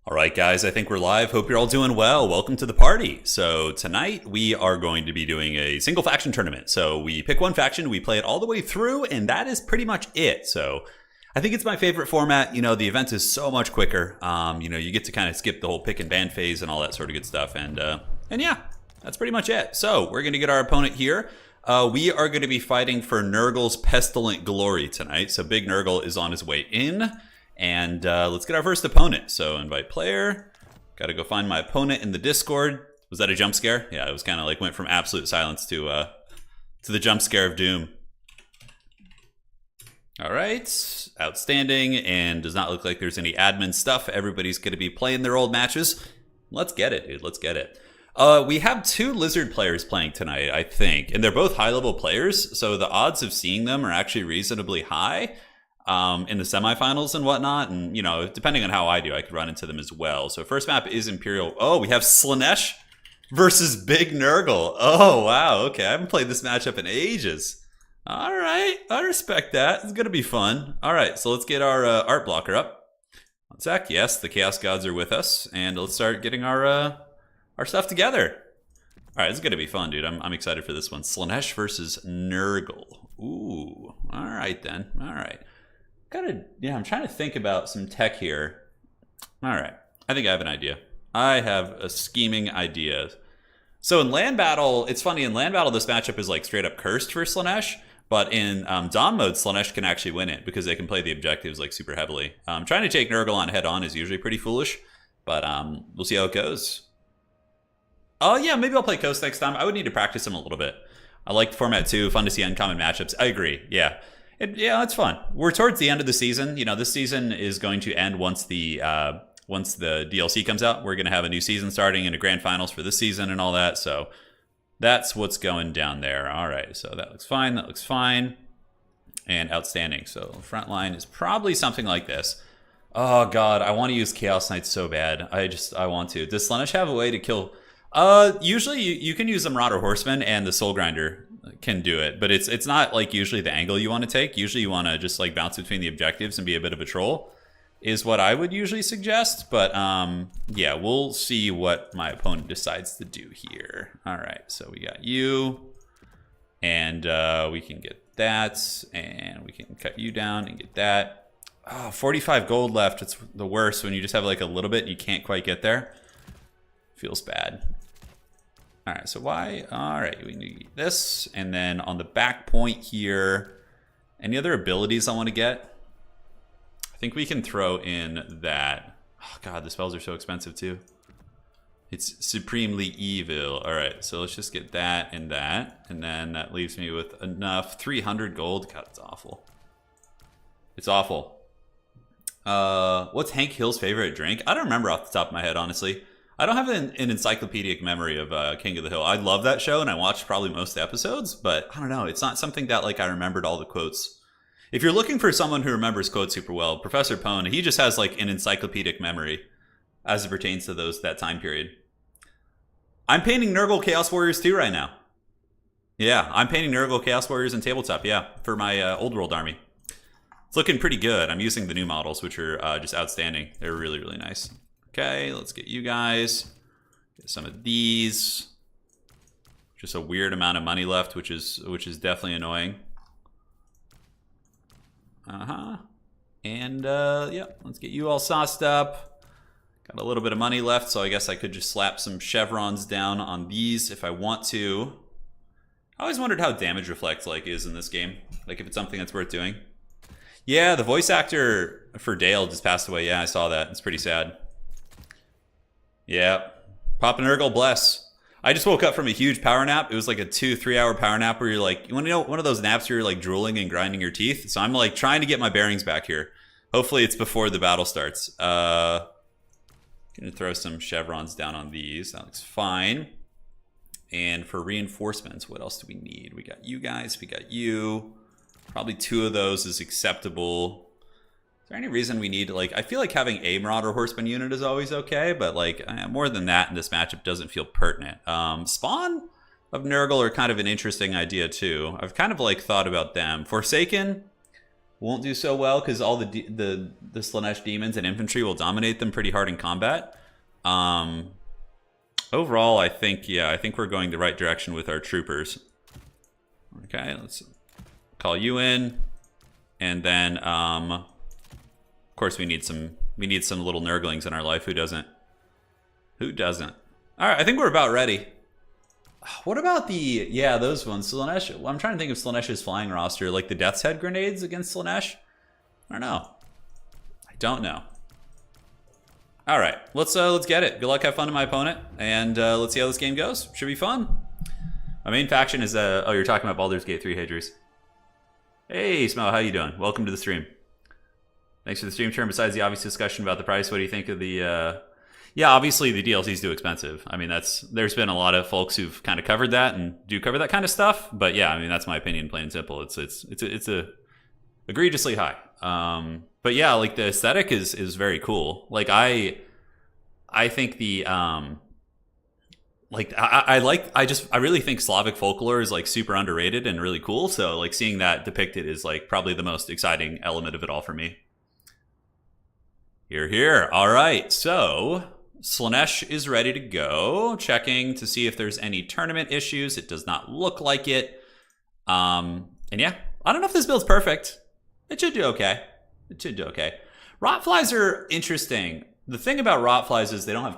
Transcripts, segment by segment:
All right, guys, I think we're live. Hope you're all doing well. Welcome to the party. So tonight we are going to be doing a single faction tournament. So we pick one faction, we play it all the way through, and that is pretty much it. So I think it's my favorite format. You know, the event is so much quicker. You get to kind of skip the whole pick and ban phase and all that sort of good stuff. And yeah, that's pretty much it. So we're going to get our opponent here. We are going to be fighting for Nurgle's Pestilent Glory tonight. So Big Nurgle is on his way in. And let's get our first opponent. So invite player. Got to go find my opponent in the Discord. Was that a jump scare? Yeah, it was kind of like went from absolute silence to the jump scare of doom. All right, outstanding, and does not look like there's any admin stuff. Everybody's going to be playing their old matches. Let's get it, dude. Let's get it. We have two Lizard players playing tonight, I think, and they're both high-level players, so the odds of seeing them are actually reasonably high. In the semifinals and whatnot, and depending on how I do, I could run into them as well. So first map is Imperial. Oh, we have Slaanesh versus Big Nurgle. Oh wow, okay, I haven't played this matchup in ages. All right, I respect that. It's gonna be fun. All right, so let's get our art blocker up. One sec. Yes, the Chaos Gods are with us, and let's start getting our stuff together. All right, it's gonna be fun, dude. I'm excited for this one. Slaanesh versus Nurgle. Ooh. All right then. All right. I'm trying to think about some tech here. All right, I think I have an idea. I have a scheming idea. So in land battle, it's funny, in land battle, this matchup is like straight up cursed for Slaanesh, but in Dom mode, Slaanesh can actually win it because they can play the objectives like super heavily. Trying to take Nurgle on head on is usually pretty foolish, but we'll see how it goes. Oh yeah, maybe I'll play Coast next time. I would need to practice him a little bit. I like the format too, fun to see uncommon matchups. I agree, yeah. Yeah, it's fun. We're towards the end of the season. This season is going to end once the DLC comes out. We're going to have a new season starting and a grand finals for this season and all that. So that's what's going down there. All right, so that looks fine. That looks fine. And outstanding. So front line is probably something like this. Oh, God, I want to use Chaos Knights so bad. I want to. Does Slaanesh have a way to kill... Usually you can use the Marauder Horseman and the Soul Grinder can do it, but it's not like usually the angle you want to take. Usually you want to just like bounce between the objectives and be a bit of a troll is what I would usually suggest. But yeah, we'll see what my opponent decides to do here. All right, so we got you, and we can get that, and we can cut you down and get that. Oh, 45 gold left. It's the worst when you just have like a little bit and you can't quite get there. Feels bad. All right, so why? All right, we need this. And then on the back point here, any other abilities I want to get? I think we can throw in that. Oh, God, the spells are so expensive too. It's supremely evil. All right, so let's just get that and that. And then that leaves me with enough. 300 gold. God, it's awful. It's awful. What's Hank Hill's favorite drink? I don't remember off the top of my head, honestly. I don't have an encyclopedic memory of King of the Hill. I love that show, and I watched probably most of the episodes, but I don't know. It's not something that like I remembered all the quotes. If you're looking for someone who remembers quotes super well, Professor Pone, he just has like an encyclopedic memory as it pertains to that time period. I'm painting Nurgle Chaos Warriors 2 right now. Yeah, I'm painting Nurgle Chaos Warriors in tabletop, yeah, for my Old World army. It's looking pretty good. I'm using the new models, which are just outstanding. They're really, really nice. Okay, let's get you guys. Get some of these. Just a weird amount of money left, which is definitely annoying. And yeah, let's get you all sauced up. Got a little bit of money left, so I guess I could just slap some chevrons down on these if I want to. I always wondered how damage reflect is in this game. Like if it's something that's worth doing. Yeah, the voice actor for Dale just passed away. Yeah, I saw that. It's pretty sad. Yeah, Papa Nurgle, bless. I just woke up from a huge power nap. It was like a 2-3 hour power nap where you're like, you want to know one of those naps where you're like drooling and grinding your teeth? So I'm like trying to get my bearings back here. Hopefully it's before the battle starts. Gonna throw some chevrons down on these. That looks fine. And for reinforcements, what else do we need? We got you guys, we got you. Probably 2 of those is acceptable. Is there any reason we need, I feel like having a Marauder Horseman unit is always okay, but, more than that in this matchup doesn't feel pertinent. Spawn of Nurgle are kind of an interesting idea, too. I've kind of, thought about them. Forsaken, won't do so well because all the Slaanesh demons and infantry will dominate them pretty hard in combat. Overall, I think we're going the right direction with our troopers. Okay, let's call you in, and then of course we need some little nurglings in our life. Who doesn't? Who doesn't? All right, I think we're about ready. What about those ones? Slaanesh. Well, I'm trying to think of Slaanesh's flying roster, like the Death's Head grenades against Slaanesh. I don't know. All right, let's get it. Good luck, have fun to my opponent, and let's see how this game goes. Should be fun. My main faction is oh, you're talking about Baldur's Gate 3, Hadrius. Hey, Smell, how you doing? Welcome to the stream. Thanks for the stream turn. Besides the obvious discussion about the price, what do you think of the? Yeah, obviously the DLC is too expensive. I mean, there's been a lot of folks who've kind of covered that and do cover that kind of stuff. But yeah, I mean, that's my opinion, plain and simple. It's a egregiously high. But yeah, like the aesthetic is very cool. Like I think the I really think Slavic folklore is like super underrated and really cool. So like seeing that depicted is like probably the most exciting element of it all for me. Here. All right, so Slaanesh is ready to go. Checking to see if there's any tournament issues. It does not look like it. And yeah, I don't know if this build's perfect. It should do okay. Rotflies are interesting. The thing about Rotflies is they don't have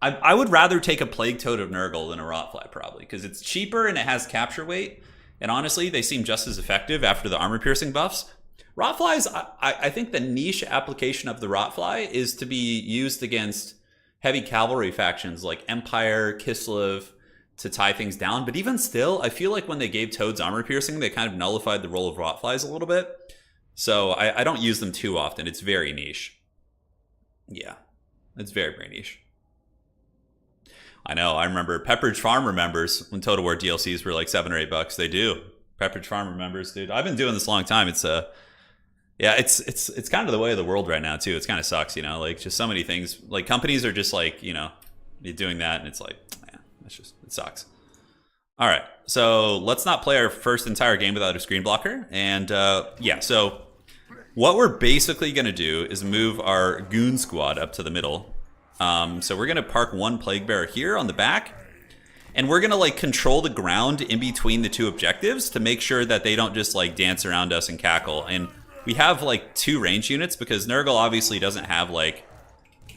I would rather take a Plague Toad of Nurgle than a Rotfly, probably, because it's cheaper and it has capture weight. And honestly, they seem just as effective after the armor piercing buffs. Rotflies, I think the niche application of the Rotfly is to be used against heavy cavalry factions like Empire, Kislev, to tie things down. But even still, I feel like when they gave Toads armor piercing, they kind of nullified the role of Rotflies a little bit. So I don't use them too often. It's very niche. Yeah, it's very, very niche. I know. I remember Pepperidge Farm remembers when Total War DLCs were like $7 or $8. They do. Pepperidge Farm remembers, dude. I've been doing this a long time. It's yeah, it's kind of the way of the world right now too. It's kind of sucks, you know. Like just so many things. Like companies are just like, you know, you're doing that, and it's like, man, it sucks. All right, so let's not play our first entire game without a screen blocker. And yeah, so what we're basically gonna do is move our goon squad up to the middle. So we're gonna park one Plague Bearer here on the back, and we're gonna like control the ground in between the two objectives to make sure that they don't just like dance around us and cackle. And we have like 2 range units because Nurgle obviously doesn't have like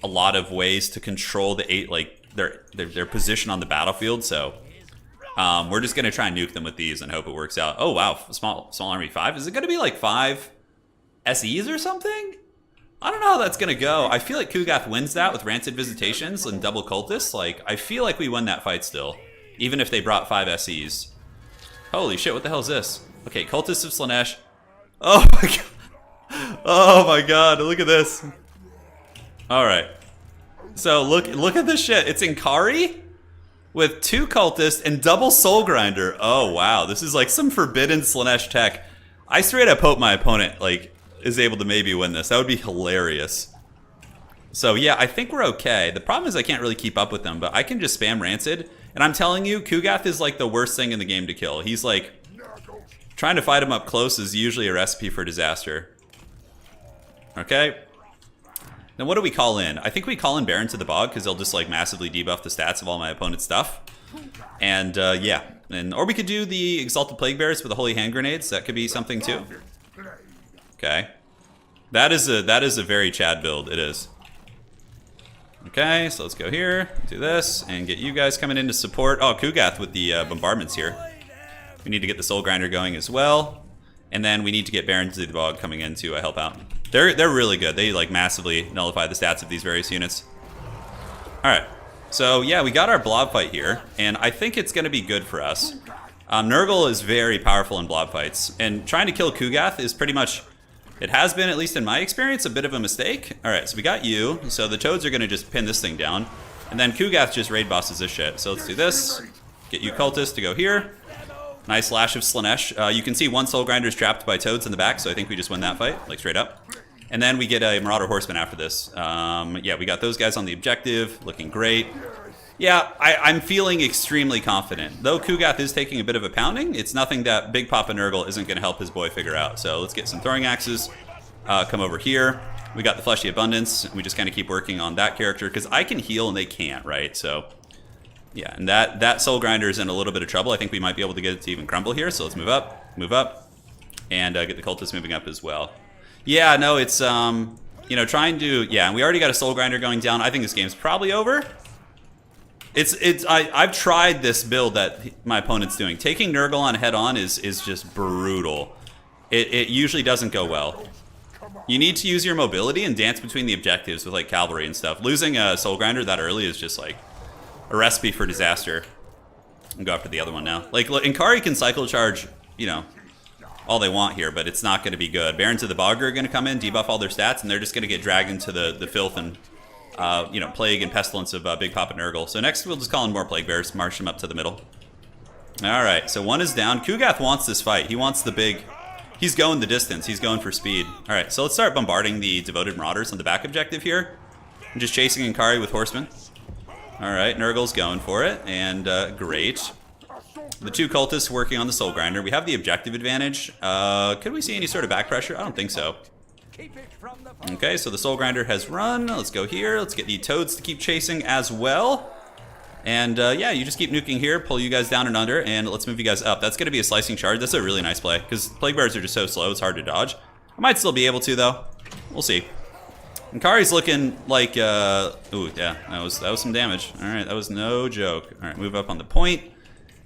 a lot of ways to control their position on the battlefield. So we're just gonna try and nuke them with these and hope it works out. Oh wow, small army 5. Is it gonna be like 5 SEs or something? I don't know how that's gonna go. I feel like Kugath wins that with Rancid Visitations and double cultists. Like, I feel like we win that fight still, even if they brought 5 SEs. Holy shit, what the hell is this? Okay, Cultists of Slaanesh. Oh my god. Oh my god, look at this. Alright. So look at this shit. It's Inkari with 2 cultists and double soul grinder. Oh wow, this is like some forbidden Slaanesh tech. I straight up hope my opponent like is able to maybe win this. That would be hilarious. So yeah, I think we're okay. The problem is I can't really keep up with them, but I can just spam Rancid. And I'm telling you, Kugath is like the worst thing in the game to kill. He's like, trying to fight him up close is usually a recipe for disaster. Okay. Then what do we call in? I think we call in Baron to the Bog because they'll just like massively debuff the stats of all my opponent's stuff. And yeah, or we could do the Exalted Plague Bearers with the Holy Hand Grenades. That could be something too. Okay, that is a very Chad build. It is. Okay, so let's go here, do this, and get you guys coming in to support. Oh, Kugath with the bombardments here. We need to get the Soul Grinder going as well, and then we need to get Baron to the Bog coming in to help out. They're really good. They like massively nullify the stats of these various units. All right, so yeah, we got our blob fight here, and I think it's going to be good for us. Nurgle is very powerful in blob fights, and trying to kill Kugath is pretty much. It has been, at least in my experience, a bit of a mistake. All right, so we got you. So the Toads are going to just pin this thing down. And then Kugath just raid bosses this shit. So let's do this. Get you Cultists to go here. Nice Lash of Slaanesh. You can see one Soul Grinder is trapped by Toads in the back, so I think we just win that fight, like straight up. And then we get a Marauder Horseman after this. Yeah, we got those guys on the objective, looking great. Yeah, I'm feeling extremely confident. Though Kugath is taking a bit of a pounding, it's nothing that Big Papa Nurgle isn't going to help his boy figure out. So let's get some throwing axes. Come over here. We got the Fleshy Abundance. And we just kind of keep working on that character because I can heal and they can't, right? So yeah, and that Soul Grinder is in a little bit of trouble. I think we might be able to get it to even crumble here. So let's move up, and get the Cultist moving up as well. Yeah, no, it's you know, trying to, yeah, and we already got a Soul Grinder going down. I think this game's probably over. I've tried this build that my opponent's doing. Taking Nurgle on head on is just brutal. It usually doesn't go well. You need to use your mobility and dance between the objectives with like cavalry and stuff. Losing a Soul Grinder that early is just like a recipe for disaster. And go after the other one now. Like Inkari can cycle charge, you know, all they want here, but it's not going to be good. Barons of the Bog are going to come in, debuff all their stats, and they're just going to get dragged into the filth and you know, Plague and Pestilence of Big Papa Nurgle. So next we'll just call in more Plague Bears, march them up to the middle. Alright, so one is down. Kugath wants this fight. He wants the big... He's going the distance. He's going for speed. Alright, so let's start bombarding the Devoted Marauders on the back objective here. I'm just chasing Inkari with Horsemen. Alright, Nurgle's going for it, and great. The two Cultists working on the Soul Grinder. We have the objective advantage. Could we see any sort of back pressure? I don't think so. Okay, so the Soul Grinder has run. Let's go here. Let's get the Toads to keep chasing as well. And yeah, you just keep nuking here, pull you guys down and under, and let's move you guys up. That's going to be a slicing charge. That's a really nice play, because Plague Bears are just so slow, it's hard to dodge. I might still be able to, though. We'll see. And Kari's looking like, ooh, yeah, that was some damage. All right, that was no joke. All right, move up on the point.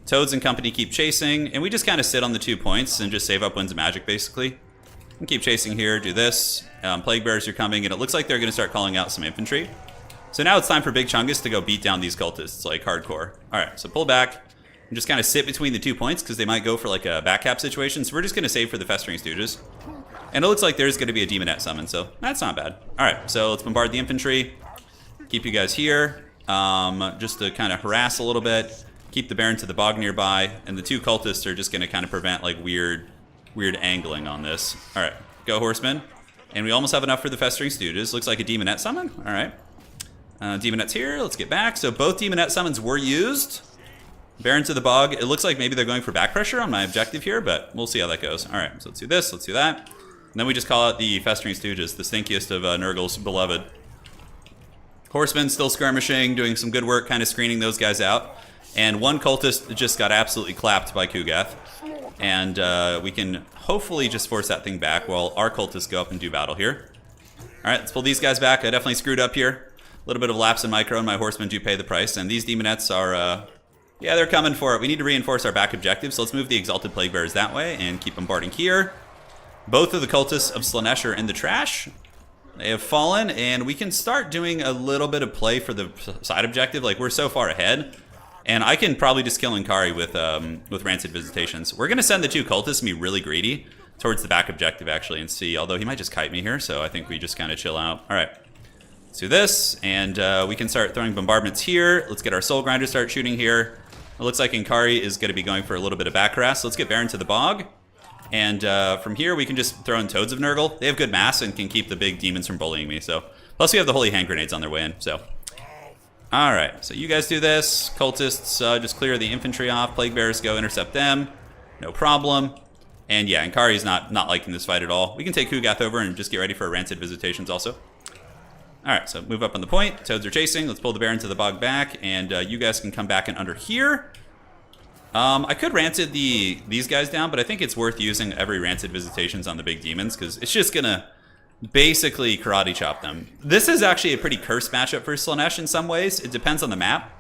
Toads and company keep chasing, and we just kind of sit on the 2 points and just save up Winds of Magic, basically. And keep chasing here, do this. Plague Bears are coming, and it looks like they're going to start calling out some infantry. So now it's time for Big Chungus to go beat down these cultists, like hardcore. Alright, so pull back and just kind of sit between the 2 points, because they might go for like a back cap situation. So we're just going to save for the Festering Stooges. And it looks like there's going to be a Demonette summon, so that's not bad. Alright, so let's bombard the infantry. Keep you guys here, just to kind of harass a little bit. Keep the Baron to the Bog nearby, and the 2 cultists are just going to kind of prevent like weird angling on this. Alright, go Horsemen. And we almost have enough for the Festering Stooges. Looks like a Demonette summon. Alright. Demonette's here. Let's get back. So both Demonette summons were used. Barons of the Bog. It looks like maybe they're going for back pressure on my objective here, but we'll see how that goes. Alright, so let's do this. Let's do that. And then we just call out the Festering Stooges, the stinkiest of Nurgle's beloved. Horsemen still skirmishing, doing some good work, kind of screening those guys out. And one cultist just got absolutely clapped by Kugath. And we can hopefully just force that thing back while our cultists go up and do battle here. Alright, let's pull these guys back. I definitely screwed up here. A little bit of lapse in micro, and my horsemen do pay the price. And these Demonettes are, yeah, they're coming for it. We need to reinforce our back objective, so let's move the Exalted Plague Bearers that way and keep bombarding here. Both of the cultists of Slaanesh are in the trash. They have fallen, and we can start doing a little bit of play for the side objective. Like, we're so far ahead. And I can probably just kill Inkari with Rancid Visitations. We're going to send the 2 cultists and be really greedy towards the back objective, actually, and see. Although he might just kite me here, so I think we just kind of chill out. All right. Let's do this, and we can start throwing bombardments here. Let's get our Soul Grinder start shooting here. It looks like Inkari is going to be going for a little bit of back harass. So let's get Baron to the Bog. And from here, we can just throw in Toads of Nurgle. They have good mass and can keep the big demons from bullying me. So plus, we have the Holy Hand Grenades on their way in, so... Alright, so you guys do this. Cultists just clear the infantry off. Plague Bears go intercept them. No problem. And yeah, Inkari's not liking this fight at all. We can take Kugath over and just get ready for Rancid Visitations also. Alright, so move up on the point. Toads are chasing. Let's pull the Baron to the Bog back. And you guys can come back and under here. I could Rancid these guys down, but I think it's worth using every Rancid Visitations on the big demons, because it's just going to basically karate chop them. This is actually a pretty cursed matchup for Slaanesh in some ways. It depends on the map.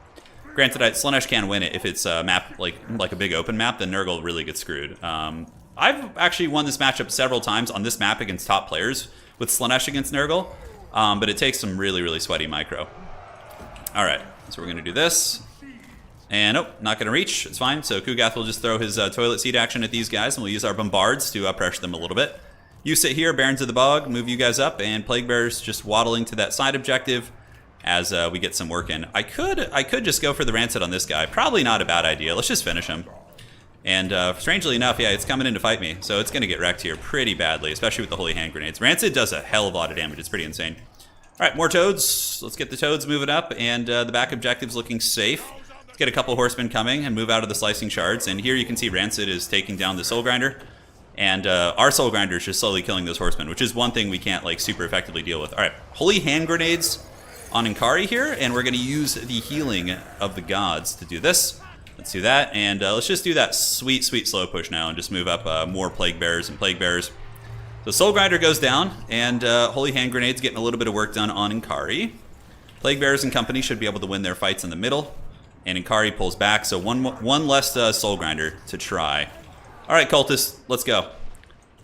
Granted, Slaanesh can win it if it's a map like a big open map, then Nurgle really gets screwed. I've actually won this matchup several times on this map against top players with Slaanesh against Nurgle, but it takes some really sweaty micro. Alright, so we're going to do this. And nope, not going to reach. It's fine. So Kugath will just throw his toilet seat action at these guys, and we'll use our bombards to pressure them a little bit. You sit here, Barons of the Bog, move you guys up, and Plague Bears just waddling to that side objective as we get some work in. I could just go for the Rancid on this guy. Probably not a bad idea. Let's just finish him. And strangely enough, yeah, it's coming in to fight me, so it's going to get wrecked here pretty badly, especially with the Holy Hand Grenades. Rancid does a hell of a lot of damage. It's pretty insane. All right, more toads. Let's get the toads moving up, and the back objective's looking safe. Let's get a couple horsemen coming and move out of the slicing shards. And here you can see Rancid is taking down the Soul Grinder. And our Soul Grinder is just slowly killing those horsemen, which is one thing we can't like super effectively deal with. All right, Holy Hand Grenades on Inkari here, and we're going to use the healing of the gods to do this. Let's do that, and let's just do that sweet, sweet slow push now and just move up more Plague Bearers and Plague Bearers. The Soul Grinder goes down, and Holy Hand Grenades getting a little bit of work done on Inkari. Plague Bearers and company should be able to win their fights in the middle, and Inkari pulls back, so one less Soul Grinder to try. All right, cultists, let's go.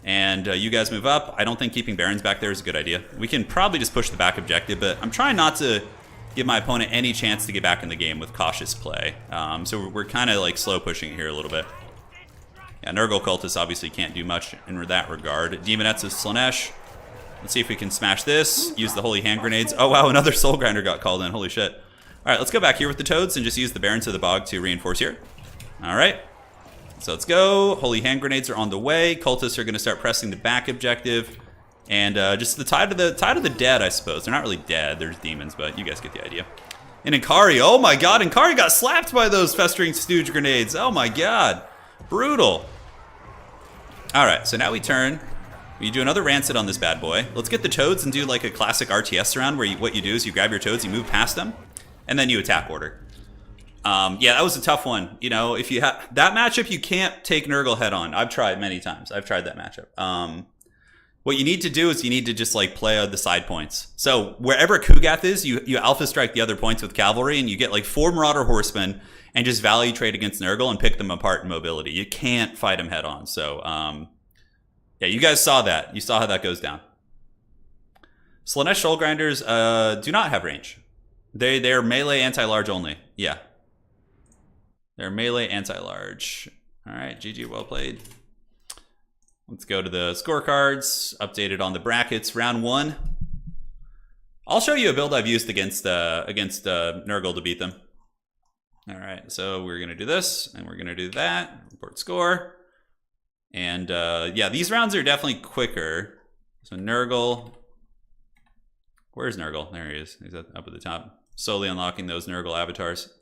And you guys move up. I don't think keeping Barons back there is a good idea. We can probably just push the back objective, but I'm trying not to give my opponent any chance to get back in the game with cautious play. So we're kind of like slow pushing here a little bit. Yeah, Nurgle cultists obviously can't do much in that regard. Demonettes of Slaanesh. Let's see if we can smash this. Use the Holy Hand Grenades. Oh wow, another Soul Grinder got called in. Holy shit. All right, let's go back here with the Toads and just use the Barons of the Bog to reinforce here. All right. So let's go. Holy Hand Grenades are on the way. Cultists are going to start pressing the back objective. And just the tide of the dead, I suppose. They're not really dead. There's demons, but you guys get the idea. And Inkari, oh my god, Inkari got slapped by those Festering Stooge Grenades. Oh my god. Brutal. All right, so now we turn. We do another Rancid on this bad boy. Let's get the Toads and do like a classic RTS round where what you do is you grab your Toads, you move past them, and then you attack order. Yeah, that was a tough one. You know, if you have that matchup, you can't take Nurgle head on. I've tried many times. I've tried that matchup. What you need to do is you need to just like play the side points. So wherever Kugath is, you alpha strike the other points with cavalry, and you get like 4 Marauder horsemen and just value trade against Nurgle and pick them apart in mobility. You can't fight them head on. So yeah, you guys saw that. You saw how that goes down. Slaanesh Soul Grinders do not have range. They're melee anti-large only. Yeah. They're melee anti-large. All right, GG, well played. Let's go to the scorecards. Updated on the brackets. Round 1. I'll show you a build I've used against Nurgle to beat them. All right, so we're gonna do this, and we're gonna do that. Report score. And yeah, these rounds are definitely quicker. So Nurgle. Where's Nurgle? There he is. He's up at the top. Slowly unlocking those Nurgle avatars.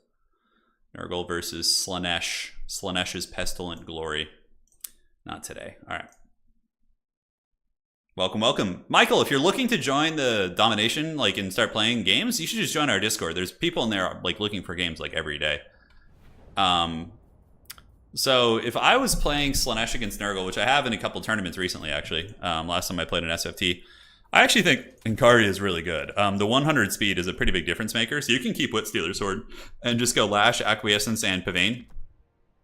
Nurgle versus Slaanesh. Slaanesh's Pestilent Glory. Not today. All right. Welcome, welcome. Michael, if you're looking to join the Domination, like, and start playing games, you should just join our Discord. There's people in there, like, looking for games, like, every day. So if I was playing Slaanesh against Nurgle, which I have in a couple tournaments recently, actually, last time I played an SFT, I actually think Inkari is really good. The 100 speed is a pretty big difference maker, so you can keep Witstealer Sword and just go Lash, Acquiescence, and Pavane.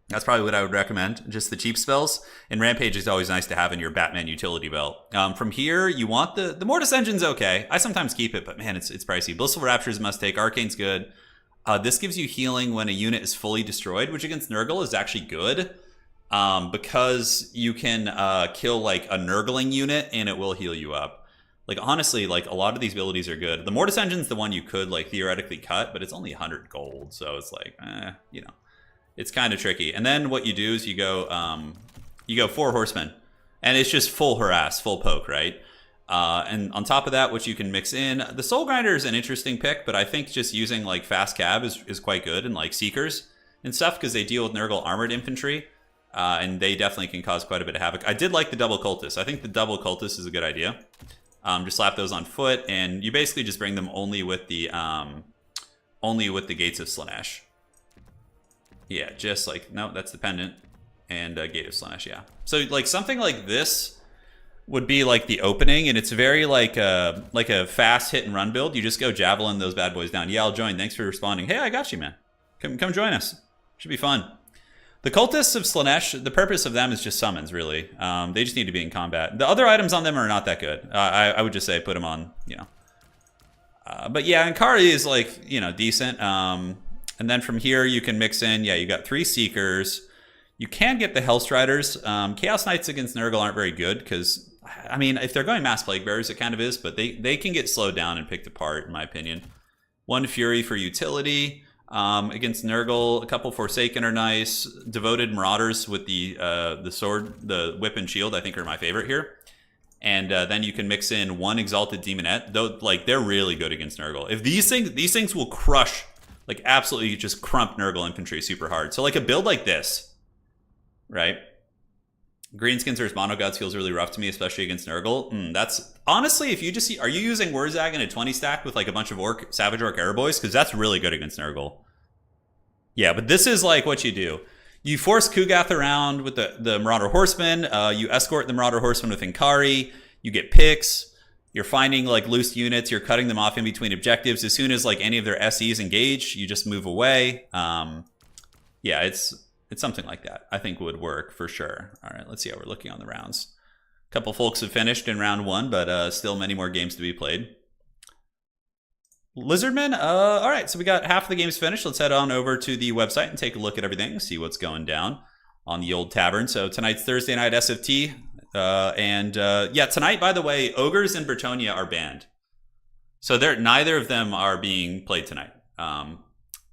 That's probably what I would recommend, just the cheap spells. And Rampage is always nice to have in your Batman utility belt. From here, you want the Mortis Engine's okay. I sometimes keep it, but man, it's pricey. Blissful Rapture's a must take. Arcane's good. This gives you healing when a unit is fully destroyed, which against Nurgle is actually good. Because you can kill like a Nurgling unit and it will heal you up. Like, honestly, like, a lot of these abilities are good. The Mortis Engine's the one you could, like, theoretically cut, but it's only 100 gold, so it's like, you know, it's kind of tricky. And then what you do is you go 4 horsemen, and it's just full harass, full poke, right? And on top of that, what you can mix in, the Soul Grinder is an interesting pick, but I think just using, like, fast cab is quite good, and, like, Seekers and stuff, because they deal with Nurgle armored infantry, and they definitely can cause quite a bit of havoc. I did like the double cultist. I think the double cultist is a good idea. Just slap those on foot, and you basically just bring them only with the Gates of Slaanesh. Yeah, just like, no, that's the pendant, and Gate of Slaanesh, yeah. So like something like this would be like the opening, and it's very like a fast hit and run build. You just go javelin those bad boys down. Yeah, I'll join. Thanks for responding. Hey, I got you, man. Come join us. Should be fun. The cultists of Slaanesh, the purpose of them is just summons, really. They just need to be in combat. The other items on them are not that good. I would just say put them on, you know. But yeah, Inkari is like, you know, decent. And then from here you can mix in, yeah, you got 3 Seekers. You can get the Hellstriders. Chaos Knights against Nurgle aren't very good because, I mean, if they're going Mass Plague Bearers, it kind of is, but they can get slowed down and picked apart, in my opinion. 1 Fury for utility. Against Nurgle, a couple Forsaken are nice. Devoted Marauders with the sword, the whip and shield, I think are my favorite here. And then you can mix in 1 Exalted Demonette. Though, like, they're really good against Nurgle. If these things will crush, like, absolutely just crump Nurgle infantry super hard. So, like, a build like this, right? Greenskins versus Monogods feels really rough to me, especially against Nurgle. That's honestly, if you just see, are you using Wurzag in a 20 stack with like a bunch of Savage Orc Arrow Boys? Because that's really good against Nurgle. Yeah, but this is like what you do. You force Kugath around with the Marauder Horsemen. You escort the Marauder Horsemen with Inkari. You get picks. You're finding like loose units. You're cutting them off in between objectives. As soon as like any of their SEs engage, you just move away. Yeah, it's something like that. I think would work for sure. All right, let's see how we're looking on the rounds. A couple folks have finished in round 1, but still many more games to be played. Lizardman, all right, so we got half of the games finished. Let's head on over to the website and take a look at everything, see what's going down on the old tavern. So tonight's Thursday night SFT. Yeah, tonight, by the way, Ogres and Bretonnia are banned. So neither of them are being played tonight.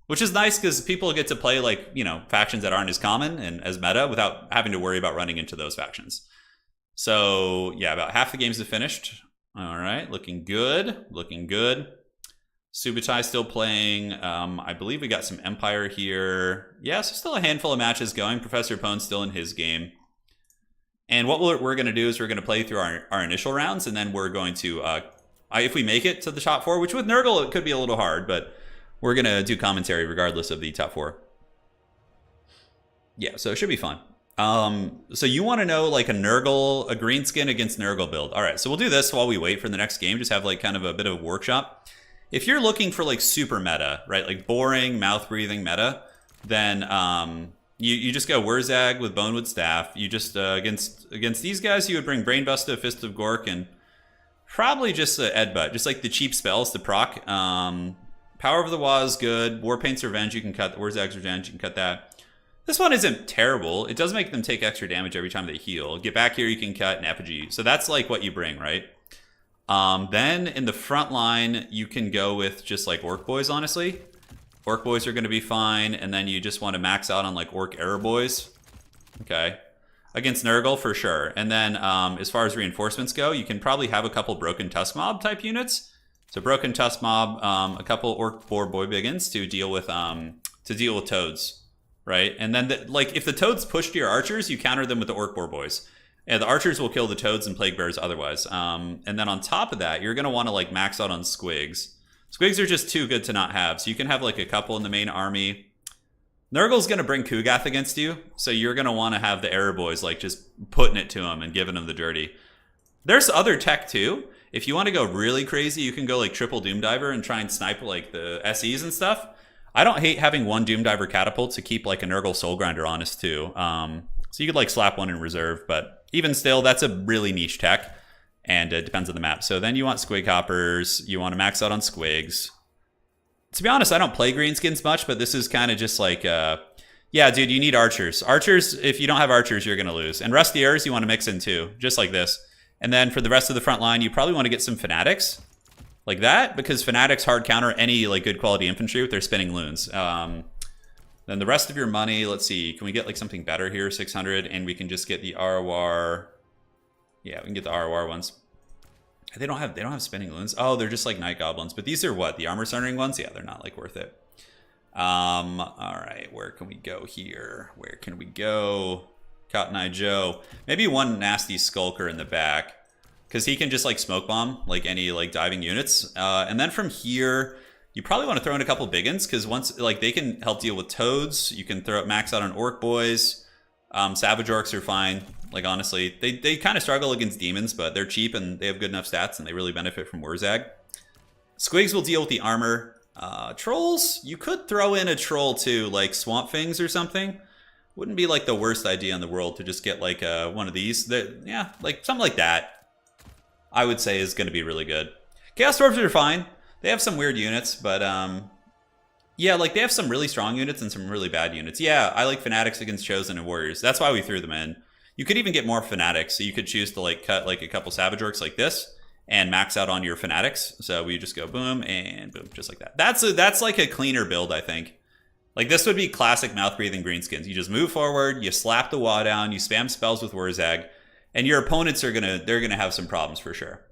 Which is nice because people get to play like, you know, factions that aren't as common and as meta without having to worry about running into those factions. So yeah, about half the games have finished. All right, looking good, looking good. Subutai still playing. I believe we got some Empire here. Yeah, so still a handful of matches going. Professor Pone's still in his game. And what we're going to do is we're going to play through our initial rounds, and then we're going to, if we make it to the top 4, which with Nurgle it could be a little hard, but we're going to do commentary regardless of the top 4. Yeah, so it should be fun. So you want to know like a greenskin against Nurgle build. All right, so we'll do this while we wait for the next game. Just have like kind of a bit of a workshop. If you're looking for like super meta, right, like boring, mouth-breathing meta, then you just go Wurzag with Bonewood Staff. You just, against these guys, you would bring Brainbuster, Fist of Gork, and probably just Edbutt. Just like the cheap spells to proc. Power of the Wa is good. Warpaint's Revenge, you can cut. Wurzag's Revenge, you can cut that. This one isn't terrible. It does make them take extra damage every time they heal. Get back here, you can cut an Effigy. So that's like what you bring, right? Then in the front line, you can go with just like Orc Boys, honestly. Orc Boys are going to be fine. And then you just want to max out on like Orc Arrow Boys. Okay. Against Nurgle, for sure. And then as far as reinforcements go, you can probably have a couple Broken Tusk Mob type units. So Broken Tusk Mob, a couple Orc Boar Boy Biggins to deal with toads, right? And then like if the toads push to your archers, you counter them with the Orc Boar Boys. And the archers will kill the toads and plague bears otherwise. And then on top of that, you're going to want to like max out on squigs. Squigs are just too good to not have. So you can have like a couple in the main army. Nurgle's going to bring Kugath against you. So you're going to want to have the Arrow Boys like just putting it to him and giving him the dirty. There's other tech too. If you want to go really crazy, you can go like triple Doom Diver and try and snipe like the SEs and stuff. I don't hate having one Doom Diver catapult to keep like a Nurgle Soul Grinder honest too. So you could like slap one in reserve, but even still, that's a really niche tech, and it depends on the map. So then you want Squig Hoppers, you want to max out on Squigs. To be honest, I don't play Greenskins much, but this is kind of just like, yeah, dude, you need Archers. Archers, if you don't have Archers, you're going to lose. And Rustiers, you want to mix in too, just like this. And then for the rest of the front line, you probably want to get some Fanatics, like that, because Fanatics hard counter any like good quality infantry with their spinning loons. Then the rest of your money, let's see, can we get like something better here, 600, and we can just get the ROR. Yeah, we can get the ROR ones. They don't have spinning loons. Oh, they're just like Night Goblins. But these are what, the armor centering ones? Yeah, they're not like worth it. All right, where can we go here? Where can we go? Cotton Eye Joe. Maybe one nasty Skulker in the back, because he can just like smoke bomb like any like diving units. And then from here, you probably want to throw in a couple biggins, because once like they can help deal with toads. You can throw up max out on Orc Boys. Savage Orcs are fine. Like honestly, they kind of struggle against demons, but they're cheap and they have good enough stats, and they really benefit from Wurzag. Squigs will deal with the armor. Trolls, you could throw in a troll too, like Swamp Things or something. Wouldn't be like the worst idea in the world to just get like one of these. Yeah, like something like that, I would say is going to be really good. Chaos Dwarves are fine. They have some weird units, but yeah, like they have some really strong units and some really bad units. Yeah, I like Fanatics against Chosen and Warriors. That's why we threw them in. You could even get more Fanatics, so you could choose to like cut like a couple Savage Orcs like this and max out on your Fanatics. So we just go boom and boom, just like that. That's like a cleaner build, I think. Like this would be classic mouth breathing greenskins. You just move forward, you slap the Wa down, you spam spells with Wurzag, And your opponents are they're gonna have some problems for sure.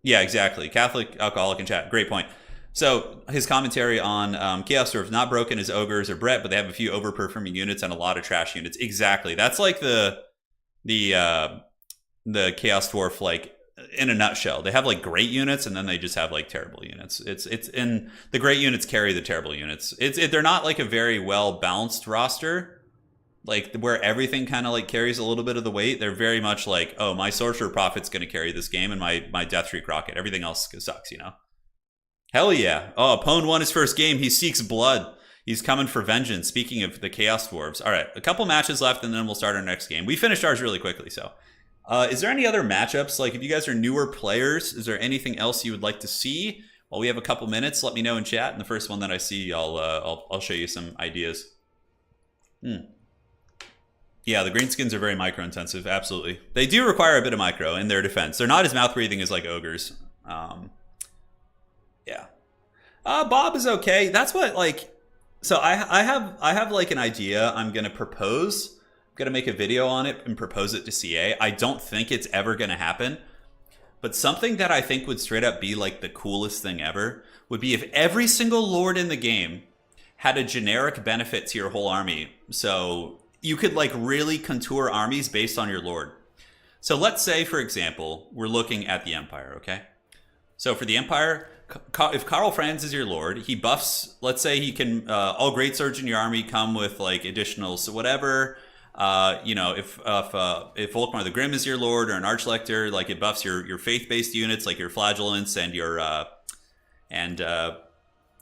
Yeah, exactly. Catholic alcoholic in chat. Great point. So his commentary on Chaos Dwarves, not broken as ogres or Brett, but they have a few overperforming units and a lot of trash units. Exactly. That's like the Chaos Dwarf, like, in a nutshell. They have like great units and then they just have like terrible units. It's and the great units carry the terrible units. They're not like a very well balanced roster, like where everything kind of like carries a little bit of the weight. They're very much like, oh, my Sorcerer Prophet's going to carry this game and my Death Shriek Rocket. Everything else sucks, you know? Hell yeah. Oh, Pwn won his first game. He seeks blood. He's coming for vengeance. Speaking of the Chaos Dwarves. All right, a couple matches left and then we'll start our next game. We finished ours really quickly, so. Is there any other matchups? Like, if you guys are newer players, is there anything else you would like to see? While we have a couple minutes, let me know in chat. And the first one that I see, I'll show you some ideas. Yeah, the greenskins are very micro-intensive. Absolutely, they do require a bit of micro in their defense. They're not as mouth-breathing as like ogres. Yeah. Bob is okay. That's what, like. So I have like an idea I'm gonna propose. Gonna make a video on it and propose it to CA. I don't think it's ever gonna happen, but something that I think would straight up be like the coolest thing ever would be if every single lord in the game had a generic benefit to your whole army. So you could like really contour armies based on your lord. So let's say, for example, we're looking at the Empire, okay? So for the Empire, if Karl Franz is your lord, he buffs, let's say he can, all great swords in your army come with like additional, so whatever. You know, if Volkmar the Grim is your lord or an Archlector, like it buffs your faith-based units like your Flagellants and your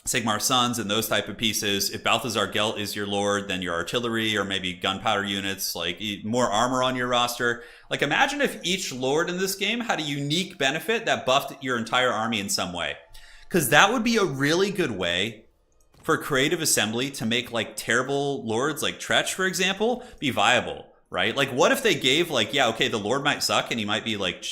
Sigmar Sons and those type of pieces. If Balthazar Gelt is your lord, then your artillery or maybe gunpowder units, like more armor on your roster. Like imagine if each lord in this game had a unique benefit that buffed your entire army in some way, because that would be a really good way for Creative Assembly to make like terrible lords like Tretch, for example, be viable, right? Like what if they gave like, yeah, okay, the lord might suck and he might be like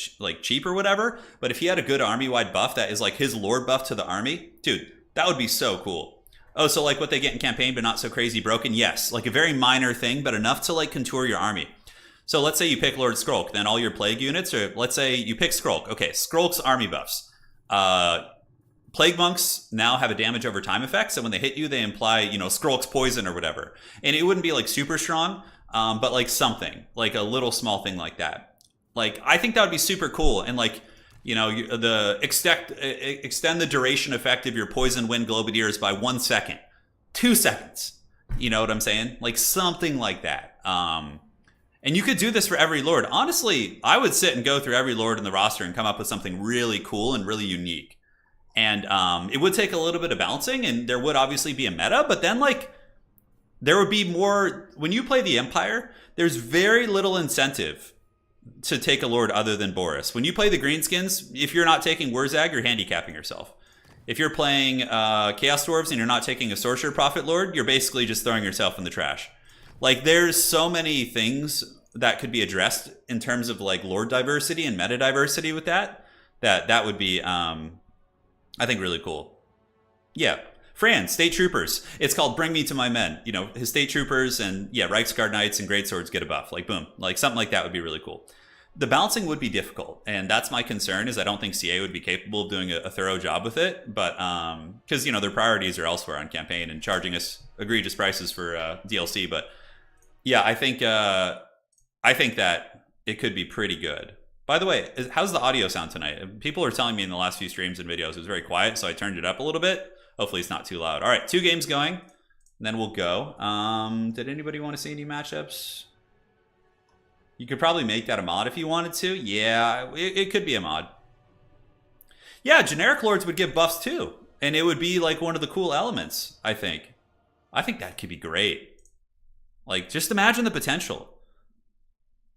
cheap or whatever, but if he had a good army-wide buff that is like his lord buff to the army, dude, that would be so cool. Oh, so like what they get in campaign but not so crazy broken? Yes, like a very minor thing, but enough to like contour your army. So let's say you pick Lord Skrulk, then all your plague units, or let's say you pick Skrulk. Okay, Skrulk's army buffs. Plague Monks now have a damage over time effect, so when they hit you, they imply, you know, Skrulk's poison or whatever. And it wouldn't be like super strong, but like something, like a little small thing like that. Like, I think that would be super cool. And like, you know, extend the duration effect of your Poison Wind Globadiers by 1 second, 2 seconds. You know what I'm saying? Like something like that. And you could do this for every lord. Honestly, I would sit and go through every lord in the roster and come up with something really cool and really unique. And it would take a little bit of balancing, and there would obviously be a meta, but then like there would be more. When you play the Empire, there's very little incentive to take a lord other than Boris. When you play the Greenskins, if you're not taking Wurzag, you're handicapping yourself. If you're playing Chaos Dwarves and you're not taking a Sorcerer Prophet Lord, you're basically just throwing yourself in the trash. Like there's so many things that could be addressed in terms of like lord diversity and meta diversity with that would be I think really cool. Yeah. Fran, State Troopers. It's called Bring Me to My Men. You know, his State Troopers and yeah, Reichsguard Knights and Greatswords get a buff. Like boom. Like something like that would be really cool. The balancing would be difficult, and that's my concern, is I don't think CA would be capable of doing a thorough job with it. But because you know their priorities are elsewhere on campaign and charging us egregious prices for DLC. But yeah, I think that it could be pretty good. By the way, how's the audio sound tonight? People are telling me in the last few streams and videos it was very quiet, so I turned it up a little bit. Hopefully it's not too loud. All right, 2 games going, and then we'll go. Did anybody want to see any matchups? You could probably make that a mod if you wanted to. Yeah, it could be a mod. Yeah, generic lords would give buffs too, and it would be like one of the cool elements, I think. I think that could be great. Like, just imagine the potential.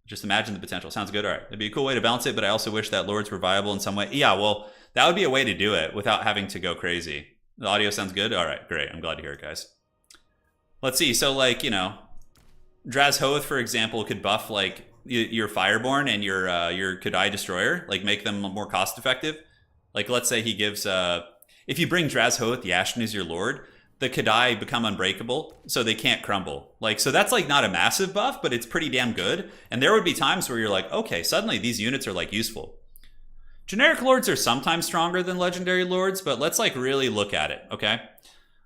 Just imagine the potential. Sounds good. All right. It'd be a cool way to balance it, but I also wish that lords were viable in some way. Yeah, well, that would be a way to do it without having to go crazy. The audio sounds good? All right, great. I'm glad to hear it, guys. Let's see. So, like, you know, Draz Hoth, for example, could buff, like, your Fireborn and your Kodai Destroyer. Like, make them more cost-effective. Like, let's say he gives... if you bring Draz Hoth, the Ashen is your lord, the Kadai become unbreakable, so they can't crumble. Like, so that's like not a massive buff, but it's pretty damn good. And there would be times where you're like, okay, suddenly these units are like useful. Generic lords are sometimes stronger than legendary lords, but let's like really look at it, okay?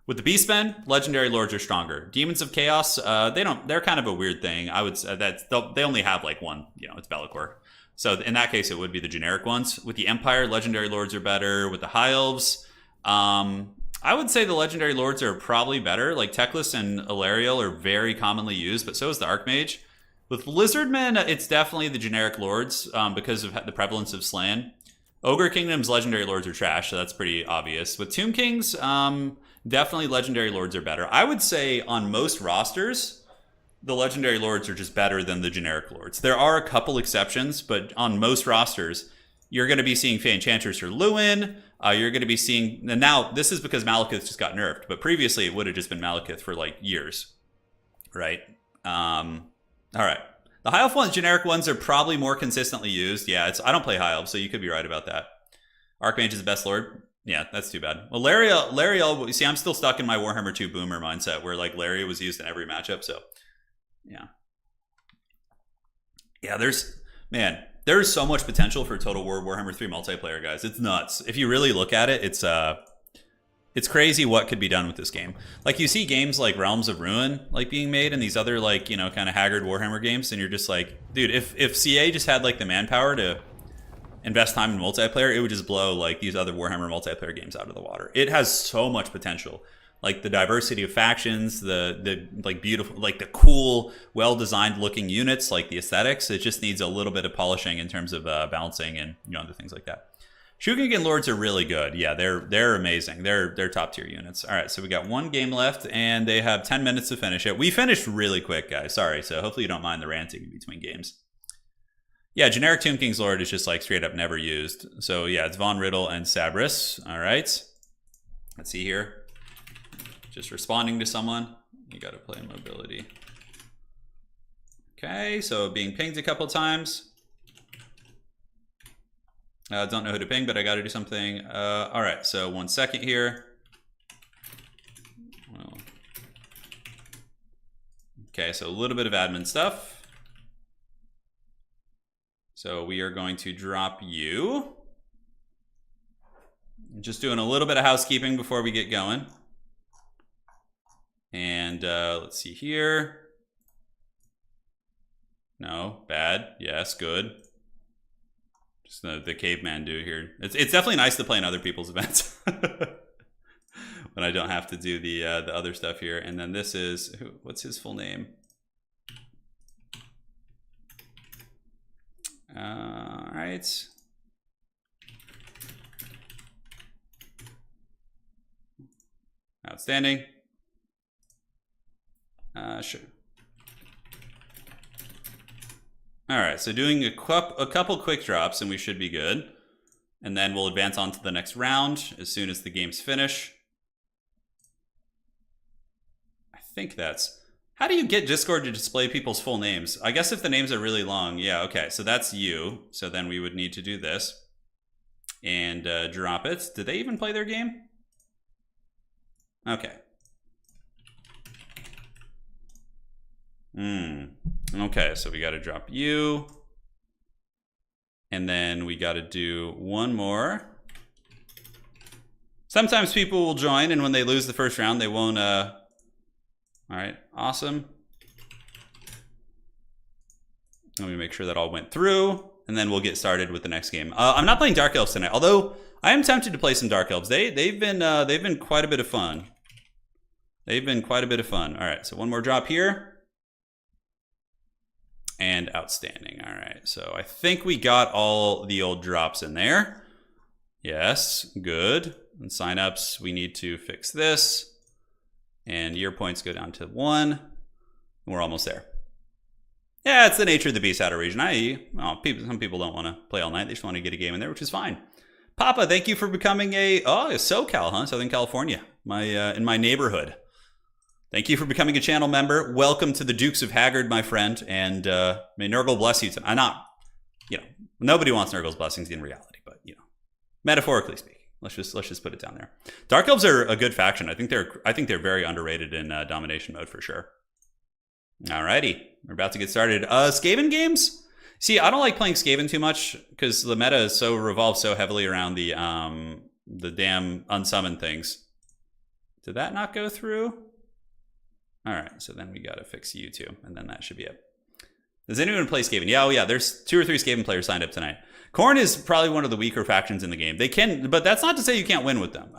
With the Beastmen, legendary lords are stronger. Demons of Chaos, they're kind of a weird thing. I would say that they only have like one, it's Bellicor. So in that case, it would be the generic ones. With the Empire, legendary lords are better. With the High Elves, I would say the legendary lords are probably better. Like Teclis and Alariel are very commonly used, but so is the Archmage. With Lizardmen, it's definitely the generic lords because of the prevalence of Slan. Ogre Kingdom's legendary lords are trash, so that's pretty obvious. With Tomb Kings, definitely legendary lords are better. I would say on most rosters, the legendary lords are just better than the generic lords. There are a couple exceptions, but on most rosters, you're going to be seeing Fey Enchanters for Luin. You're going to be seeing... And now, this is because Malekith just got nerfed, but previously it would have just been Malekith for like years. Right? All right. The High Elf ones, generic ones, are probably more consistently used. Yeah, I don't play High Elf, so you could be right about that. Archmage is the best lord. Yeah, that's too bad. Well, Lariel, see, I'm still stuck in my Warhammer 2 boomer mindset where like Larry was used in every matchup, so yeah. Yeah, there's so much potential for Total War Warhammer 3 multiplayer, guys. It's nuts. If you really look at it, it's crazy what could be done with this game. Like, you see games like Realms of Ruin like being made and these other like, kind of haggard Warhammer games, and you're just like, dude, if CA just had like the manpower to invest time in multiplayer, it would just blow like these other Warhammer multiplayer games out of the water. It has so much potential. Like the diversity of factions, the like beautiful, like the cool, well-designed looking units, like the aesthetics. It just needs a little bit of polishing in terms of balancing and other things like that. Shugengen Lords are really good. Yeah, they're amazing. They're top tier units. All right, so we got one game left, and they have 10 minutes to finish it. We finished really quick, guys. Sorry. So hopefully you don't mind the ranting in between games. Yeah, generic Tomb King's Lord is just like straight up never used. So yeah, it's Von Riddle and Sabris. All right. Let's see here. Just responding to someone. You got to play mobility. Okay, so being pinged a couple times. Don't know who to ping, but I got to do something. All right, so 1 second here. Well, okay, so a little bit of admin stuff. So we are going to drop you. Just doing a little bit of housekeeping before we get going. And let's see here. No, bad. Yes, good. Just the caveman dude here. It's definitely nice to play in other people's events when I don't have to do the other stuff here. And then this is what's his full name? All right. Outstanding. Sure. All right, so doing a couple quick drops and we should be good. And then we'll advance on to the next round as soon as the games finish. I think that's... How do you get Discord to display people's full names? I guess if the names are really long. Yeah, okay, so that's you. So then we would need to do this. And drop it. Did they even play their game? Okay. Okay, so we got to drop you. And then we got to do one more. Sometimes people will join, and when they lose the first round, they won't... All right, awesome. Let me make sure that all went through, and then we'll get started with the next game. I'm not playing Dark Elves tonight, although I am tempted to play some Dark Elves. They've been quite a bit of fun. They've been quite a bit of fun. All right, so one more drop here. And outstanding. All right, so I think we got all the old drops in there. Yes, good. And signups, we need to fix this. And year points go down to 1. We're almost there. Yeah, it's the nature of the beast out of region. Some people don't want to play all night. They just want to get a game in there, which is fine. Papa, thank you for becoming a SoCal, huh? Southern California, in my neighborhood. Thank you for becoming a channel member. Welcome to the Dukes of Haggard, my friend. And may Nurgle bless you. Nobody wants Nurgle's blessings in reality, but metaphorically speaking. Let's just put it down there. Dark Elves are a good faction. I think they're very underrated in domination mode for sure. Alrighty, we're about to get started. Skaven games. See, I don't like playing Skaven too much because the meta is revolves so heavily around the damn unsummoned things. Did that not go through? All right, so then we gotta fix you too, and then that should be it. Does anyone play Skaven? Yeah, oh yeah, there's 2 or 3 Skaven players signed up tonight. Khorne is probably one of the weaker factions in the game. They can, but that's not to say you can't win with them.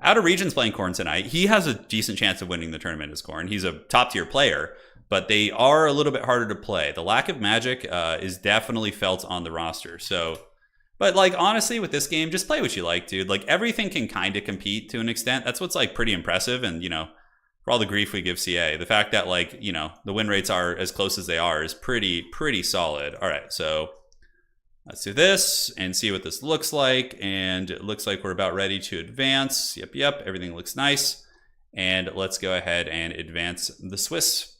Outer Region's playing Khorne tonight. He has a decent chance of winning the tournament as Khorne. He's a top tier player, but they are a little bit harder to play. The lack of magic is definitely felt on the roster. So, but like honestly, with this game, just play what you like, dude. Like everything can kind of compete to an extent. That's what's like pretty impressive. And you know, for all the grief we give CA, the fact that like you know the win rates are as close as they are is pretty solid. All right, so. Let's do this and see what this looks like. And it looks like we're about ready to advance. Yep. Everything looks nice. And let's go ahead and advance the Swiss.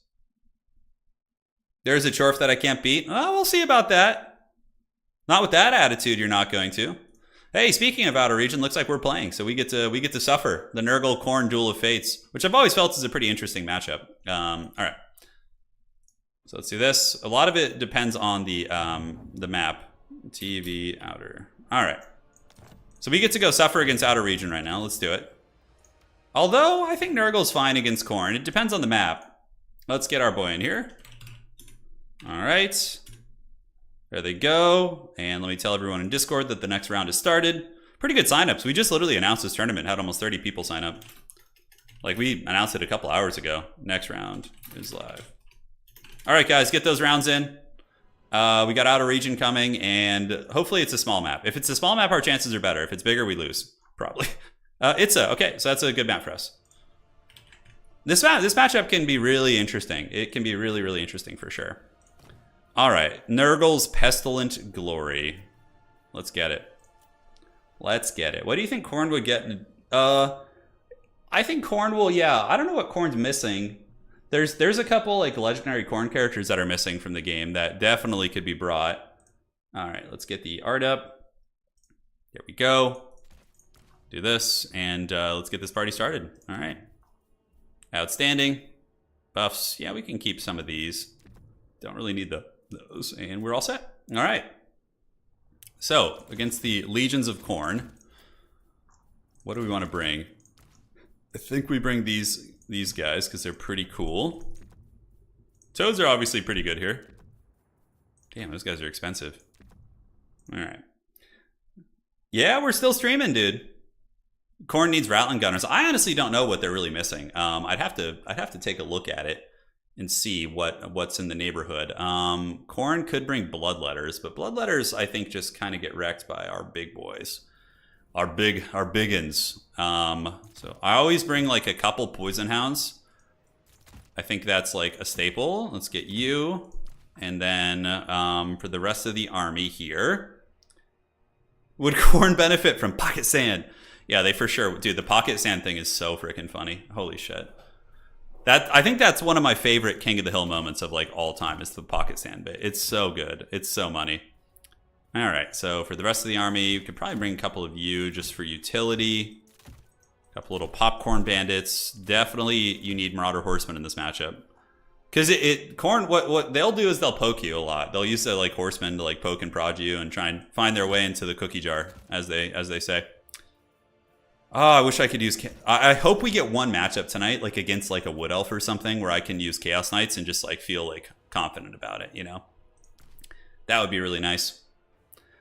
There's a Chorf that I can't beat. Oh, we'll see about that. Not with that attitude, you're not going to. Hey, speaking of Outer Region, looks like we're playing. So we get to suffer the Nurgle Khorne Duel of Fates, which I've always felt is a pretty interesting matchup. All right. So let's do this. A lot of it depends on the map. TV outer. All right. So we get to go suffer against Outer Region right now. Let's do it. Although I think Nurgle's fine against Khorne. It depends on the map. Let's get our boy in here. All right. There they go. And let me tell everyone in Discord that the next round has started. Pretty good signups. We just literally announced this tournament. Had almost 30 people sign up. Like we announced it a couple hours ago. Next round is live. All right, guys. Get those rounds in. We got Outer Region coming, and hopefully it's a small map. If it's a small map, our chances are better. If it's bigger, we lose, probably. Okay, so that's a good map for us. This matchup can be really interesting. It can be really interesting for sure. All right, Nurgle's Pestilent Glory. Let's get it. Let's get it. What do you think Khorne would get? I think Khorne will, yeah. I don't know what Khorne's missing. There's a couple like legendary Khorne characters that are missing from the game that definitely could be brought. All right, let's get the art up. There we go. Do this, and let's get this party started. All right. Outstanding. Buffs. Yeah, we can keep some of these. Don't really need those, and we're all set. All right. So, against the Legions of Khorne, what do we want to bring? I think we bring these guys because they're pretty cool. Toads are obviously pretty good here. Damn, those guys are expensive. All right. Yeah, we're still streaming, dude. Khorne needs Rattling Gunners. I honestly don't know what they're really missing. I'd have to take a look at it and see what's in the neighborhood. Khorne could bring Bloodletters, but Bloodletters I think just kind of get wrecked by our big boys. Our biggins. So I always bring like a couple Poison Hounds. I think that's like a staple. Let's get you. And then for the rest of the army here. Would Khorne benefit from Pocket Sand? Yeah, they for sure. Dude, the Pocket Sand thing is so freaking funny. Holy shit. I think that's one of my favorite King of the Hill moments of like all time is the Pocket Sand bit. It's so good. It's so money. All right, so for the rest of the army, you could probably bring a couple of you just for utility. A couple little popcorn bandits. Definitely you need Marauder Horsemen in this matchup. Because Khorne, what they'll do is they'll poke you a lot. They'll use the like horsemen to like poke and prod you and try and find their way into the cookie jar, as they say. Oh, I wish I could use... I hope we get one matchup tonight, like against like a Wood Elf or something, where I can use Chaos Knights and just like feel like confident about it, you know? That would be really nice.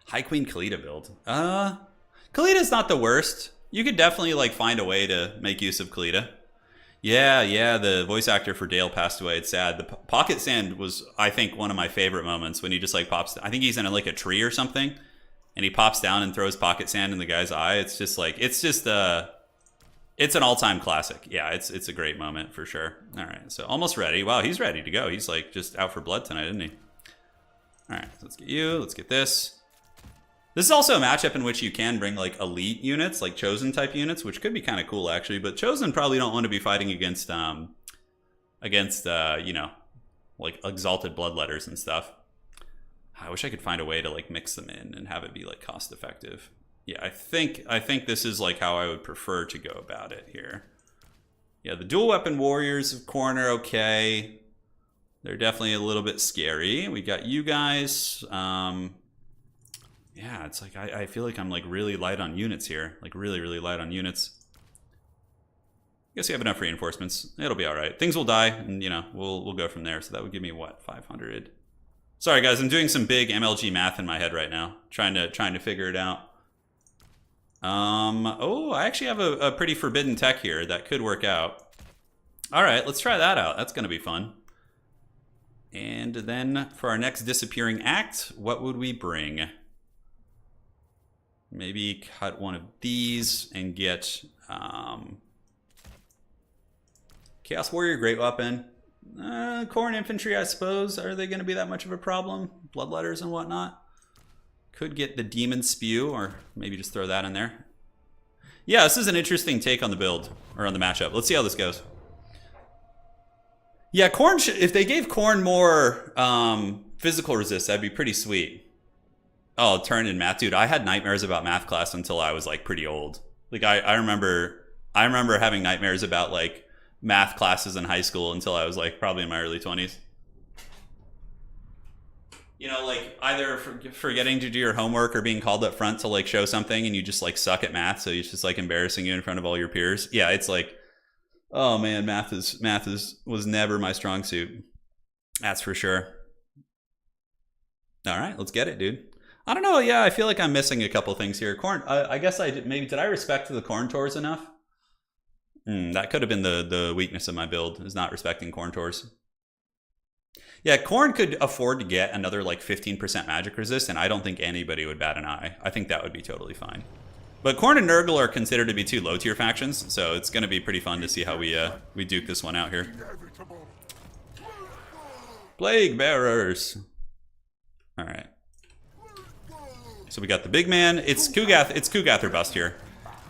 High Queen Khalida build. Khalida's not the worst. You could definitely like find a way to make use of Khalida. Yeah, the voice actor for Dale passed away. It's sad. The Pocket Sand was, I think, one of my favorite moments when he just like pops. I think he's in like a tree or something, and he pops down and throws Pocket Sand in the guy's eye. It's just like it's an all-time classic. Yeah, it's a great moment for sure. All right, so almost ready. Wow, he's ready to go. He's like just out for blood tonight, isn't he? All right, so let's get you. Let's get this. This is also a matchup in which you can bring like elite units, like Chosen type units, which could be kind of cool actually. But Chosen probably don't want to be fighting against you know, like Exalted Bloodletters and stuff. I wish I could find a way to like mix them in and have it be like cost effective. Yeah, I think this is like how I would prefer to go about it here. Yeah, the dual weapon warriors of Khorne are okay. They're definitely a little bit scary. We got you guys. Yeah, it's like I feel like I'm like really light on units here. Like really light on units. I guess we have enough reinforcements. It'll be all right. Things will die, and you know we'll go from there. So that would give me what, 500. Sorry guys, I'm doing some big MLG math in my head right now, trying to figure it out. Oh, I actually have a pretty forbidden tech here that could work out. All right, let's try that out. That's gonna be fun. And then for our next disappearing act, what would we bring? Maybe cut one of these and get Chaos Warrior, great weapon. Khorne infantry, I suppose. Are they going to be that much of a problem? Bloodletters and whatnot. Could get the Demon Spew, or maybe just throw that in there. Yeah, this is an interesting take on the build, or on the matchup. Let's see how this goes. Yeah, Khorne, if they gave Khorne more physical resist, that'd be pretty sweet. Oh, Turin and math. Dude, I had nightmares about math class until I was like pretty old. Like I remember having nightmares about like math classes in high school until I was like probably in my early 20s. You know, like either forgetting to do your homework or being called up front to like show something and you just like suck at math, so it's just like embarrassing you in front of all your peers. Yeah, it's like, oh man, math was never my strong suit. That's for sure. All right, let's get it, dude. I don't know. Yeah, I feel like I'm missing a couple things here. Khorne, I guess I did. Maybe did I respect the Khorne Tours enough? That could have been the weakness of my build, is not respecting Khorne Tours. Yeah, Khorne could afford to get another like 15% magic resist, and I don't think anybody would bat an eye. I think that would be totally fine. But Khorne and Nurgle are considered to be two low tier factions, so it's going to be pretty fun to see how we duke this one out here. Plague Bearers. All right. So we got the big man. It's Kugath or bust here.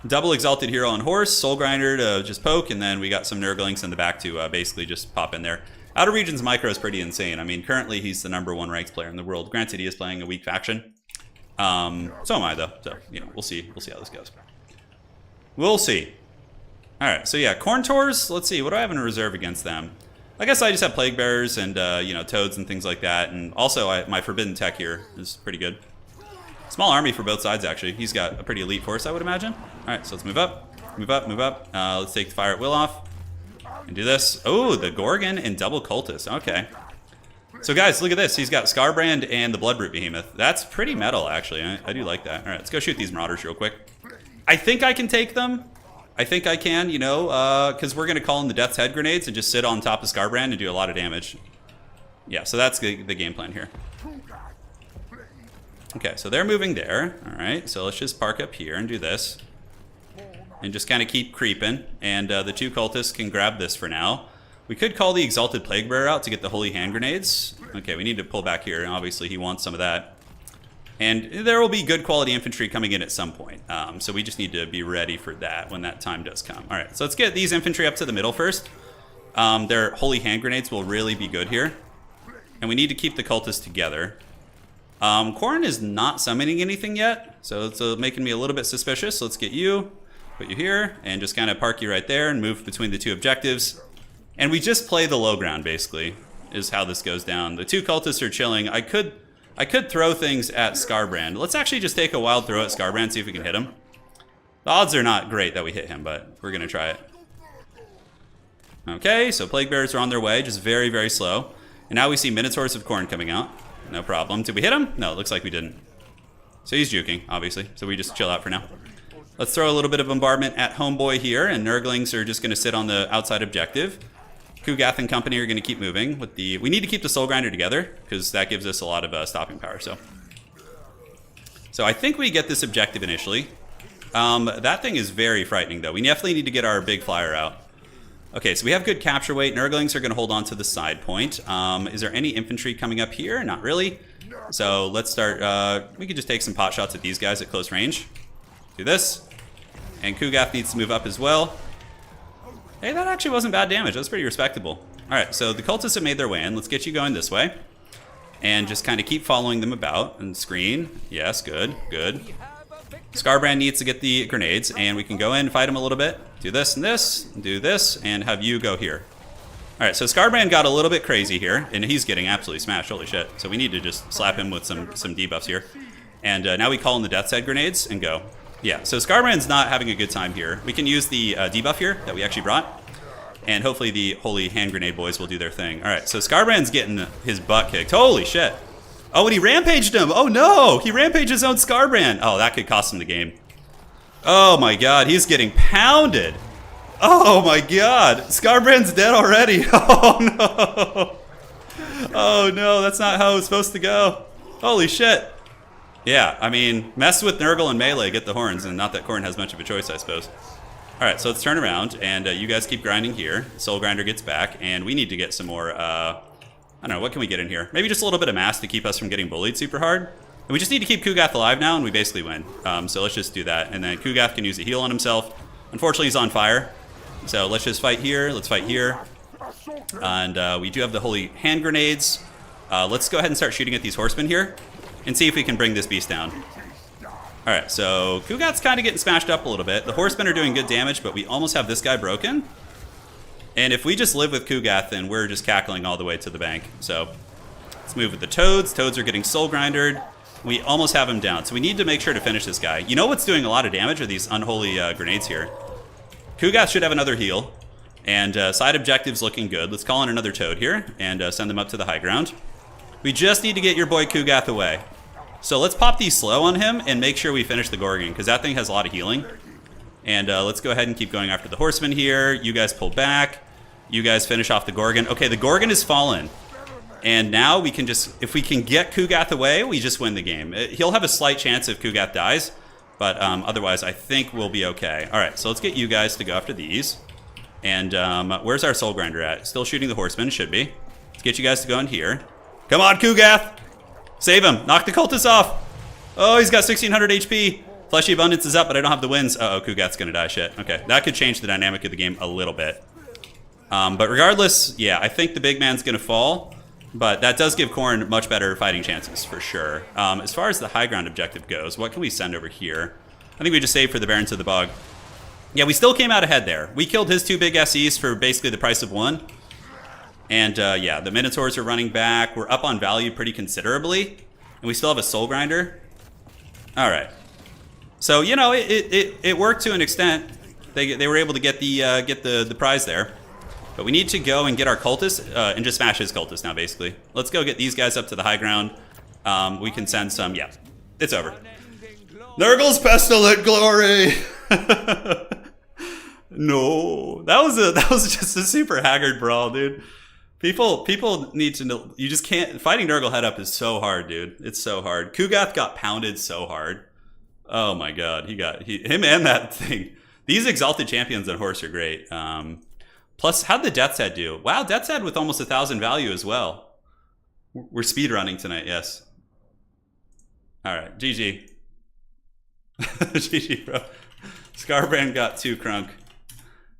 Double Exalted Hero on horse, Soul Grinder to just poke, and then we got some Nurglings in the back to basically just pop in there. Outer Regions Micro is pretty insane. I mean, currently he's the #1 ranked player in the world. Granted, he is playing a weak faction. So am I, though. So, you know, we'll see. We'll see how this goes. We'll see. All right, so yeah, Khorne Tours. Let's see. What do I have in reserve against them? I guess I just have Plague Bearers and, you know, Toads and things like that. And also, my Forbidden Tech here is pretty good. Small army for both sides, actually. He's got a pretty elite force, I would imagine. All right, so let's move up. Move up, move up. Let's take the Fire at Will off. And do this. Oh, the Gorgon and double Cultist. Okay. So guys, look at this. He's got Scarbrand and the Bloodroot Behemoth. That's pretty metal, actually. I do like that. All right, let's go shoot these Marauders real quick. I think I can take them. I think I can, you know, because we're going to call in the Death's Head grenades and just sit on top of Scarbrand and do a lot of damage. Yeah, so that's the game plan here. Okay, so they're moving there. All right, so let's just park up here and do this. And just kind of keep creeping. And the two cultists can grab this for now. We could call the Exalted Plague Bearer out to get the Holy Hand Grenades. Okay, we need to pull back here. Obviously, he wants some of that. And there will be good quality infantry coming in at some point. So we just need to be ready for that when that time does come. All right, so let's get these infantry up to the middle first. Their Holy Hand Grenades will really be good here. And we need to keep the cultists together. Khorne is not summoning anything yet, so it's making me a little bit suspicious. So let's get you, put you here, and just kind of park you right there and move between the two objectives. And we just play the low ground, basically, is how this goes down. The two cultists are chilling. I could throw things at Scarbrand. Let's actually just take a wild throw at Scarbrand, see if we can hit him. The odds are not great that we hit him, but we're going to try it. Okay, so Plague Bearers are on their way, just very, very slow. And now we see Minotaurs of Khorne coming out. No problem. Did we hit him? No, it looks like we didn't. So he's juking, obviously. So we just chill out for now. Let's throw a little bit of bombardment at Homeboy here, and Nurglings are just going to sit on the outside objective. Kugath and company are going to keep moving. We need to keep the Soul Grinder together, because that gives us a lot of stopping power. So I think we get this objective initially. That thing is very frightening, though. We definitely need to get our big flyer out. Okay, so we have good capture weight. Nurglings are going to hold on to the side point. Is there any infantry coming up here? Not really. So let's start. We could just take some pot shots at these guys at close range. Do this. And Kugath needs to move up as well. Hey, that actually wasn't bad damage. That was pretty respectable. All right, so the cultists have made their way in. Let's get you going this way. And just kind of keep following them about and screen. Yes, good, good. Scarbrand needs to get the grenades, and we can go in, fight him a little bit. Do this and this, do this, and have you go here. All right, so Scarbrand got a little bit crazy here, and he's getting absolutely smashed. Holy shit. So we need to just slap him with some debuffs here. And now we call in the Death's Head grenades and go. Yeah, so Scarbrand's not having a good time here. We can use the debuff here that we actually brought. And hopefully the Holy Hand Grenade boys will do their thing. All right, so Scarbrand's getting his butt kicked. Holy shit. Oh, and he rampaged him. Oh, no. He rampaged his own Scarbrand. Oh, that could cost him the game. Oh, my God. He's getting pounded. Oh, my God. Scarbrand's dead already. Oh, no. Oh, no. That's not how it's supposed to go. Holy shit. Yeah, I mean, mess with Nurgle and melee, get the horns, and not that Khorne has much of a choice, I suppose. All right, so let's turn around, and you guys keep grinding here. Soul Grinder gets back, and we need to get some more, I don't know, what can we get in here? Maybe just a little bit of mass to keep us from getting bullied super hard. And we just need to keep Kugath alive now, and we basically win. So let's just do that, and then Kugath can use a heal on himself. Unfortunately, he's on fire, so let's just fight here. Let's fight here. And we do have the Holy Hand Grenades. Let's go ahead and start shooting at these horsemen here and see if we can bring this beast down. All right, so Kugath's kind of getting smashed up a little bit. The horsemen are doing good damage, but we almost have this guy broken. And if we just live with Kugath, then we're just cackling all the way to the bank. So let's move with the Toads. Toads are getting soul grindered. We almost have him down, so we need to make sure to finish this guy. You know what's doing a lot of damage are these unholy grenades here. Kugath should have another heal, and side objectives looking good. Let's call in another Toad here and send them up to the high ground. We just need to get your boy Kugath away. So let's pop these slow on him and make sure we finish the Gorgon, because that thing has a lot of healing. And let's go ahead and keep going after the horsemen here. You guys pull back. You guys finish off the Gorgon. Okay, the Gorgon is fallen. And now we can just, if we can get Kugath away, we just win the game. He'll have a slight chance if Kugath dies, but otherwise I think we'll be okay. All right, so let's get you guys to go after these. And where's our Soul Grinder at? Still shooting the horsemen, should be. Let's get you guys to go in here. Come on, Kugath! Save him. Knock the cultist off. Oh, he's got 1600 HP. Fleshy Abundance is up, but I don't have the wins. Uh-oh, Kugath's going to die. Shit. Okay, that could change the dynamic of the game a little bit. But regardless, yeah, I think the big man's going to fall. But that does give Khorne much better fighting chances, for sure. As far as the high ground objective goes, what can we send over here? I think we just saved for the Barons of the Bog. Yeah, we still came out ahead there. We killed his 2 big SEs for basically the price of 1. And yeah, the Minotaurs are running back. We're up on value pretty considerably. And we still have a Soul Grinder. All right. So, you know, it worked to an extent. They were able to get the prize there. But we need to go and get our cultist and just smash his cultist now, basically. Let's go get these guys up to the high ground. We can send some, yeah, it's over. Nurgle's pestilent glory! No, that was just a super haggard brawl, dude. People need to know. You just can't. Fighting Nurgle head up is so hard, dude. It's so hard. Kugath got pounded so hard. Oh my god, him and that thing. These exalted champions on horse are great. Plus, how'd the Death's Head do? Wow, Death's Head with almost 1,000 value as well. We're speedrunning tonight, yes. All right, GG. GG, bro. Scarbrand got 2 crunk.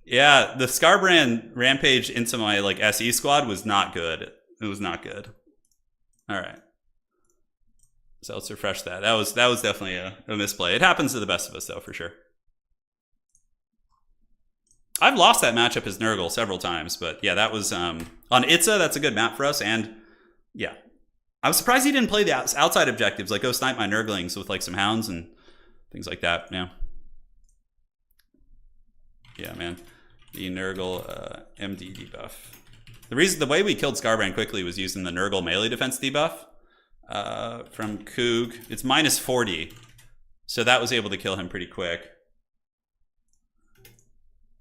Yeah, the Scarbrand rampage into my like SE squad was not good. It was not good. All right. So let's refresh that. That was definitely a misplay. It happens to the best of us though, for sure. I've lost that matchup as Nurgle several times, but yeah, that was on Itza. That's a good map for us, and yeah, I was surprised he didn't play the outside objectives, like go snipe my Nurglings with like some hounds and things like that. Yeah, yeah, man, the Nurgle MD debuff. The way we killed Scarbrand quickly was using the Nurgle melee defense debuff from Coog. It's minus 40, so that was able to kill him pretty quick.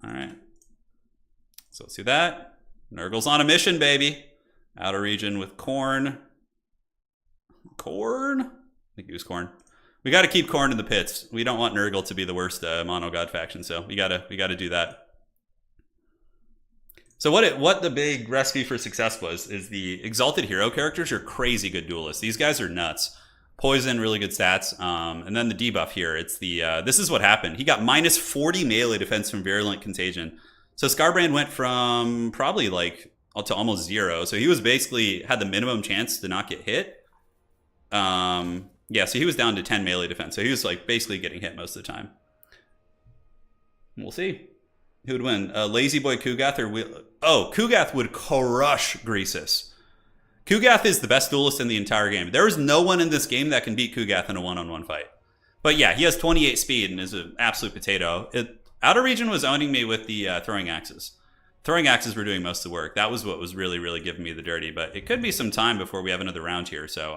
All right, so let's do that. Nurgle's on a mission, baby. Outer region with Khorne. I think he was Khorne. We got to keep Khorne in the pits. We don't want Nurgle to be the worst mono god faction, so we gotta do that. So what the big recipe for success was is the exalted hero characters are crazy good duelists. These guys are nuts. Poison, really good stats. And then the debuff here, it's the, this is what happened. He got minus 40 melee defense from Virulent Contagion. So Scarbrand went from probably like to almost 0. So he was basically, had the minimum chance to not get hit. Yeah, Yeah, so he was down to 10 melee defense. So he was like basically getting hit most of the time. We'll see. Who would win? Lazy Boy Kugath or... Oh, Kugath would crush Greasus. Kugath is the best duelist in the entire game. There is no one in this game that can beat Kugath in a one-on-one fight. But yeah, he has 28 speed and is an absolute potato. Outer Region was owning me with the throwing axes. Throwing axes were doing most of the work. That was what was really, really giving me the dirty. But it could be some time before we have another round here. So,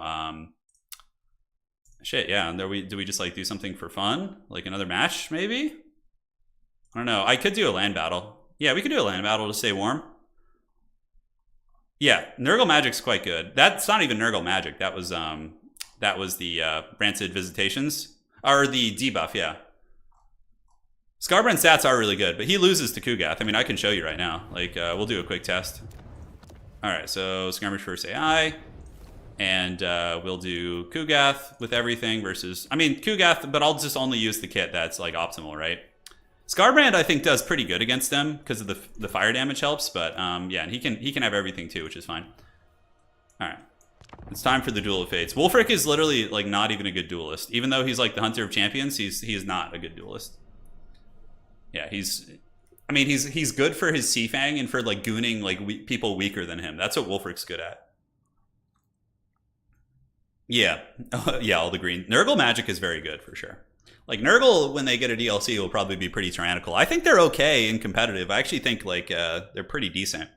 shit, yeah. And do we just like do something for fun? Like another match, maybe? I don't know. I could do a land battle. Yeah, we could do a land battle to stay warm. Yeah, Nurgle Magic's quite good. That's not even Nurgle Magic. That was the Rancid Visitations. Or the debuff, yeah. Scarbrand's stats are really good, but he loses to Kugath. I mean, I can show you right now. Like, we'll do a quick test. Alright, so Skirmish versus AI. And we'll do Kugath with everything versus... I mean, Kugath, but I'll just only use the kit that's, like, optimal, right? Scarbrand, I think, does pretty good against them because of the fire damage helps. But, yeah, and he can have everything, too, which is fine. Alright. It's time for the Duel of Fates. Wulfric is literally, like, not even a good duelist. Even though he's, like, the Hunter of Champions, he is not a good duelist. Yeah, he's good for his C-Fang and for, like, gooning, like, people weaker than him. That's what Wulfric's good at. Yeah. Yeah, all the green. Nurgle Magic is very good, for sure. Like, Nurgle, when they get a DLC, will probably be pretty tyrannical. I think they're okay and competitive. I actually think, like, they're pretty decent.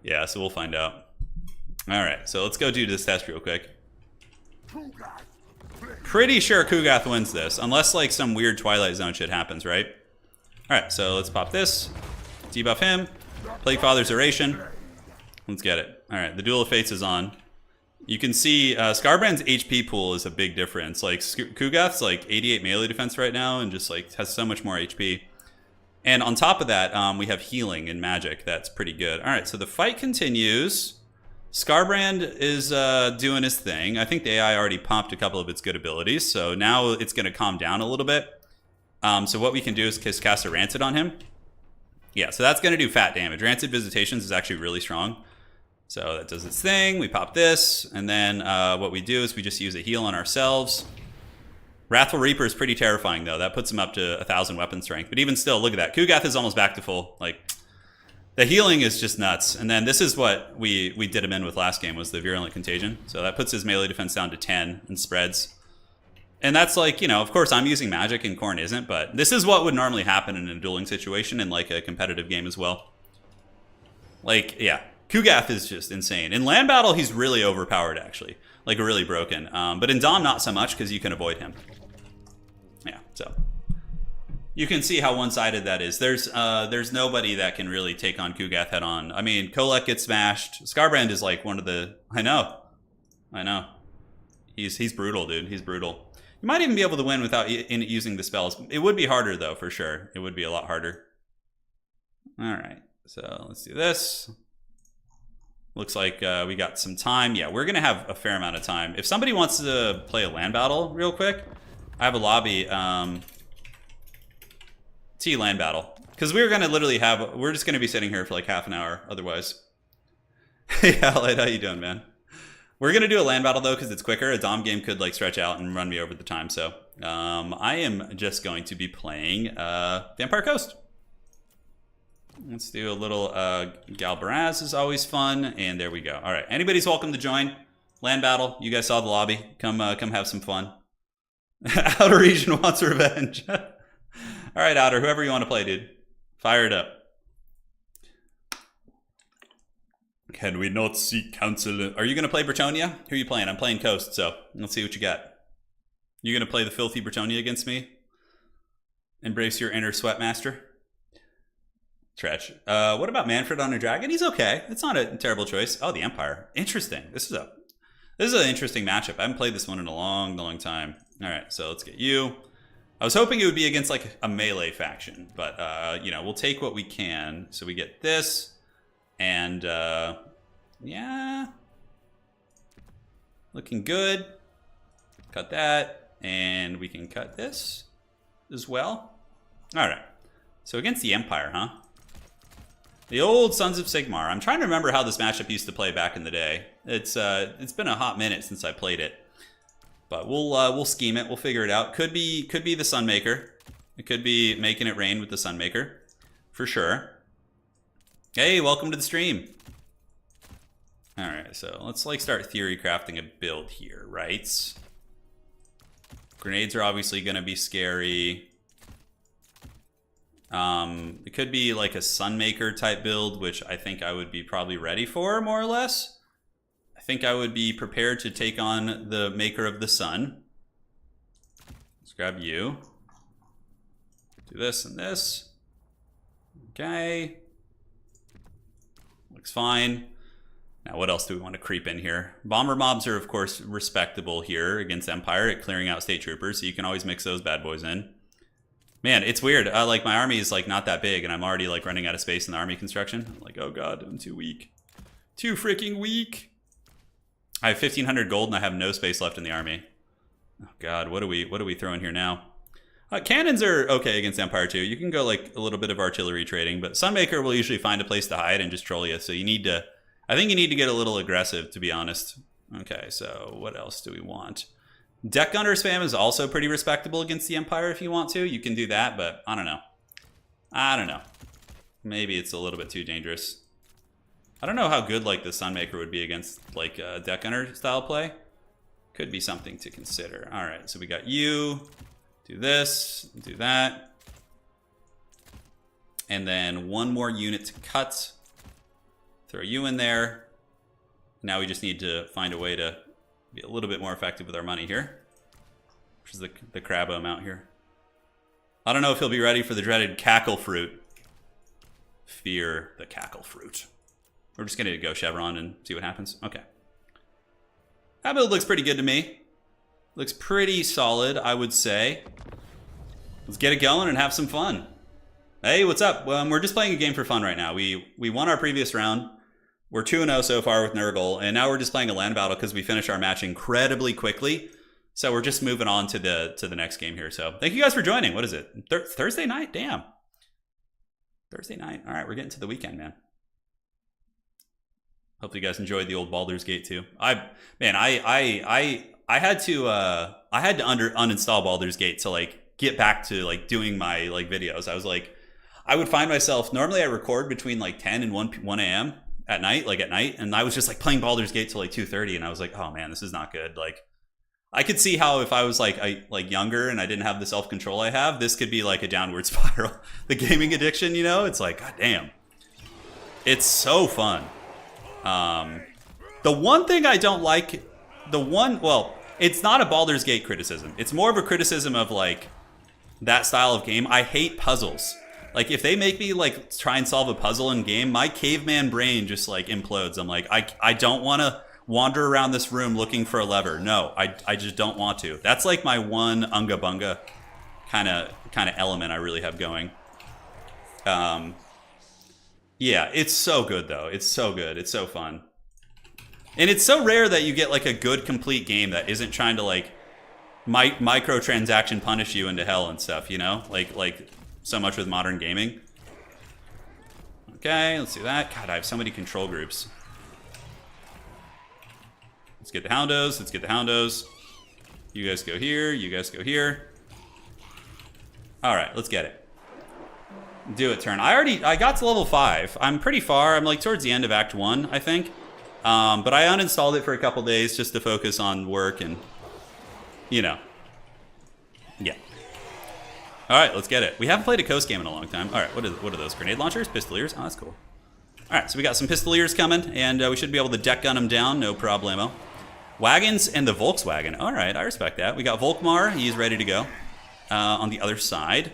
Yeah, so we'll find out. Alright, so let's go do this test real quick. Pretty sure Kugath wins this, unless, like, some weird Twilight Zone shit happens, right? Alright, so let's pop this. Debuff him. Plague Father's Oration. Let's get it. Alright, the Duel of Fates is on. You can see Scarbrand's HP pool is a big difference. Like, Kugath's like 88 melee defense right now and just like has so much more HP. And on top of that, we have healing and magic. That's pretty good. All right, so the fight continues. Scarbrand is doing his thing. I think the AI already pumped a couple of its good abilities, so now it's going to calm down a little bit. So what we can do is cast a Rancid on him. Yeah, so that's going to do fat damage. Rancid Visitations is actually really strong. So that does its thing. We pop this, and then what we do is we just use a heal on ourselves. Wrathful Reaper is pretty terrifying, though. That puts him up to 1,000 weapon strength. But even still, look at that. Kugath is almost back to full. Like, the healing is just nuts. And then this is what we did him in with last game, was the Virulent Contagion. So that puts his melee defense down to 10 and spreads. And that's like, you know, of course I'm using magic and Khorne isn't, but this is what would normally happen in a dueling situation in like a competitive game as well. Like, yeah. Kugath is just insane. In land battle, he's really overpowered, actually. Like, really broken. But in Dom, not so much, because you can avoid him. Yeah, so. You can see how one-sided that is. There's nobody that can really take on Kugath head-on. I mean, Kolek gets smashed. Scarbrand is, like, one of the... I know. He's brutal, dude. He's brutal. You might even be able to win without using the spells. It would be harder, though, for sure. It would be a lot harder. All right, so let's do this. Looks like we got some time. Yeah, we're going to have a fair amount of time. If somebody wants to play a land battle real quick, I have a lobby. T land battle. Because we're going to literally have... We're just going to be sitting here for like half an hour otherwise. Hey, Allied, how you doing, man? We're going to do a land battle, though, because it's quicker. A Dom game could like stretch out and run me over the time. So I am just going to be playing Vampire Coast. Let's do a little Galbaraz is always fun, and there we go. All right, anybody's welcome to join. Land battle, you guys saw the lobby. Come have some fun. Outer Region wants revenge. All right, Outer, whoever you want to play, dude. Fire it up. Can we not seek counsel? Are you going to play Bretonnia? Who are you playing? I'm playing Coast, so let's see what you got. You going to play the filthy Bretonnia against me? Embrace your inner sweatmaster? Tretch. What about Manfred on a dragon? He's okay. It's not a terrible choice. Oh, the Empire. Interesting. This is an interesting matchup. I haven't played this one in a long time. All right, so let's get you. I was hoping it would be against like a melee faction, but you know, we'll take what we can. So we get this, and yeah, looking good. Cut that, and we can cut this as well. All right. So against the Empire, huh? The old Sons of Sigmar. I'm trying to remember how this matchup used to play back in the day. It's been a hot minute since I played it. But we'll scheme it. We'll figure it out. Could be the Sunmaker. It could be making it rain with the Sunmaker. For sure. Hey, welcome to the stream. Alright, so let's like start theory crafting a build here, right? Grenades are obviously going to be scary. It could be like a Sunmaker type build, which I think I would be probably ready for, more or less. I think I would be prepared to take on the Maker of the Sun. Let's grab you. Do this and this. Okay. Looks fine. Now, what else do we want to creep in here? Bomber mobs are, of course, respectable here against Empire at clearing out state troopers, so you can always mix those bad boys in. Man, it's weird. Like, my army is, like, not that big, and I'm already, like, running out of space in the army construction. I'm like, oh, God, I'm too weak. Too freaking weak. I have 1,500 gold, and I have no space left in the army. Oh, God, what are we throwing here now? Cannons are okay against Empire, too. You can go, like, a little bit of artillery trading, but Sunmaker will usually find a place to hide and just troll you, so you need to... I think you need to get a little aggressive, to be honest. Okay, so what else do we want? Deck Gunner spam is also pretty respectable against the Empire if you want to. You can do that, but I don't know. I don't know. Maybe it's a little bit too dangerous. I don't know how good like the Sunmaker would be against like Deck Gunner style play. Could be something to consider. All right, so we got you. Do this, do that. And then one more unit to cut. Throw you in there. Now we just need to find a way to be a little bit more effective with our money here. Which is the crabbo amount here. I don't know if he'll be ready for the dreaded cackle fruit. Fear the cackle fruit. We're just gonna go Chevron and see what happens. Okay. That build looks pretty good to me. Looks pretty solid, I would say. Let's get it going and have some fun. Hey, what's up? We're just playing a game for fun right now. We won our previous round. We're 2-0 so far with Nurgle, and now we're just playing a land battle because we finished our match incredibly quickly. So we're just moving on to the next game here. So thank you guys for joining. What is it? Thursday night? Damn. Thursday night. All right, we're getting to the weekend, man. Hopefully you guys enjoyed the old Baldur's Gate too. I had to uninstall Baldur's Gate to like get back to like doing my like videos. I was like, I would find myself, normally I record between like 10 and 1 a.m. at night, and I was just like playing Baldur's Gate till like 2:30, and I was like, oh man, this is not good. Like, I could see how if I was like younger and I didn't have the self-control I have, this could be like a downward spiral. The gaming addiction, you know, it's like, god damn. It's so fun. The one thing I don't like, well, it's not a Baldur's Gate criticism. It's more of a criticism of like that style of game. I hate puzzles. Like, if they make me, like, try and solve a puzzle in game, my caveman brain just, like, implodes. I'm like, I don't want to wander around this room looking for a lever. No, I just don't want to. That's, like, my one unga bunga kind of element I really have going. Yeah, it's so good, though. It's so good. It's so fun. And it's so rare that you get, like, a good, complete game that isn't trying to, like, microtransaction punish you into hell and stuff, you know? Like so much with modern gaming. Okay, let's do that. God, I have so many control groups. Let's get the Houndos. Let's get the Houndos. You guys go here. You guys go here. All right, let's get it. Do it, turn. I got to level 5. I'm pretty far. I'm like towards the end of Act 1, I think. But I uninstalled it for a couple days just to focus on work and, you know. Yeah. All right, let's get it. We haven't played a Coast game in a long time. All right, what are those? Grenade launchers? Pistoliers? Oh, that's cool. All right, so we got some Pistoliers coming, and we should be able to deck gun them down, no problemo. Wagons and the Volkswagen. All right, I respect that. We got Volkmar. He's ready to go on the other side.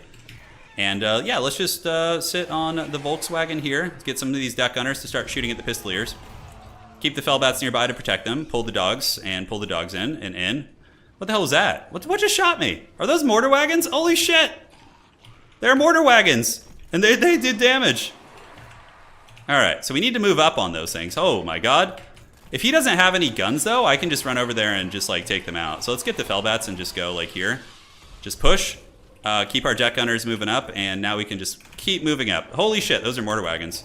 And yeah, let's just sit on the Volkswagen here. Let's get some of these deck gunners to start shooting at the Pistoliers. Keep the Fellbats nearby to protect them. Pull the dogs, and pull the dogs in and in. What the hell was that? What just shot me? Are those mortar wagons? Holy shit! They're mortar wagons! And they did damage. Alright, so we need to move up on those things. Oh my god. If he doesn't have any guns though, I can just run over there and just like take them out. So let's get the Fellbats and just go like here. Just push. Keep our jet gunners moving up, and now we can just keep moving up. Holy shit, those are mortar wagons.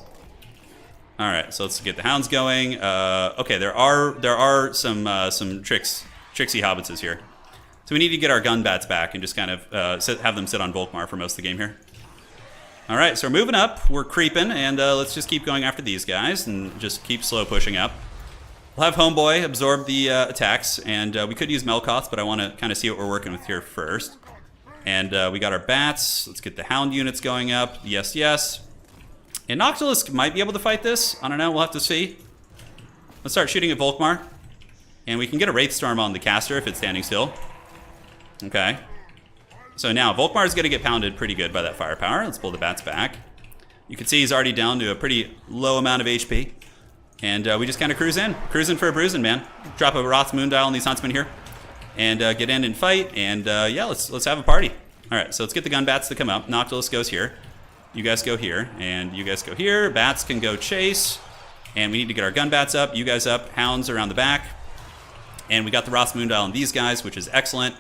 All right, so let's get the hounds going. Okay, there are some tricksy hobbitses here. So we need to get our gun bats back and just kind of have them sit on Volkmar for most of the game here. All right, so we're moving up. We're creeping, and let's just keep going after these guys and just keep slow pushing up. We'll have Homeboy absorb the attacks, and we could use Melkoth, but I want to kind of see what we're working with here first. And we got our bats. Let's get the hound units going up. Yes, yes. And Noctilus might be able to fight this. I don't know. We'll have to see. Let's start shooting at Volkmar. And we can get a Wraithstorm on the caster if it's standing still. Okay. So now Volkmar is going to get pounded pretty good by that firepower. Let's pull the bats back. You can see he's already down to a pretty low amount of HP. And we just kind of cruise in. Cruising for a bruising, man. Drop a Roth's Moondial on these huntsmen here. And get in and fight. And yeah, let's have a party. All right, so let's get the gun bats to come up. Noctilus goes here. You guys go here, and you guys go here. Bats can go chase, and we need to get our gun bats up. You guys up, hounds around the back. And we got the Roth's Moondial on these guys, which is excellent.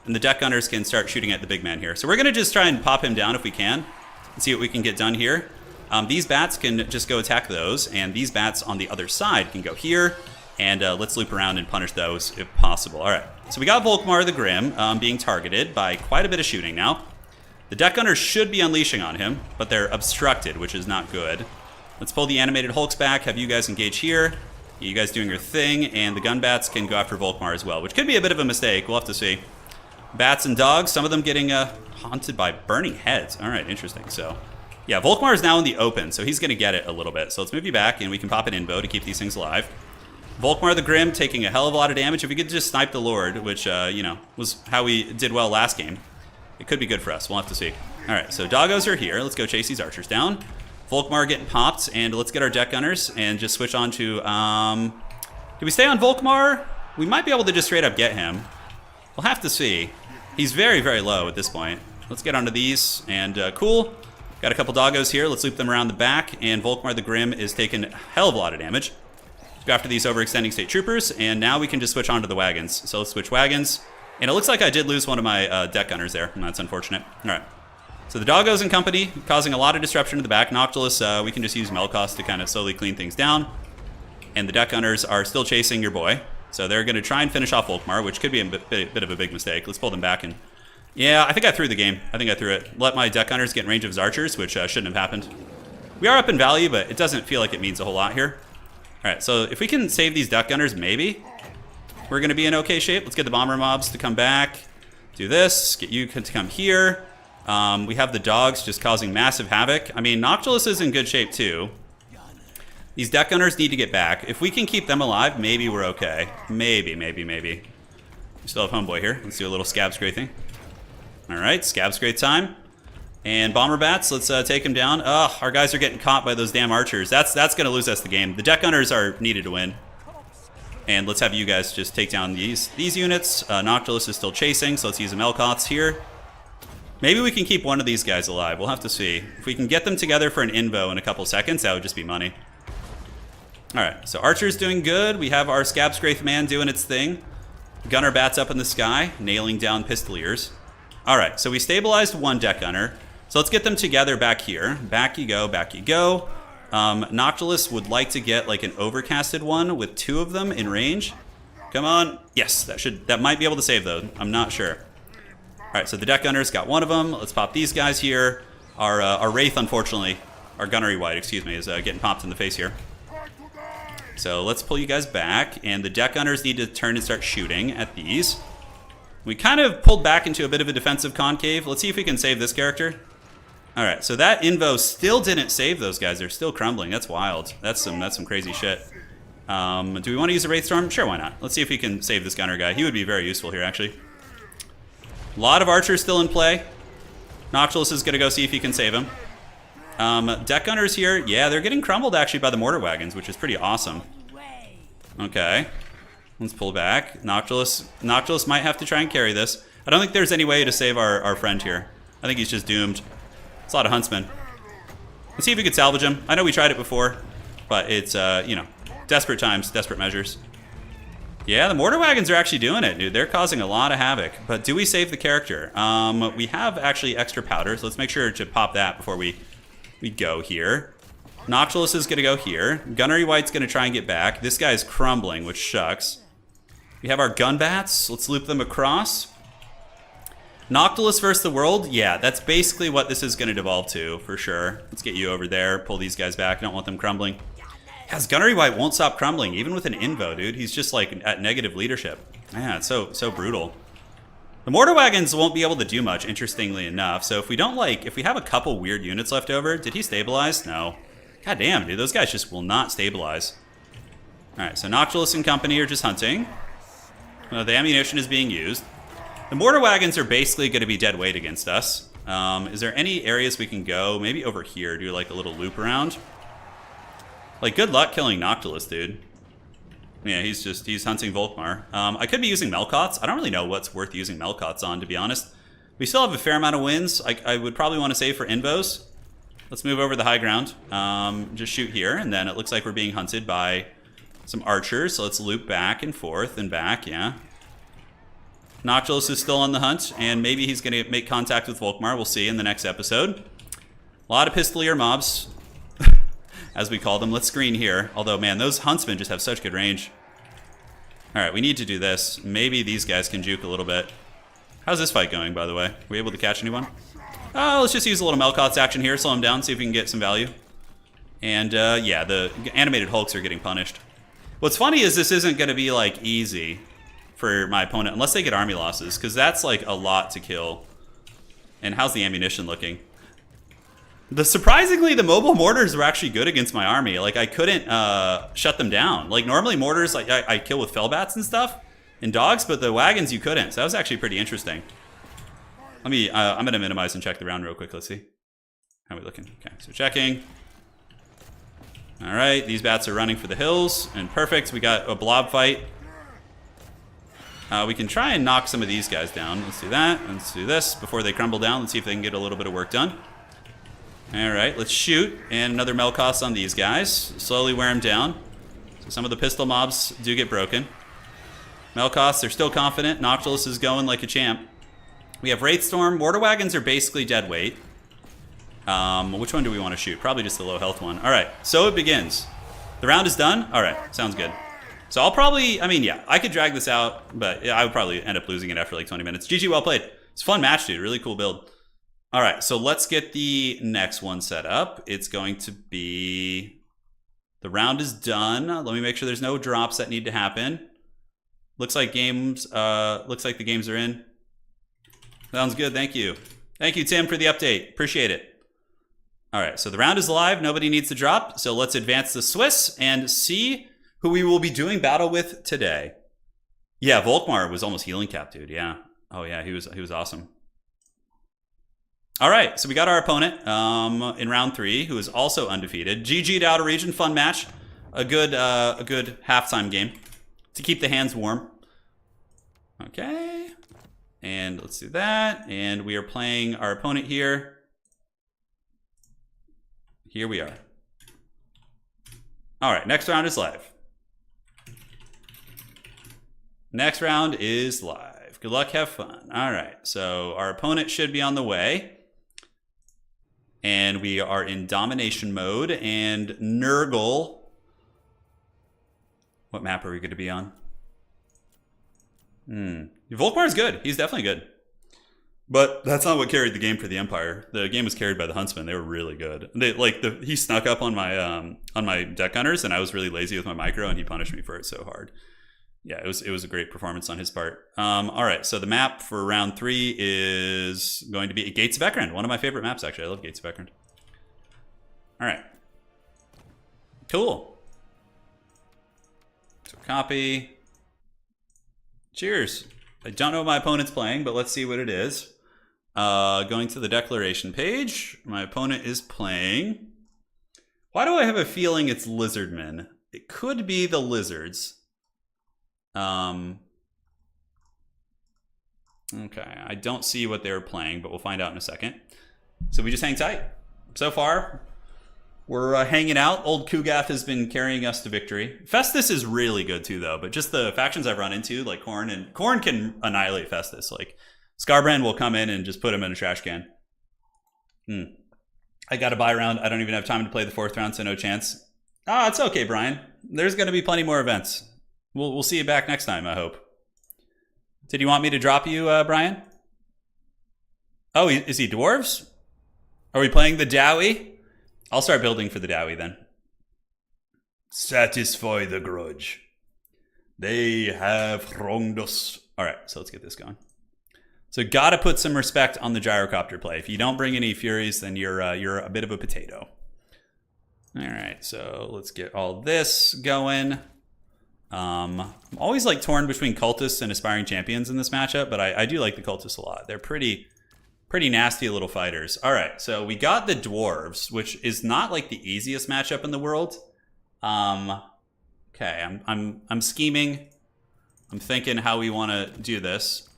And the deck gunners can start shooting at the big man here. So we're going to just try and pop him down if we can and see what we can get done here. These bats can just go attack those, and these bats on the other side can go here. And let's loop around and punish those if possible. All right, so we got Volkmar the Grim being targeted by quite a bit of shooting now. The deck gunners should be unleashing on him, but they're obstructed, which is not good. Let's pull the animated Hulks back, have you guys engage here. You guys doing your thing, and the gun bats can go after Volkmar as well, which could be a bit of a mistake. We'll have to see. Bats and dogs, some of them getting haunted by burning heads. All right, interesting. So, yeah, Volkmar is now in the open, so he's going to get it a little bit. So let's move you back, and we can pop an invo to keep these things alive. Volkmar the Grim taking a hell of a lot of damage. If we could just snipe the Lord, which, you know, was how we did well last game, it could be good for us. We'll have to see. All right, so doggos are here. Let's go chase these archers down. Volkmar getting popped, and let's get our deck gunners and just switch on to... do we stay on Volkmar? We might be able to just straight up get him. We'll have to see. He's very, very low at this point. Let's get onto these, and cool. Got a couple doggos here. Let's loop them around the back, and Volkmar the Grim is taking a hell of a lot of damage. Let's go after these overextending state troopers, and now we can just switch on to the wagons. So let's switch wagons. And it looks like I did lose one of my deck gunners there, and that's unfortunate. All right. So the doggos in company, causing a lot of disruption to the back. Noctilus, we can just use Melkoth to kind of slowly clean things down. And the deck gunners are still chasing your boy. So they're going to try and finish off Volkmar, which could be a bit of a big mistake. Let's pull them back. And yeah, I think I threw the game. I think I threw it. Let my deck gunners get in range of his archers, which shouldn't have happened. We are up in value, but it doesn't feel like it means a whole lot here. All right, so if we can save these deck gunners, maybe we're going to be in okay shape. Let's get the bomber mobs to come back. Do this. Get you to come here. We have the dogs just causing massive havoc. I mean, Noctilus is in good shape too. These deck gunners need to get back. If we can keep them alive, maybe we're okay. Maybe. We still have Homeboy here. Let's do a little scab spray thing. All right, scab spray time. And bomber bats, let's take him down. Ugh, our guys are getting caught by those damn archers. That's going to lose us the game. The deck gunners are needed to win. And let's have you guys just take down these units. Noctilus is still chasing, so let's use the Melkoths here. Maybe we can keep one of these guys alive. We'll have to see. If we can get them together for an invo in a couple seconds, that would just be money. All right, so Archer's doing good. We have our Scab Scrape Man doing its thing. Gunner bats up in the sky, nailing down Pistoliers. All right, so we stabilized one deck gunner. So let's get them together back here. Back you go, back you go. Noctilus would like to get like an overcasted one with two of them in range. Come on. Yes, that might be able to save though. I'm not sure. All right, so the deck gunners got one of them. Let's pop these guys here. Our Wraith, unfortunately, our Gunnery White, excuse me, is getting popped in the face here. So let's pull you guys back, and the deck gunners need to turn and start shooting at these. We kind of pulled back into a bit of a defensive concave. Let's see if we can save this character. All right, so that invo still didn't save those guys. They're still crumbling. That's wild. That's some crazy shit. Do we want to use a Wraithstorm? Sure, why not? Let's see if we can save this gunner guy. He would be very useful here, actually. A lot of archers still in play. Noctilus is going to go see if he can save him. Deck gunners here, yeah, they're getting crumbled actually by the mortar wagons, which is pretty awesome. Okay, let's pull back. Noctilus might have to try and carry this. I don't think there's any way to save our friend here. I think he's just doomed. It's a lot of huntsmen. Let's see if we could salvage him. I know we tried it before, but it's, you know, desperate times, desperate measures. Yeah, the mortar wagons are actually doing it, dude. They're causing a lot of havoc. But do we save the character? We have actually extra powder, so let's make sure to pop that before we go here. Noctilus is going to go here. Gunnery White's going to try and get back. This guy's crumbling, which shucks. We have our gun bats. Let's loop them across. Noctilus versus the world. Yeah, that's basically what this is going to devolve to, for sure. Let's get you over there. Pull these guys back. I don't want them crumbling. Yes, Gunnery White won't stop crumbling, even with an invo, dude. He's just like at negative leadership. Man, it's so brutal. The mortar wagons won't be able to do much, interestingly enough. So if we don't if we have a couple weird units left over, did he stabilize? No. God damn, dude, those guys just will not stabilize. All right, so Noctilus and company are just hunting. The ammunition is being used. The mortar wagons are basically going to be dead weight against us. Is there any areas we can go? Maybe over here, do like a little loop around. Like, good luck killing Noctilus, dude. Yeah, he's hunting Volkmar. I could be using Melkoths. I don't really know what's worth using Melkoths on, to be honest. We still have a fair amount of wins. I would probably want to save for invos. Let's move over the high ground. Just shoot here, and then it looks like we're being hunted by some archers. So let's loop back and forth and back, yeah. Noctilus is still on the hunt, and maybe he's going to make contact with Volkmar. We'll see in the next episode. A lot of pistolier mobs, as we call them. Let's screen here. Although, man, those huntsmen just have such good range. All right, we need to do this. Maybe these guys can juke a little bit. How's this fight going, by the way? Are we able to catch anyone? Oh, let's just use a little Melkoth's action here. Slow him down, see if we can get some value. And, yeah, the animated hulks are getting punished. What's funny is this isn't going to be, like, easy for my opponent, unless they get army losses, because that's, like, a lot to kill. And how's the ammunition looking? Surprisingly, the mobile mortars were actually good against my army. Like, I couldn't shut them down. Like, normally mortars, like, I kill with fellbats and stuff, and dogs, but the wagons you couldn't. So that was actually pretty interesting. Let me, I'm going to minimize and check the round real quick. Let's see. How are we looking? Okay, so checking. All right, these bats are running for the hills, and perfect. We got a blob fight. We can try and knock some of these guys down. Let's do that. Let's do this before they crumble down. Let's see if they can get a little bit of work done. All right, let's shoot. And another Melkoth on these guys. Slowly wear them down. So some of the pistol mobs do get broken. Melkoths, they're still confident. Noctilus is going like a champ. We have Wraithstorm. Mortar wagons are basically dead weight. Which one do we want to shoot? Probably just the low health one. All right, so it begins. The round is done? All right, sounds good. So I'll probably, I mean, yeah, I could drag this out, but I would probably end up losing it after like 20 minutes. GG, well played. It's a fun match, dude. Really cool build. All right, so let's get the next one set up. It's going to be, the round is done. Let me make sure there's no drops that need to happen. Looks like the games are in. Sounds good, thank you. Thank you, Tim, for the update. Appreciate it. All right, so the round is live. Nobody needs to drop. So let's advance the Swiss and see who we will be doing battle with today. Yeah, Volkmar was almost healing cap, dude. Yeah. Oh yeah, he was awesome. All right, so we got our opponent in round 3, who is also undefeated. GG'd out of region, fun match, a good halftime game to keep the hands warm. Okay, and let's do that. And we are playing our opponent here. Here we are. All right, next round is live. Next round is live. Good luck, have fun. All right, so our opponent should be on the way. And we are in domination mode. And Nurgle. What map are we going to be on? Volkmar's good. He's definitely good. But that's not what carried the game for the Empire. The game was carried by the Huntsmen. They were really good. He snuck up on my deck gunners, and I was really lazy with my micro, and he punished me for it so hard. Yeah, it was a great performance on his part. All right, so the map for round 3 is going to be Gates of Ekrend. One of my favorite maps, actually. I love Gates of Ekrend. All right. Cool. So copy. Cheers. I don't know what my opponent's playing, but let's see what it is. Going to the declaration page. My opponent is playing... Why do I have a feeling it's Lizardmen? It could be the Lizards. Okay, I don't see what they're playing, but we'll find out in a second. So we just hang tight. So far, we're hanging out. Old Kugath has been carrying us to victory. Festus is really good too, though, but just the factions I've run into, like Khorne can annihilate Festus. Like, Scarbrand will come in and just put him in a trash can. I got a bye round. I don't even have time to play the 4th round, so no chance. Ah, it's okay, Brian. There's going to be plenty more events. We'll see you back next time, I hope. Did you want me to drop you, Brian? Oh, is he dwarves? Are we playing the Dowie? I'll start building for the Dowie then. Satisfy the grudge. They have wronged us. All right, so let's get this going. So gotta put some respect on the gyrocopter play. If you don't bring any Furies, then you're a bit of a potato. All right, so let's get all this going. I'm always like torn between cultists and aspiring champions in this matchup, but I do like the cultists a lot. They're pretty nasty little fighters. All right, so we got the dwarves, which is not like the easiest matchup in the world. Okay, I'm scheming. I'm thinking how we want to do this.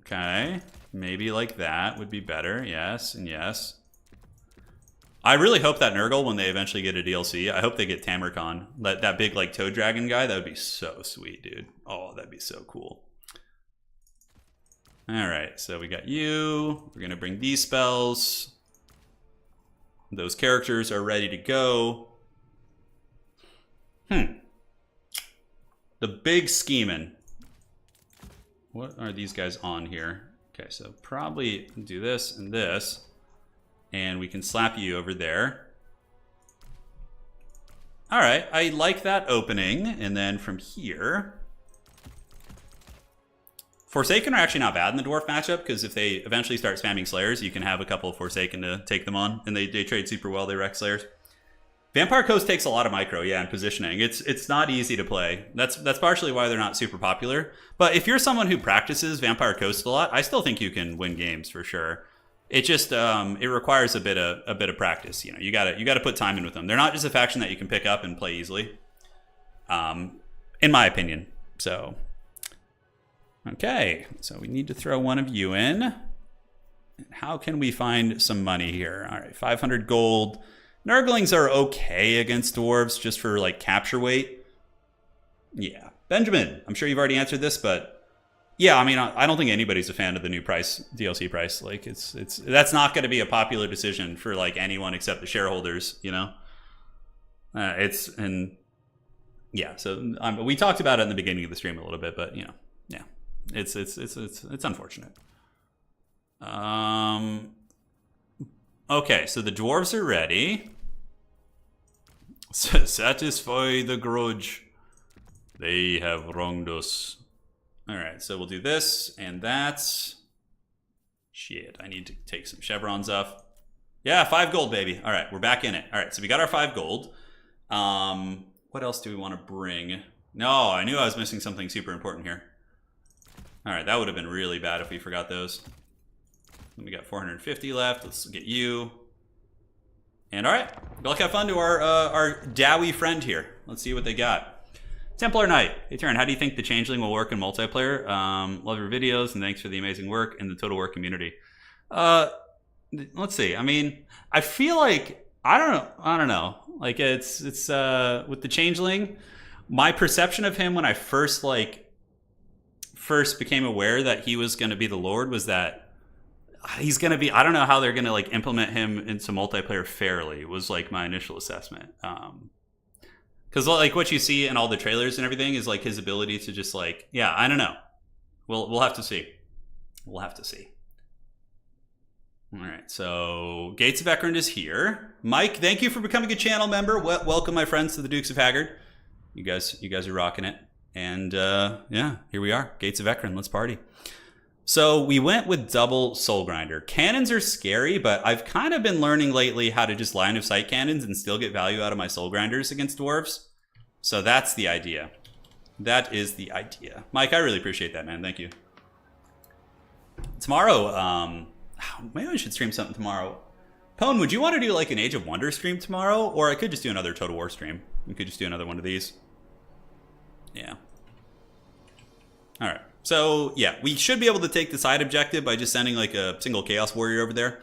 Okay, maybe like that would be better. Yes, and yes. I really hope that Nurgle, when they eventually get a DLC, I hope they get Tamarkon. That big like toad dragon guy, that would be so sweet, dude. Oh, that'd be so cool. All right, so we got you. We're gonna bring these spells. Those characters are ready to go. The big scheming. What are these guys on here? Okay, so probably do this and this. And we can slap you over there. All right, I like that opening. And then from here... Forsaken are actually not bad in the Dwarf matchup, because if they eventually start spamming Slayers, you can have a couple of Forsaken to take them on. And they trade super well, they wreck Slayers. Vampire Coast takes a lot of micro, yeah, and positioning. It's not easy to play. That's partially why they're not super popular. But if you're someone who practices Vampire Coast a lot, I still think you can win games for sure. It just it requires a bit of practice. You know, you gotta put time in with them. They're not just a faction that you can pick up and play easily, in my opinion. So, okay, so we need to throw one of you in. How can we find some money here? All right, 500 gold. Nurglings are okay against dwarves just for like capture weight. Yeah, Benjamin, I'm sure you've already answered this, but yeah, I mean, I don't think anybody's a fan of the new price, DLC price. Like that's not going to be a popular decision for like anyone except the shareholders, you know? Yeah, so we talked about it in the beginning of the stream a little bit, but you know, yeah, it's unfortunate. Okay, so the dwarves are ready. Satisfy the grudge. They have wronged us. All right, so we'll do this and that. Shit, I need to take some chevrons off. Yeah, 5 gold, baby. All right, we're back in it. All right, so we got our 5 gold. What else do we want to bring? No, I knew I was missing something super important here. All right, that would have been really bad if we forgot those. We got 450 left. Let's get you. And all right, let's have fun to our Dowie friend here. Let's see what they got. Templar Knight. Hey, Turin, how do you think the Changeling will work in multiplayer? Love your videos and thanks for the amazing work in the Total War community. Let's see. I mean, I feel like I don't know. Like it's with the Changeling, my perception of him when I first became aware that he was going to be the Lord was that he's going to be, I don't know how they're going to like implement him into multiplayer fairly was like my initial assessment. Because like what you see in all the trailers and everything is like his ability to just like, yeah, I don't know. We'll have to see. We'll have to see. All right, so Gates of Ekrund is here. Mike, thank you for becoming a channel member. Welcome, my friends, to the Dukes of Haggard. You guys are rocking it. And yeah, here we are. Gates of Ekrund, let's party. So we went with double Soul Grinder. Cannons are scary, but I've kind of been learning lately how to just line of sight cannons and still get value out of my Soul Grinders against dwarves. So that's the idea. That is the idea. Mike, I really appreciate that, man. Thank you. Tomorrow, maybe I should stream something tomorrow. Pone, would you want to do like an Age of Wonder stream tomorrow? Or I could just do another Total War stream. We could just do another one of these. Yeah. All right. So, yeah, we should be able to take the side objective by just sending like a single Chaos Warrior over there.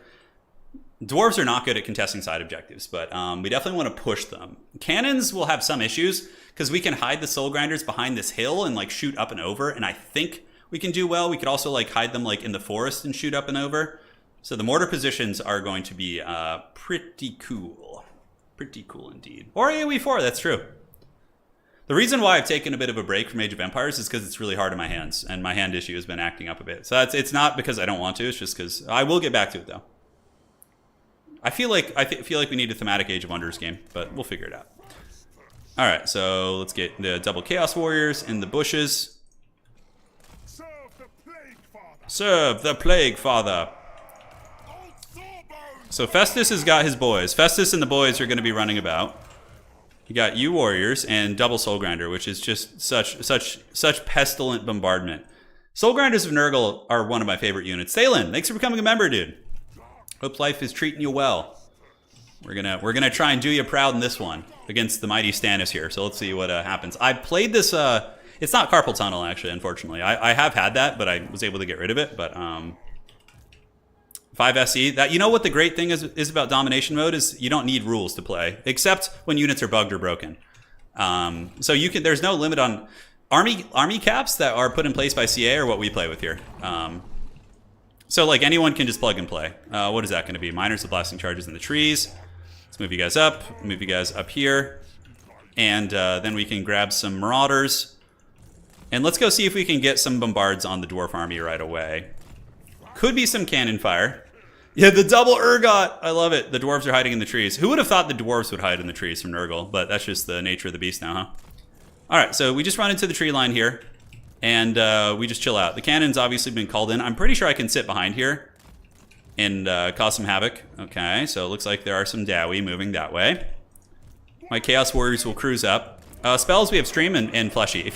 Dwarves are not good at contesting side objectives, but we definitely want to push them. Cannons will have some issues because we can hide the Soul Grinders behind this hill and like shoot up and over, and I think we can do well. We could also like hide them like in the forest and shoot up and over. So the mortar positions are going to be pretty cool. Pretty cool indeed. Or AoE4, that's true. The reason why I've taken a bit of a break from Age of Empires is because it's really hard in my hands, and my hand issue has been acting up a bit. So it's not because I don't want to, it's just because I will get back to it though. I feel like we need a thematic Age of Wonders game, but we'll figure it out. All right, so let's get the double Chaos Warriors in the bushes. Serve the Plague Father. So Festus has got his boys. Festus and the boys are going to be running about. You got you warriors and double Soul Grinder, which is just such pestilent bombardment. Soul Grinders of Nurgle are one of my favorite units. Thalen, thanks for becoming a member, dude. Hope life is treating you well. We're gonna try and do you proud in this one against the mighty Stannis here. So let's see what happens. I played this. It's not Carpal Tunnel actually, unfortunately. I have had that, but I was able to get rid of it. But 5 SE. That, you know what the great thing is about domination mode is you don't need rules to play, except when units are bugged or broken. So you can. There's no limit on army caps that are put in place by CA or what we play with here. So like anyone can just plug and play. What is that going to be? Miners with blasting charges in the trees. Let's move you guys up. Move you guys up here, and then we can grab some marauders, and let's go see if we can get some bombards on the dwarf army right away. Could be some cannon fire. Yeah, the double Urgot. I love it. The dwarves are hiding in the trees. Who would have thought the dwarves would hide in the trees from Nurgle? But that's just the nature of the beast now, huh? All right, so we just run into the tree line here, and we just chill out. The cannon's obviously been called in. I'm pretty sure I can sit behind here and cause some havoc. Okay, so it looks like there are some Dowie moving that way. My Chaos Warriors will cruise up. Spells, we have Stream and Fleshy.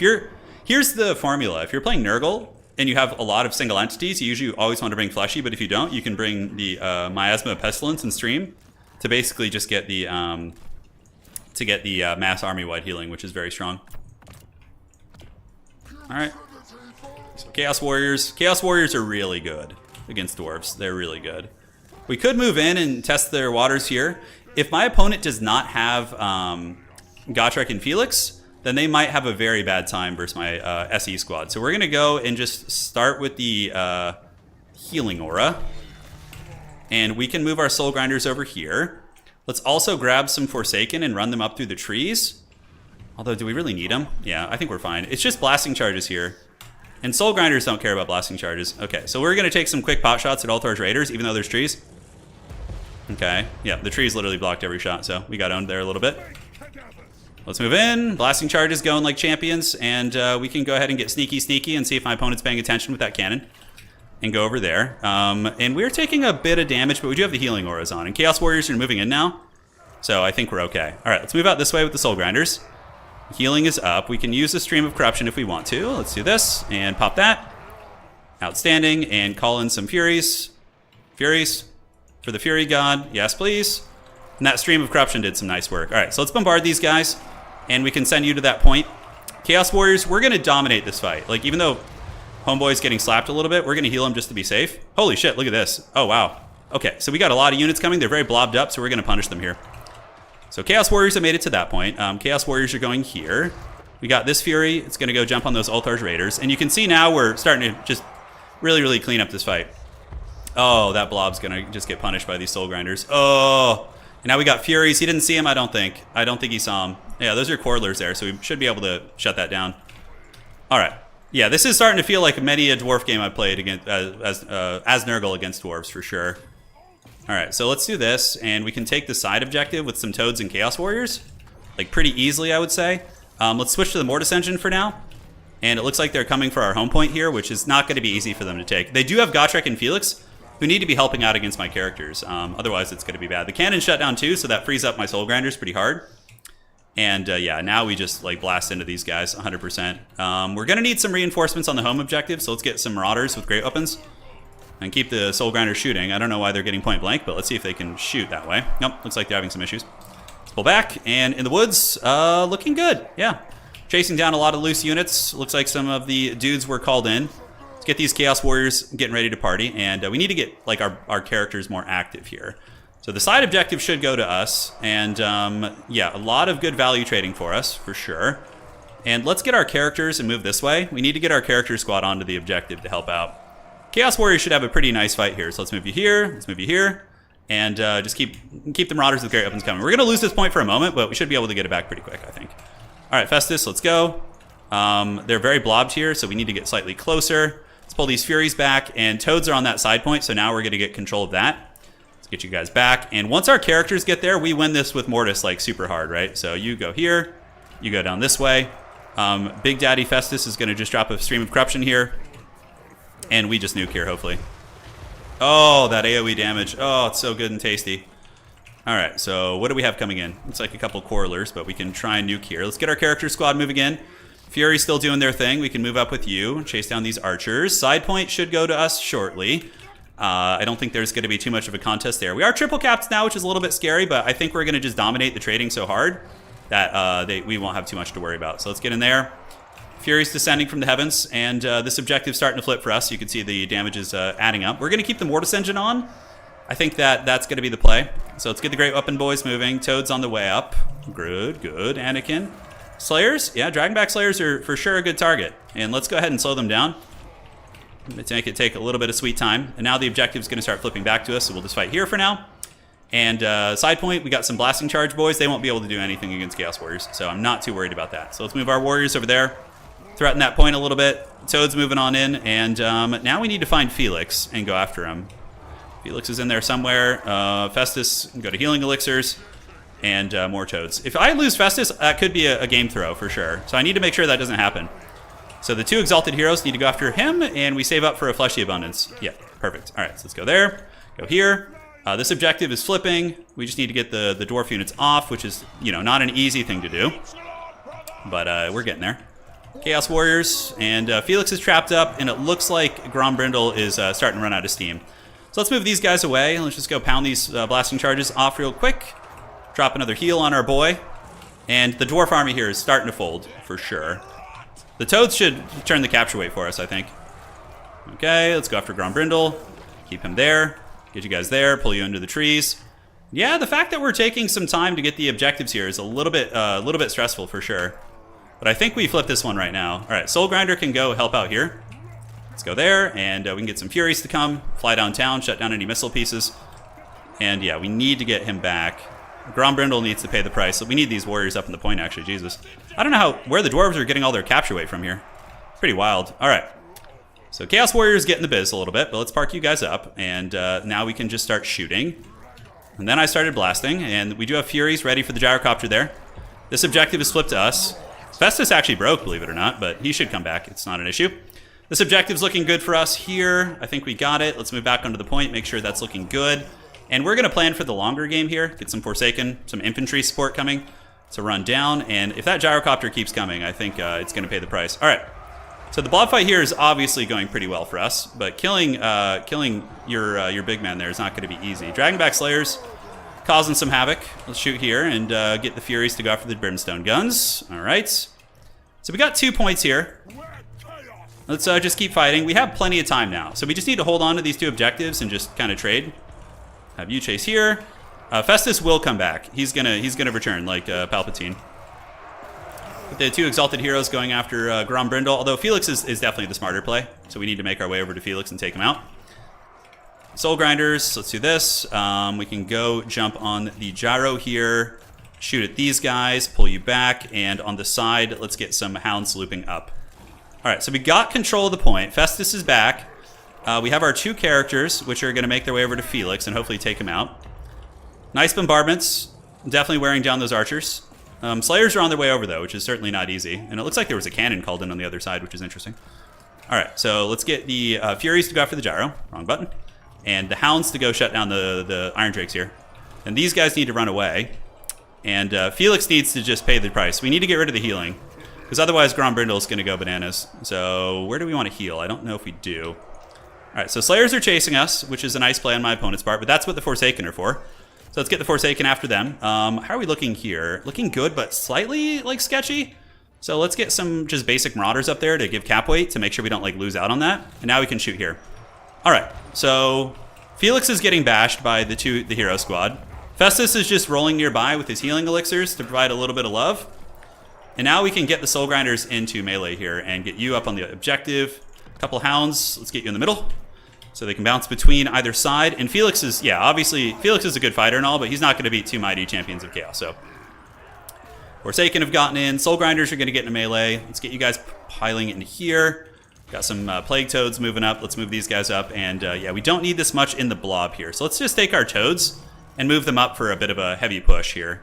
Here's the formula. If you're playing Nurgle, and you have a lot of single entities, you usually always want to bring Fleshy, but if you don't, you can bring the Miasma of Pestilence and Stream to basically just get the mass army-wide healing, which is very strong. All right. So Chaos Warriors. Chaos Warriors are really good against dwarves. They're really good. We could move in and test their waters here. If my opponent does not have Gotrek and Felix, then they might have a very bad time versus my SE squad. So we're going to go and just start with the Healing Aura. And we can move our Soul Grinders over here. Let's also grab some Forsaken and run them up through the trees. Although, do we really need them? Yeah, I think we're fine. It's just blasting charges here. And Soul Grinders don't care about blasting charges. Okay, so we're going to take some quick pot shots at Altar's Raiders, even though there's trees. Okay, yeah, the trees literally blocked every shot, so we got owned there a little bit. Let's move in. Blasting charges going like champions, and we can go ahead and get sneaky and see if my opponent's paying attention with that cannon. And go over there. And we're taking a bit of damage, but we do have the healing auras on. And Chaos Warriors are moving in now, so I think we're okay. All right, let's move out this way with the Soul Grinders. Healing is up. We can use the Stream of Corruption if we want to. Let's do this and pop that. Outstanding. And call in some Furies. Furies for the Fury God. Yes, please. And that Stream of Corruption did some nice work. All right, so let's bombard these guys, and we can send you to that point. Chaos Warriors, we're going to dominate this fight. Like, even though Homeboy's getting slapped a little bit, we're going to heal him just to be safe. Holy shit, look at this. Oh, wow. Okay, so we got a lot of units coming. They're very blobbed up, so we're going to punish them here. So Chaos Warriors have made it to that point. Chaos Warriors are going here. We got this Fury. It's going to go jump on those Altar's Raiders. And you can see now we're starting to just really clean up this fight. Oh, that blob's going to just get punished by these Soul Grinders. Oh, and now we got Furies. He didn't see him, I don't think. I don't think he saw him. Yeah, those are Quarlers there, so we should be able to shut that down. All right. Yeah, this is starting to feel like many a dwarf game I played against, as Nurgle against dwarves, for sure. All right, so let's do this, and we can take the side objective with some Toads and Chaos Warriors, like pretty easily, I would say. Let's switch to the Mortis Engine for now, and it looks like they're coming for our home point here, which is not going to be easy for them to take. They do have Gotrek and Felix, who need to be helping out against my characters. Otherwise, it's going to be bad. The cannon shut down too, so that frees up my Soul Grinders pretty hard. And yeah, now we just like blast into these guys 100%. We're going to need some reinforcements on the home objective, so let's get some Marauders with great weapons and keep the Soul Grinders shooting. I don't know why they're getting point blank, but let's see if they can shoot that way. Nope, looks like they're having some issues. Let's pull back, and in the woods, looking good. Yeah, chasing down a lot of loose units. Looks like some of the dudes were called in. Let's get these Chaos Warriors getting ready to party, and we need to get like our characters more active here. So the side objective should go to us, and yeah, a lot of good value trading for us, for sure. And let's get our characters and move this way. We need to get our character squad onto the objective to help out. Chaos Warriors should have a pretty nice fight here. So let's move you here. Let's move you here. And just keep the Marauders with great weapons coming. We're going to lose this point for a moment, but we should be able to get it back pretty quick, I think. All right, Festus, let's go. They're very blobbed here, so we need to get slightly closer. Let's pull these Furies back, and Toads are on that side point, so now we're going to get control of that. Let's get you guys back. And once our characters get there, we win this with Mortis like super hard, right? So you go here, you go down this way. Big Daddy Festus is going to just drop a Stream of Corruption here. And we just nuke here, hopefully. Oh, that AoE damage. Oh, it's so good and tasty. All right, so what do we have coming in? Looks like a couple Quarrelers, but we can try and nuke here. Let's get our character squad moving in. Fury's still doing their thing. We can move up with you and chase down these archers. Side point should go to us shortly. I don't think there's going to be too much of a contest there. We are triple capped now, which is a little bit scary, but I think we're going to just dominate the trading so hard that we won't have too much to worry about. So let's get in there. Fury's descending from the heavens, and this objective's starting to flip for us. You can see the damage is adding up. We're going to keep the Mortis engine on. I think that's going to be the play. So let's get the Great Weapon Boys moving. Toad's on the way up. Good, good. Anakin. Slayers? Yeah, Dragonback Slayers are for sure a good target. And let's go ahead and slow them down. Let's make it take a little bit of sweet time. And now the objective's going to start flipping back to us, so we'll just fight here for now. And side point, we got some Blasting Charge Boys. They won't be able to do anything against Chaos Warriors, so I'm not too worried about that. So let's move our Warriors over there. Threaten that point a little bit. Toad's moving on in, and now we need to find Felix and go after him. Felix is in there somewhere. Festus, go to Healing Elixirs, and more Toads. If I lose Festus, that could be a game throw for sure. So I need to make sure that doesn't happen. So the two Exalted Heroes need to go after him, and we save up for a Fleshy Abundance. Yeah, perfect. All right, so let's go there. Go here. This objective is flipping. We just need to get the Dwarf units off, which is, not an easy thing to do. But we're getting there. Chaos Warriors, and Felix is trapped up, and it looks like Grombrindle is starting to run out of steam. So let's move these guys away. Let's just go pound these blasting charges off real quick. Drop another heal on our boy. And the Dwarf army here is starting to fold, for sure. The Toads should turn the capture weight for us, I think. Okay, let's go after Grombrindle. Keep him there. Get you guys there, pull you into the trees. Yeah, the fact that we're taking some time to get the objectives here is a little bit stressful, for sure. But I think we flip this one right now. All right, Soul Grinder can go help out here. Let's go there, and we can get some Furies to come, fly downtown, shut down any missile pieces. And yeah, we need to get him back. Grombrindle needs to pay the price. So we need these Warriors up in the point, actually. Jesus. I don't know where the Dwarves are getting all their capture weight from here. Pretty wild. All right. So Chaos Warriors get in the biz a little bit, but let's park you guys up. And now we can just start shooting. And then I started blasting, and we do have Furies ready for the Gyrocopter there. This objective is flipped to us. Festus actually broke, believe it or not, but he should come back. It's not an issue. This objective's looking good for us here. I think we got it. Let's move back onto the point, make sure that's looking good. And we're going to plan for the longer game here. Get some Forsaken, some infantry support coming to run down. And if that Gyrocopter keeps coming, I think it's going to pay the price. All right. So the blob fight here is obviously going pretty well for us, but killing your big man there is not going to be easy. Dragonback Slayers causing some havoc. Let's shoot here and get the Furies to go after the Brimstone guns. All right. So we got 2 points here. Let's just keep fighting. We have plenty of time now, so we just need to hold on to these 2 objectives and just kind of trade. Have you chase here. Festus will come back. He's gonna return like Palpatine. With the 2 Exalted Heroes going after Grombrindle, although Felix is definitely the smarter play, so we need to make our way over to Felix and take him out. Soul Grinders, let's do this. We can go jump on the Gyro here, shoot at these guys, pull you back, and on the side, let's get some Hounds looping up. All right, so we got control of the point. Festus is back. We have our 2 characters, which are going to make their way over to Felix and hopefully take him out. Nice bombardments. Definitely wearing down those archers. Slayers are on their way over, though, which is certainly not easy. And it looks like there was a cannon called in on the other side, which is interesting. All right, so let's get the Furies to go after the Gyro. Wrong button. And the Hounds to go shut down the Iron Drakes here. And these guys need to run away. And Felix needs to just pay the price. We need to get rid of the healing, because otherwise Grombrindle is going to go bananas. So where do we want to heal? I don't know if we do. All right, so Slayers are chasing us, which is a nice play on my opponent's part, but that's what the Forsaken are for. So let's get the Forsaken after them. How are we looking here? Looking good, but slightly sketchy. So let's get some just basic Marauders up there to give cap weight to make sure we don't lose out on that. And now we can shoot here. All right, so Felix is getting bashed by the hero squad. Festus is just rolling nearby with his healing elixirs to provide a little bit of love. And now we can get the Soul Grinders into melee here and get you up on the objective. A couple Hounds, let's get you in the middle. So they can bounce between either side. And Felix is, yeah, obviously, Felix is a good fighter and all, but he's not going to beat two mighty champions of Chaos. So Forsaken have gotten in. Soul Grinders are going to get into melee. Let's get you guys piling into here. Got some Plague Toads moving up. Let's move these guys up. And yeah, we don't need this much in the blob here. So let's just take our Toads and move them up for a bit of a heavy push here.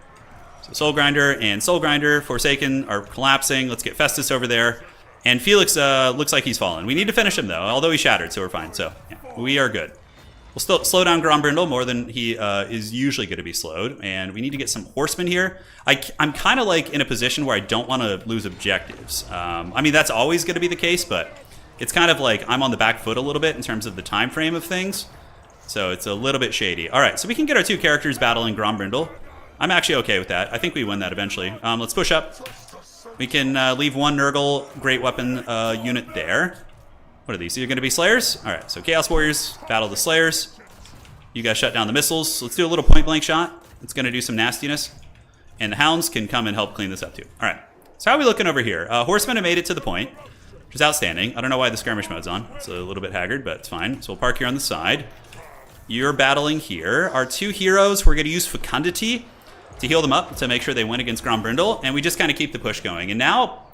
So Soul Grinder and Soul Grinder, Forsaken are collapsing. Let's get Festus over there. And Felix looks like he's fallen. We need to finish him, though, although he's shattered, so we're fine. So yeah, we are good. We'll still slow down Grombrindle more than he is usually going to be slowed. And we need to get some horsemen here. I'm kind of like in a position where I don't want to lose objectives. I mean, that's always going to be the case, but it's kind of like I'm on the back foot a little bit in terms of the time frame of things. So it's a little bit shady. All right, so we can get our two characters battling Grombrindle. I'm actually okay with that. I think we win that eventually. Let's push up. We can leave one Nurgle Great Weapon unit there. What are these? Are going to be Slayers? All right, so Chaos Warriors battle the Slayers. You guys shut down the missiles. Let's do a little point-blank shot. It's going to do some nastiness. And the Hounds can come and help clean this up too. All right, so how are we looking over here? Horsemen have made it to the point, which is outstanding. I don't know why the skirmish mode's on. It's a little bit haggard, but it's fine. So we'll park here on the side. You're battling here. Our two heroes, we're going to use Fecundity to heal them up to make sure they win against Grombrindle, and we just kind of keep the push going. And now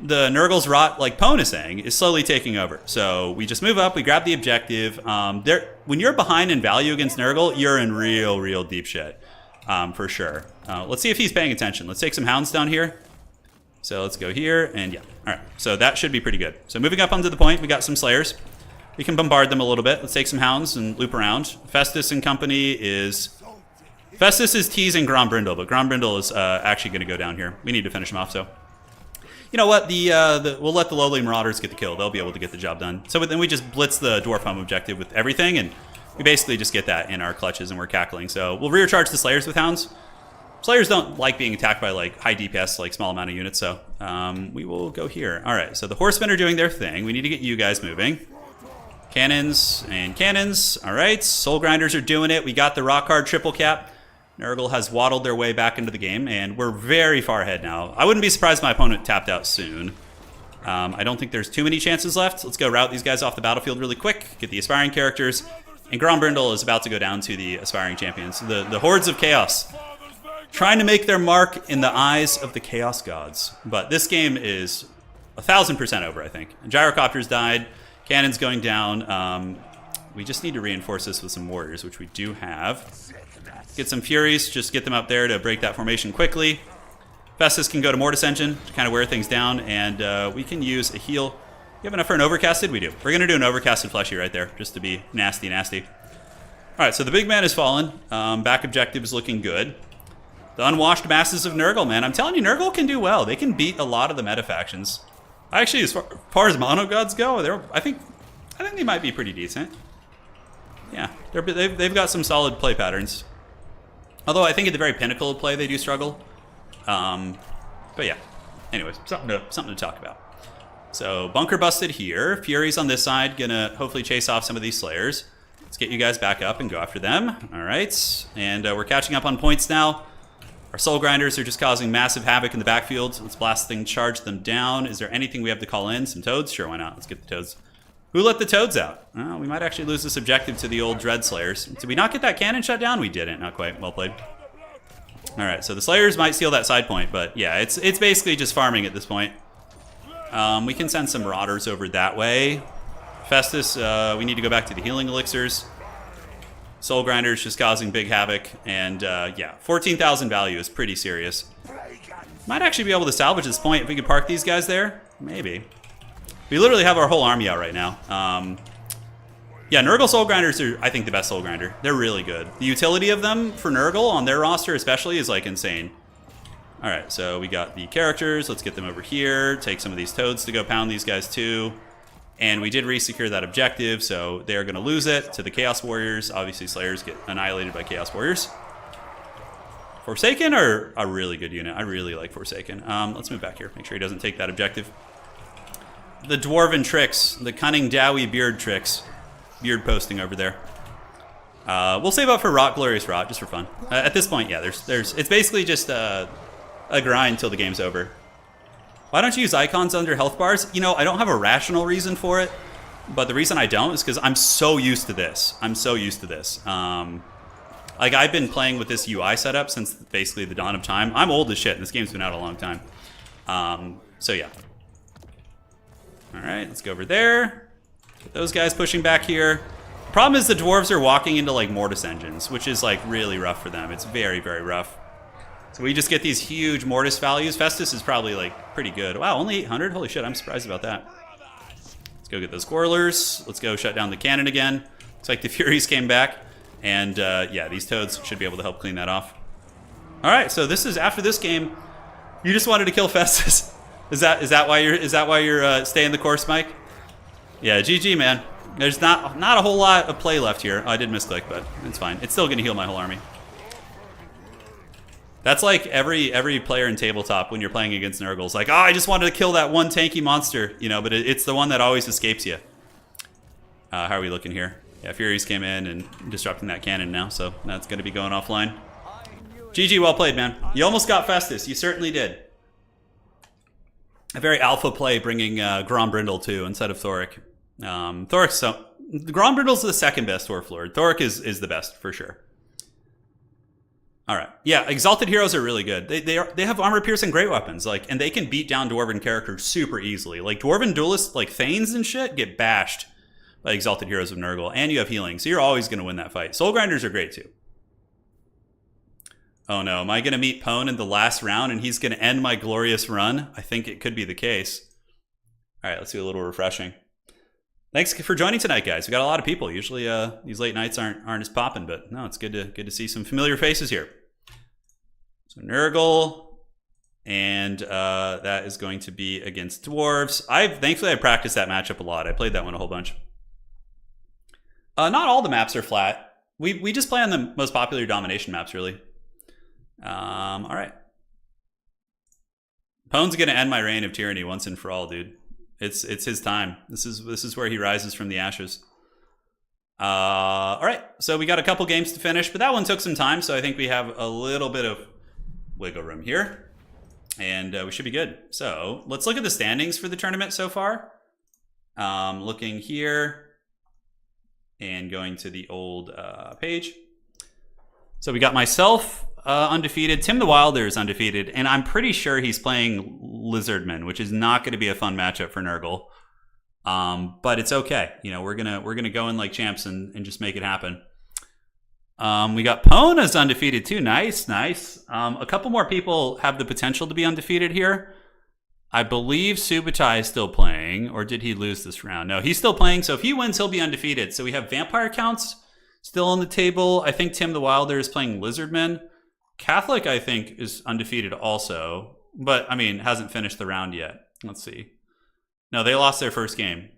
the Nurgle's Rot, like Pone is saying, is slowly taking over. So we just move up, we grab the objective. When you're behind in value against Nurgle, you're in real deep shit, for sure. Let's see if he's paying attention. Let's take some Hounds down here. So let's go here, and yeah. All right, so that should be pretty good. So moving up onto the point, we got some Slayers. We can bombard them a little bit. Let's take some Hounds and loop around. Festus and company is... Festus is teasing Grombrindle, but Grombrindle is actually going to go down here. We need to finish him off, so... You know what? We'll let the lowly Marauders get the kill. They'll be able to get the job done. So then we just blitz the Dwarf Home objective with everything, and we basically just get that in our clutches, and we're cackling. So we'll recharge the Slayers with Hounds. Slayers don't like being attacked by like high DPS, like small amount of units, so we will go here. All right, so the Horsemen are doing their thing. We need to get you guys moving. Cannons and cannons. All right, Soul Grinders are doing it. We got the rock hard triple cap. Nurgle has waddled their way back into the game, and we're very far ahead now. I wouldn't be surprised if my opponent tapped out soon. I don't think there's too many chances left. Let's go route these guys off the battlefield really quick, get the aspiring characters, and Grombrindle is about to go down to the aspiring champions. The Hordes of Chaos, trying to make their mark in the eyes of the Chaos Gods. But this game is 1,000% over, I think. Gyrocopters died, cannons going down. We just need to reinforce this with some warriors, which we do have. Get some Furies, just get them up there to break that formation quickly. Festus can go to Mortis Engine to kind of wear things down, and we can use a heal. You have enough for an Overcasted? We do. We're going to do an Overcasted Fleshy right there, just to be nasty. All right, so the big man has fallen. Back objective is looking good. The unwashed masses of Nurgle, man. I'm telling you, Nurgle can do well. They can beat a lot of the meta factions. Actually, as far as mono gods go, I think they might be pretty decent. Yeah, they've got some solid play patterns. Although I think at the very pinnacle of play they do struggle. But yeah, anyways, something to talk about. So bunker busted here. Fury's on this side, gonna hopefully chase off some of these Slayers. Let's get you guys back up and go after them. All right, and we're catching up on points now. Our Soul Grinders are just causing massive havoc in the backfield. Let's blast things, charge them down. Is there anything we have to call in? Some Toads? Sure, why not? Let's get the Toads. Who let the Toads out? Oh, we might actually lose this objective to the old Dread Slayers. Did we not get that cannon shut down? We didn't. Not quite. Well played. All right, so the Slayers might steal that side point, but yeah, it's basically just farming at this point. We can send some Marauders over that way. Festus, we need to go back to the healing elixirs. Soul Grinders just causing big havoc, and yeah, 14,000 value is pretty serious. Might actually be able to salvage this point if we could park these guys there. Maybe. We literally have our whole army out right now. Yeah, Nurgle Soul Grinders are, I think, the best Soul Grinder. They're really good. The utility of them for Nurgle on their roster especially is like insane. All right, so we got the characters. Let's get them over here. Take some of these Toads to go pound these guys too. And we did re-secure that objective, so they're going to lose it to the Chaos Warriors. Obviously, Slayers get annihilated by Chaos Warriors. Forsaken are a really good unit. I really like Forsaken. Let's move back here. Make sure he doesn't take that objective. The Dwarven tricks, the cunning Dowie beard tricks. Beard posting over there. We'll save up for Rot, Glorious Rot, just for fun. At this point, yeah, it's basically just a grind till the game's over. Why don't you use icons under health bars? You know, I don't have a rational reason for it. but the reason I don't is because I'm so used to this. Like, I've been playing with this UI setup since basically the dawn of time. I'm old as shit, and this game's been out a long time. So yeah. All right, let's go over there. Get those guys pushing back here. The problem is the dwarves are walking into like mortis engines, which is like really rough for them. It's very, very rough. So we just get these huge mortis values. Festus is probably like pretty good. Wow, only 800? Holy shit, I'm surprised about that. Let's go get those Quarrelers. Let's go shut down the cannon again. Looks like the Furies came back. And yeah, these toads should be able to help clean that off. All right, so this is after this game. You just wanted to kill Festus. Is that why you're staying the course, Mike? Yeah, GG, man. There's not a whole lot of play left here. Oh, I did misclick, but it's fine. It's still gonna heal my whole army. That's like every player in tabletop when you're playing against Nurgle's like, oh, I just wanted to kill that one tanky monster, you know, but it's the one that always escapes you. How are we looking here? Yeah, Furies came in and disrupting that cannon now, so that's going to be going offline. GG, well played, man. You almost got Festus. You certainly did. A very alpha play bringing Grombrindle too instead of Thoric. Grombrindle's the second best Dwarf Lord. Thoric is the best for sure. All right, yeah, Exalted Heroes are really good. They have armor piercing great weapons, like, and they can beat down Dwarven characters super easily. Like Dwarven duelists, like Thanes and shit, get bashed by Exalted Heroes of Nurgle, and you have healing, so you're always going to win that fight. Soul Grinders are great too. Oh no, am I going to meet Pone in the last round and he's going to end my glorious run? I think it could be the case. All right, let's do a little refreshing. Thanks for joining tonight, guys. We got a lot of people. Usually these late nights aren't as popping, but no, it's good to see some familiar faces here. So Nurgle, and that is going to be against Dwarves. Thankfully I practiced that matchup a lot. I played that one a whole bunch. Not all the maps are flat. We just play on the most popular domination maps, really. All right. Pone's gonna end my reign of tyranny once and for all, dude. It's his time. This is where he rises from the ashes. All right. So we got a couple games to finish, but that one took some time, so I think we have a little bit of wiggle room here, and we should be good. So let's look at the standings for the tournament so far. Looking here. And going to the old page. So we got myself undefeated. Tim the Wilder is undefeated. And I'm pretty sure he's playing Lizardman, which is not going to be a fun matchup for Nurgle. But it's okay. You know, we're gonna go in like champs and just make it happen. We got Pone as undefeated too. Nice. A couple more people have the potential to be undefeated here. I believe Subutai is still playing, or did he lose this round? No, he's still playing, so if he wins, he'll be undefeated. So we have Vampire Counts still on the table. I think Tim the Wilder is playing Lizardman. Catholic, I think, is undefeated also, but, I mean, hasn't finished the round yet. Let's see. No, they lost their first game.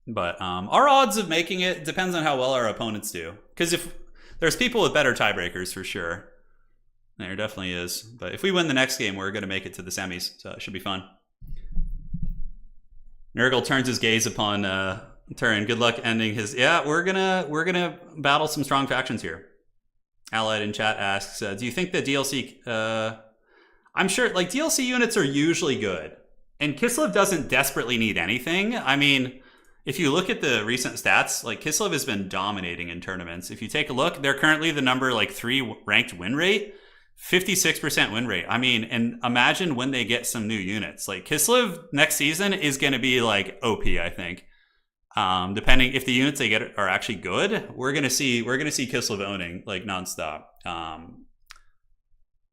But our odds of making it depends on how well our opponents do. Because if there's people with better tiebreakers, for sure. There definitely is. But if we win the next game, we're going to make it to the semis, so it should be fun. Nurgle turns his gaze upon Turin. Good luck ending his... Yeah, we're gonna battle some strong factions here. Allied in chat asks, do you think the DLC... I'm sure, like, DLC units are usually good. And Kislev doesn't desperately need anything. I mean, if you look at the recent stats, like, Kislev has been dominating in tournaments. If you take a look, they're currently the number, like, 3 ranked win rate. 56% win rate. I mean, and imagine when they get some new units. Like Kislev next season is going to be like OP, I think. Depending if the units they get are actually good, we're gonna see Kislev owning like nonstop.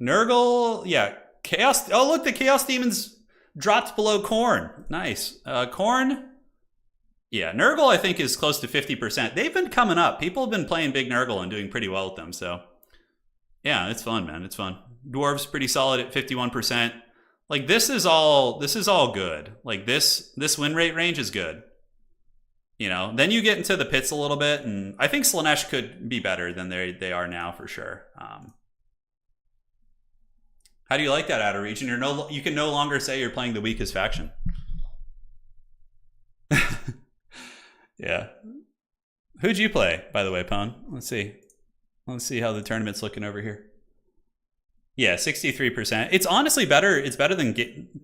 Nurgle, yeah, Chaos. Oh look, the Chaos Demons dropped below Khorne. Nice, Khorne. Yeah, Nurgle I think is close to 50%. They've been coming up. People have been playing big Nurgle and doing pretty well with them. So. Yeah, it's fun, man. It's fun. Dwarves pretty solid at 51%. Like this is all good. Like this win rate range is good. You know, then you get into the pits a little bit, and I think Slaanesh could be better than they are now for sure. How do you like that outer region? You can no longer say you're playing the weakest faction. Yeah. Who'd you play, by the way, Pone? Let's see how the tournament's looking over here. Yeah, 63%. It's honestly better. It's better than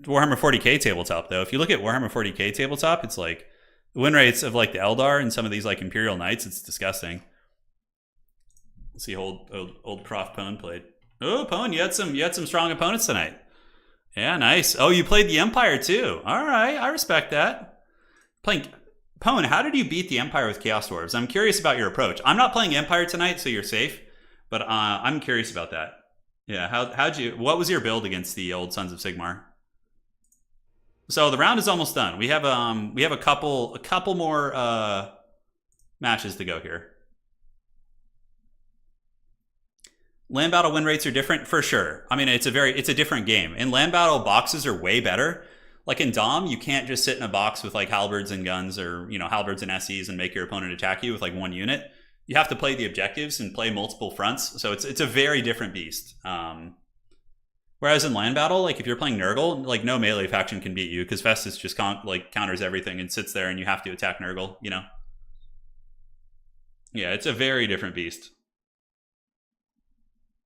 Warhammer 40k tabletop, though. If you look at Warhammer 40k tabletop, it's like The win rates of like the Eldar and some of these like Imperial Knights, it's disgusting. Let's see how old Prof Pone played. Oh, Pone, you had some strong opponents tonight. Yeah, nice. Oh, you played the Empire too. All right, I respect that. Playing Pone, how did you beat the Empire with Chaos Dwarves? I'm curious about your approach. I'm not playing Empire tonight, so you're safe. But I'm curious about that. Yeah, what was your build against the old Sons of Sigmar? So the round is almost done. We have a couple more matches to go here. Land battle win rates are different for sure. I mean, it's a different game. In land battle, boxes are way better. Like in Dom, you can't just sit in a box with like halberds and guns or halberds and SEs and make your opponent attack you with like one unit. You have to play the objectives and play multiple fronts. So it's a very different beast. Whereas in land battle, like if you're playing Nurgle, like no melee faction can beat you because Festus just counters everything and sits there and you have to attack Nurgle. Yeah, it's a very different beast.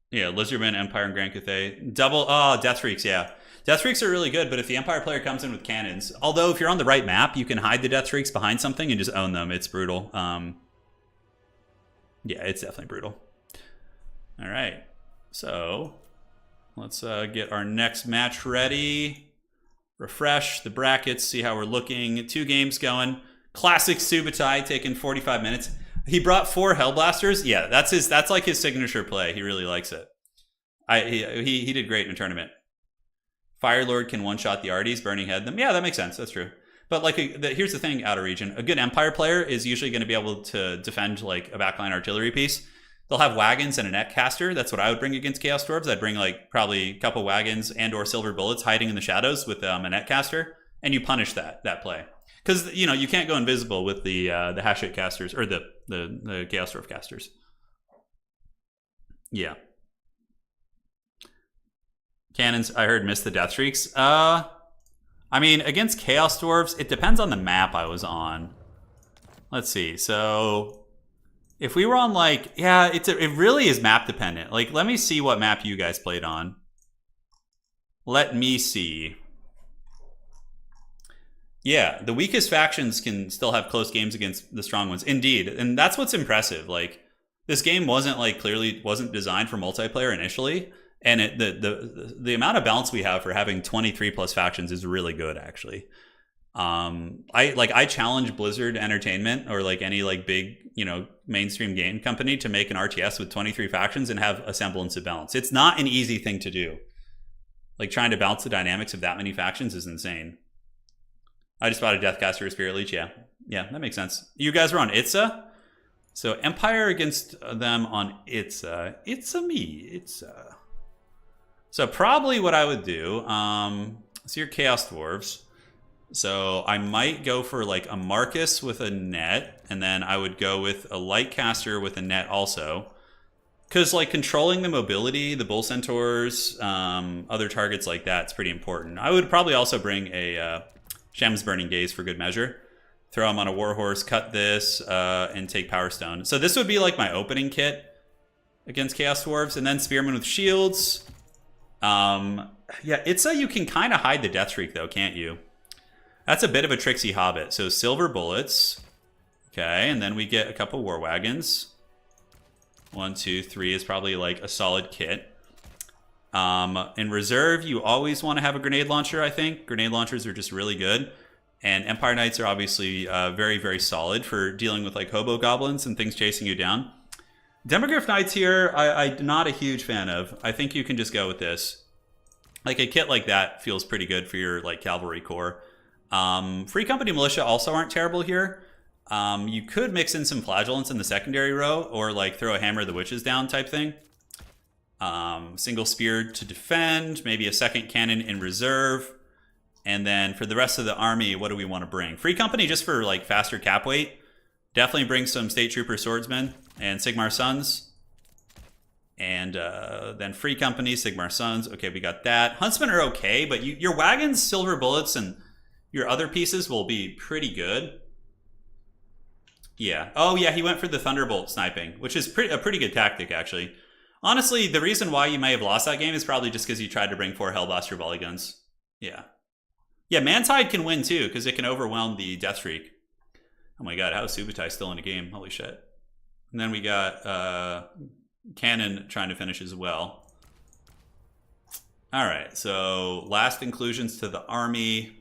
Yeah, Lizardman, Empire, and Grand Cathay. Death Freaks, yeah. Death Freaks are really good, but if the Empire player comes in with cannons, although if you're on the right map, you can hide the Death Freaks behind something and just own them. It's brutal. Yeah, it's definitely brutal. All right, so let's get our next match ready. Refresh the brackets, see how we're looking. 2 games going. Classic Subutai taking 45 minutes. He brought 4 Hellblasters. Yeah, that's like his signature play. He really likes it. He did great in a tournament. Firelord can one-shot the Arties, Burning Head them. Yeah, that makes sense. That's true. But like, here's the thing, Outer Region. A good Empire player is usually going to be able to defend like a backline artillery piece. They'll have wagons and a net caster. That's what I would bring against Chaos Dwarves. I'd bring like probably a couple wagons and or silver bullets hiding in the shadows with a net caster, and you punish that play. Because you can't go invisible with the Hashit casters or the Chaos Dwarf casters. Yeah. Cannons, I heard, miss the Death Shrieks. I mean, against Chaos Dwarves, it depends on the map I was on. Let's see. So, if we were on like, yeah, it really is map dependent. Like, let me see what map you guys played on. Let me see. Yeah, the weakest factions can still have close games against the strong ones. Indeed, and that's what's impressive. Like, this game clearly wasn't designed for multiplayer initially. And the amount of balance we have for having 23 plus factions is really good, actually. I challenge Blizzard Entertainment or like any like big mainstream game company to make an RTS with 23 factions and have a semblance of balance. It's not an easy thing to do. Like trying to balance the dynamics of that many factions is insane. I just bought a Deathcaster, a Spirit Leech. Yeah, that makes sense. You guys were on Itza, so Empire against them on Itza. Itza. So probably what I would do, so your Chaos Dwarves. So I might go for like a Marcus with a net, and then I would go with a Lightcaster with a net also. Because like controlling the mobility, the Bull Centaurs, other targets like that, it's pretty important. I would probably also bring a Shem's Burning Gaze for good measure. Throw him on a Warhorse, cut this, and take Power Stone. So this would be like my opening kit against Chaos Dwarves, and then Spearmen with Shields. Yeah, you can kind of hide the Death Shriek though, can't you? That's a bit of a tricksy hobbit. So silver bullets. Okay, and then we get a couple war wagons. 1, 2, 3 is probably like a solid kit. In reserve, you always want to have a grenade launcher, I think. Grenade launchers are just really good. And Empire Knights are obviously very, very solid for dealing with like hobo goblins and things chasing you down. Demogryph Knights here, I'm not a huge fan of. I think you can just go with this. Like a kit like that feels pretty good for your like cavalry corps. Free Company Militia also aren't terrible here. You could mix in some flagellants in the secondary row or like throw a Hammer of the Witches down type thing. Single spear to defend, maybe a second cannon in reserve. And then for the rest of the army, what do we want to bring? Free Company just for like faster cap weight. Definitely bring some State Trooper Swordsmen and Sigmar Sons. And then Free Company, Sigmar Sons. Okay, we got that. Huntsmen are okay, but your wagons, silver bullets, and your other pieces will be pretty good. Yeah. Oh, yeah, he went for the Thunderbolt sniping, which is a pretty good tactic, actually. Honestly, the reason why you may have lost that game is probably just because you tried to bring 4 Hellblaster volley guns. Yeah. Yeah, Mantide can win, too, because it can overwhelm the Death Shriek. Oh my god, how is Subutai still in the game? Holy shit. And then we got Cannon trying to finish as well. Alright, so last inclusions to the army.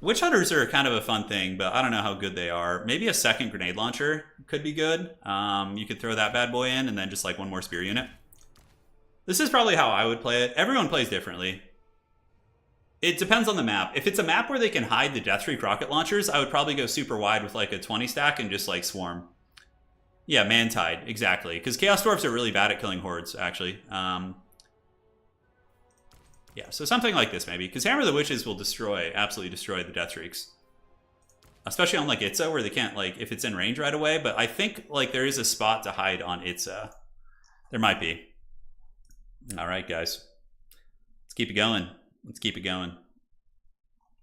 Witch Hunters are kind of a fun thing, but I don't know how good they are. Maybe a second grenade launcher could be good. You could throw that bad boy in and then just like one more spear unit. This is probably how I would play it. Everyone plays differently. It depends on the map. If it's a map where they can hide the Deathstreak rocket launchers, I would probably go super wide with like a 20 stack and just like swarm. Yeah, Mantide, exactly. Because Chaos Dwarves are really bad at killing hordes, actually. Yeah, so something like this maybe. Because Hammer of the Witches will destroy, absolutely destroy the Deathstreaks. Especially on like Itza, where they can't like, if it's in range right away. But I think like there is a spot to hide on Itza. There might be. All right, guys. Let's keep it going. Let's keep it going.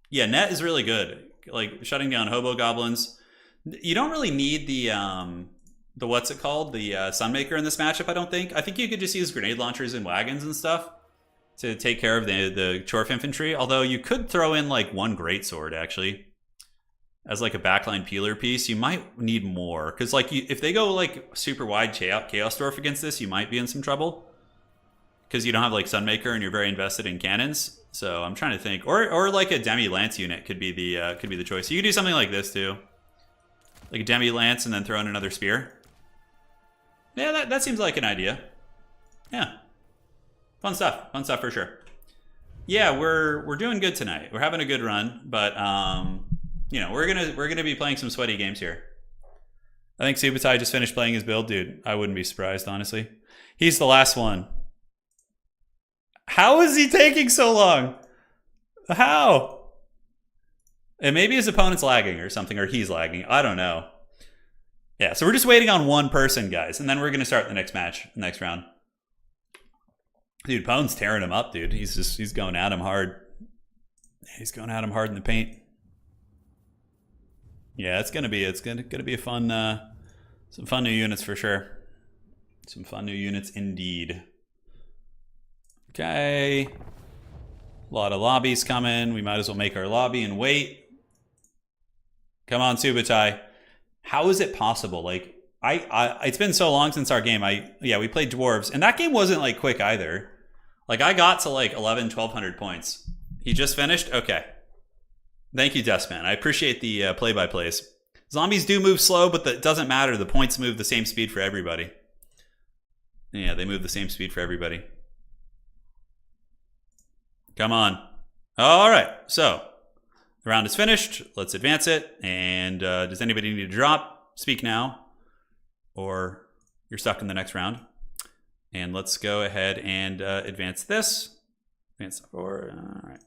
Yeah, net is really good. Like shutting down hobo goblins. You don't really need the what's it called? The Sunmaker in this matchup, I don't think. I think you could just use grenade launchers and wagons and stuff to take care of the Chorf infantry. Although you could throw in like one greatsword actually as like a backline peeler piece. You might need more because like if they go like super wide Chaos Dwarf against this, you might be in some trouble because you don't have like Sunmaker and you're very invested in cannons. So I'm trying to think, or like a Demi Lance unit could be the choice. You could do something like this too, like a Demi Lance and then throw in another spear. Yeah, that seems like an idea. Yeah. Fun stuff for sure. Yeah, we're doing good tonight. We're having a good run, but you know, we're gonna be playing some sweaty games here. I think Subutai just finished playing his build, dude. I wouldn't be surprised, honestly. He's the last one. How is he taking so long? How? And maybe his opponent's lagging or something, or he's lagging. I don't know. Yeah, so we're just waiting on one person, guys, and then we're gonna start the next match, next round. Dude, Pone's tearing him up, dude. He's going at him hard. He's going at him hard in the paint. Yeah, it's gonna be a fun some fun new units for sure. Some fun new units indeed. Okay. A lot of lobbies coming. We might as well make our lobby and wait. Come on, Subutai. How is it possible? Like, it's been so long since our game. We played Dwarves, and that game wasn't like quick either. Like, I got to like 1,200 points. He just finished? Okay. Thank you, Dustman. I appreciate the play-by-plays. Zombies do move slow, but that doesn't matter. The points move the same speed for everybody. Yeah, they move the same speed for everybody. Come on. All right, so the round is finished. Let's advance it. And does anybody need to drop? Speak now, or you're stuck in the next round. And let's go ahead and advance this. Advance forward. All right.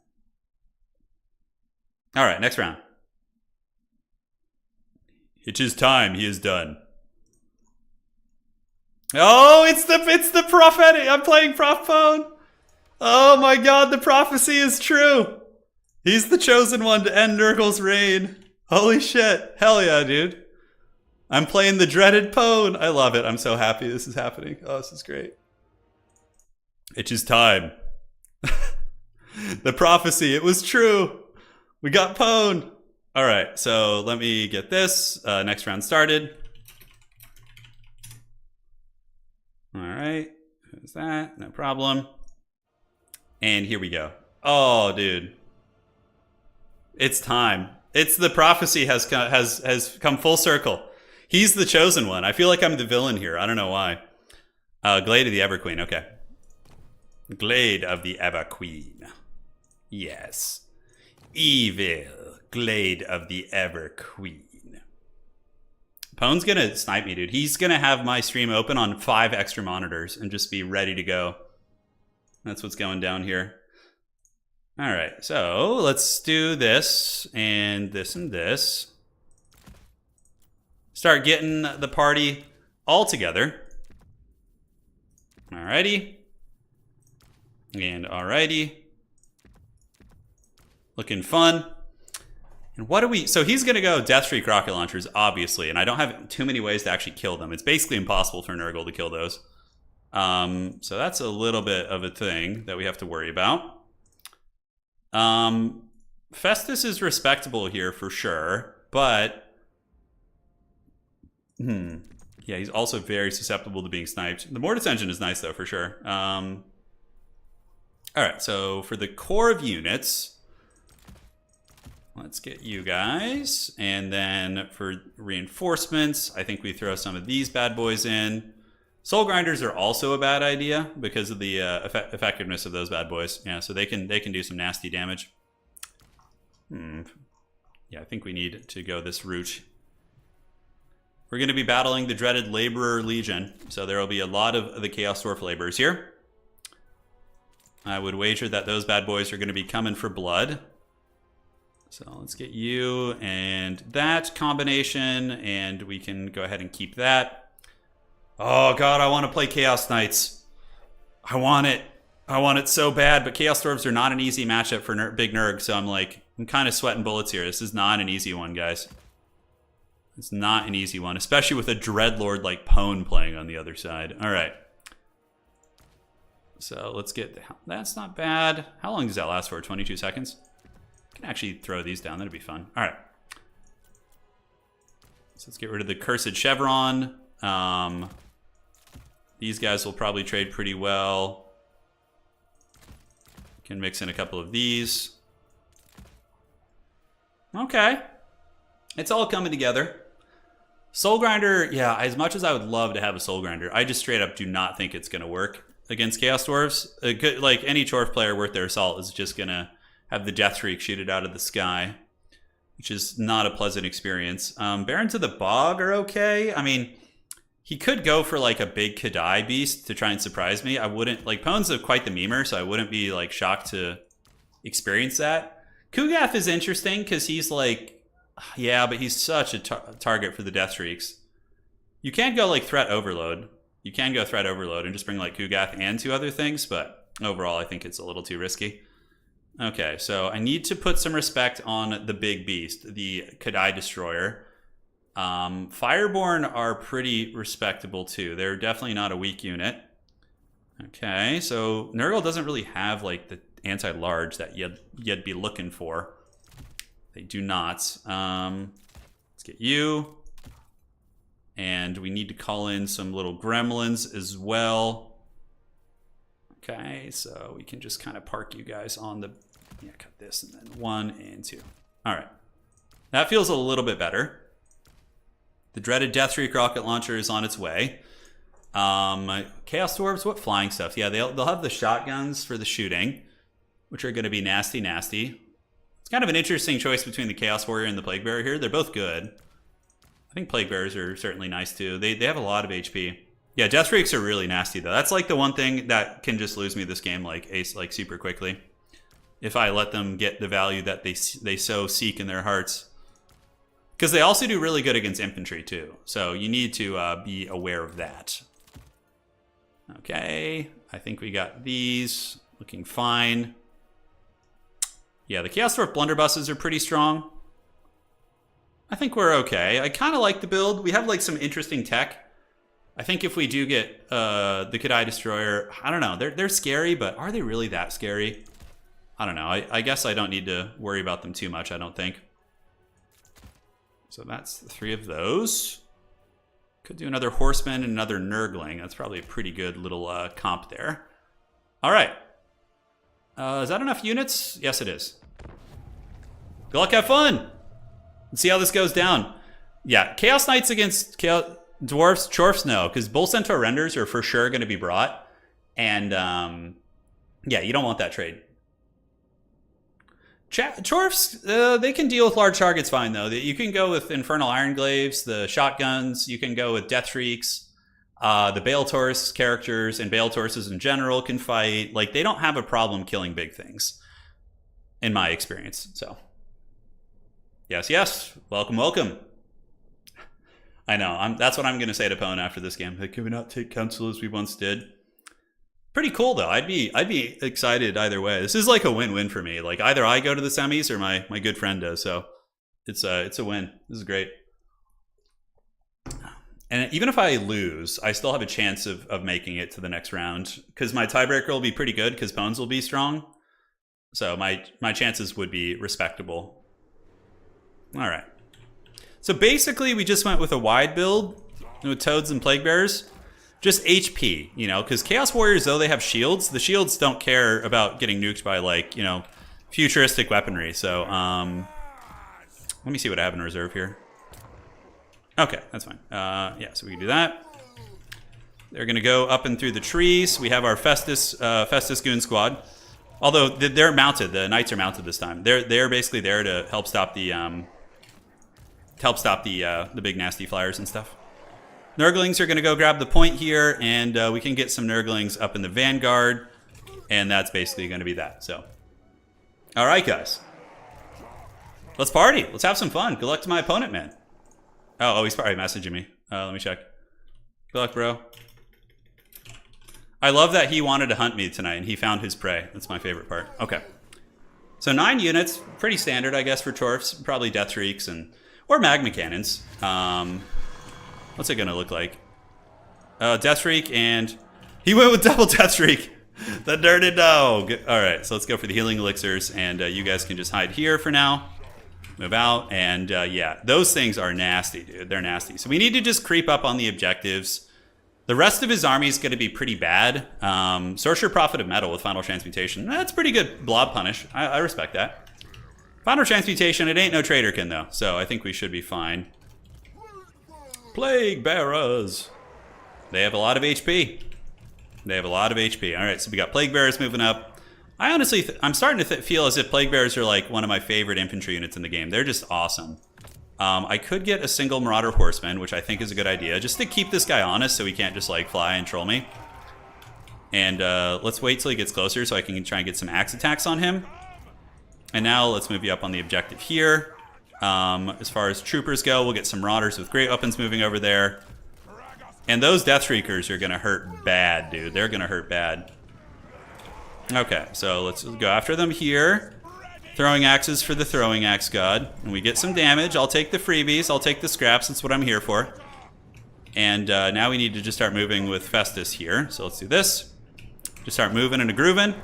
All right, next round. It's his time. He is done. Oh, it's the prophetic. I'm playing Prof Pone. Oh my god, the prophecy is true. He's the chosen one to end Nurgle's reign. Holy shit. Hell yeah, dude. I'm playing the dreaded Pone. I love it. I'm so happy this is happening. Oh, this is great. It's his time. The prophecy, it was true. We got Pone. All right, so let me get this. Next round started. All right, who's that? No problem. And here we go. Oh, dude. It's time. It's the prophecy has come full circle. He's the chosen one. I feel like I'm the villain here. I don't know why. Glade of the Everqueen. Okay. Glade of the Everqueen. Yes. Evil Glade of the Everqueen. Pone's gonna snipe me, dude. He's gonna have my stream open on 5 extra monitors and just be ready to go. That's what's going down here. All right, so let's do this and this and this. Start getting the party all together. Alrighty. And alrighty. Looking fun. And what do we... So he's going to go Deathstreak rocket launchers, obviously. And I don't have too many ways to actually kill them. It's basically impossible for Nurgle to kill those. So that's a little bit of a thing that we have to worry about. Festus is respectable here for sure. But Yeah, he's also very susceptible to being sniped. The Mortis engine is nice, though, for sure. All right, so for the core of units, let's get you guys. And then for reinforcements, I think we throw some of these bad boys in. Soul Grinders are also a bad idea because of the effectiveness of those bad boys. Yeah, so they can do some nasty damage. Yeah, I think we need to go this route. We're going to be battling the dreaded Laborer Legion, so there will be a lot of the Chaos Dwarf Laborers here. I would wager that those bad boys are going to be coming for blood. So let's get you and that combination, and we can go ahead and keep that. Oh god, I want to play Chaos Knights. I want it. I want it so bad, but Chaos Dwarves are not an easy matchup for Big Nurg, so I'm kind of sweating bullets here. This is not an easy one, guys. It's not an easy one, especially with a Dreadlord like Pwn playing on the other side. All right. So let's get... That's not bad. How long does that last for? 22 seconds? I can actually throw these down. That'd be fun. All right. So let's get rid of the Cursed Chevron. These guys will probably trade pretty well. Can mix in a couple of these. Okay. It's all coming together. Soul Grinder, yeah, as much as I would love to have a Soul Grinder, I just straight up do not think it's going to work against Chaos Dwarves. Like, any Dwarf player worth their salt is just going to have the Death Shriek shoot it out of the sky, which is not a pleasant experience. Barons of the Bog are okay. I mean, he could go for, like, a big Kadai beast to try and surprise me. I wouldn't, like, Pwn's quite the memer, so I wouldn't be, like, shocked to experience that. Kugath is interesting because he's, like, yeah, but he's such a target for the Death Shrieks. You can go, like, Threat Overload. You can go Threat Overload and just bring, like, Kugath and two other things, but overall I think it's a little too risky. Okay, so I need to put some respect on the big beast, the Kadai Destroyer. Fireborn are pretty respectable, too. They're definitely not a weak unit. Okay, so Nurgle doesn't really have, like, the anti-large that you'd be looking for. They do not. Let's get you. And we need to call in some little gremlins as well. Okay, so we can just kind of park you guys on the... Yeah, cut this, and then 1 and 2. All right. That feels a little bit better. The dreaded Death Shriek rocket launcher is on its way. Chaos Dwarves, what flying stuff? Yeah, they'll have the shotguns for the shooting, which are going to be nasty, nasty. It's kind of an interesting choice between the Chaos Warrior and the Plague Bearer here. They're both good. I think Plague Bearers are certainly nice too. They have a lot of HP. Yeah, Death Shrieks are really nasty though. That's like the one thing that can just lose me this game like super quickly. If I let them get the value that they so seek in their hearts. Because they also do really good against infantry too. So you need to be aware of that. Okay, I think we got these looking fine. Yeah, the Chaos Dwarf blunderbusses are pretty strong. I think we're okay. I kind of like the build. We have like some interesting tech. I think if we do get the Kadai Destroyer, I don't know. They're scary, but are they really that scary? I don't know. I guess I don't need to worry about them too much, I don't think. So that's 3 of those. Could do another Horseman and another Nurgling. That's probably a pretty good little comp there. All right. Is that enough units? Yes, it is. Good luck, have fun! Let's see how this goes down. Yeah, Chaos Knights against Dwarves, Chorfs, no, because Bull Centaur Renders are for sure going to be brought. And, yeah, you don't want that trade. Chorfs, they can deal with large targets fine, though. You can go with Infernal Ironglaves, the shotguns. You can go with Death Shrieks. The Bale Taurus characters and Bale Tauruses in general can fight. Like, they don't have a problem killing big things, in my experience. So, yes, yes. Welcome, welcome. I know. That's what I'm going to say to Pwn after this game. Like, can we not take counsel as we once did? Pretty cool, though. I'd be excited either way. This is like a win-win for me. Like, either I go to the semis or my good friend does. So, it's a win. This is great. And even if I lose, I still have a chance of making it to the next round because my tiebreaker will be pretty good because Pwn's will be strong. So my chances would be respectable. All right. So basically, we just went with a wide build. with Toads and Plague Bearers? Just HP, you know, because Chaos Warriors, though they have shields, the shields don't care about getting nuked by, like, you know, futuristic weaponry. So, let me see what I have in reserve here. Okay, that's fine. Yeah, so we can do that. They're going to go up and through the trees. We have our Festus Goon Squad. Although they're mounted, the Knights are mounted this time. They're basically there to help stop the big nasty flyers and stuff. Nurglings are going to go grab the point here, and we can get some Nurglings up in the vanguard, and that's basically going to be that. So, all right, guys, let's party. Let's have some fun. Good luck to my opponent, man. Oh, he's probably messaging me. Let me check. Good luck, bro. I love that he wanted to hunt me tonight, and he found his prey. That's my favorite part. Okay. So 9 units, pretty standard, I guess, for Torfs. Probably Death Shrieks or Magma Cannons. What's it going to look like? Death Shriek, and he went with double Death Shriek. The dirty dog. All right, so let's go for the healing elixirs, and you guys can just hide here for now. Move out, and yeah, those things are nasty, dude. They're nasty. So we need to just creep up on the objectives. The rest of his army is going to be pretty bad. Sorcerer Prophet of Metal with Final Transmutation. That's pretty good blob punish. I respect that. Final Transmutation, it ain't no Traderkin, though. So I think we should be fine. Plague Bearers. They have a lot of HP. They have a lot of HP. All right, so we got Plague Bearers moving up. I honestly, I'm starting to feel as if Plague Bearers are like one of my favorite infantry units in the game. They're just awesome. I could get a single Marauder Horseman, which I think is a good idea, just to keep this guy honest so he can't just like fly and troll me. And let's wait till he gets closer so I can try and get some axe attacks on him. And now let's move you up on the objective here. As far as troopers go, we'll get some Marauders with great weapons moving over there. And those Death Shriekers are going to hurt bad, dude. They're going to hurt bad. Okay, so let's go after them here. Throwing axes for the throwing axe god. And we get some damage. I'll take the freebies. I'll take the scraps. That's what I'm here for. And now we need to just start moving with Festus here. So let's do this. Just start moving and grooving.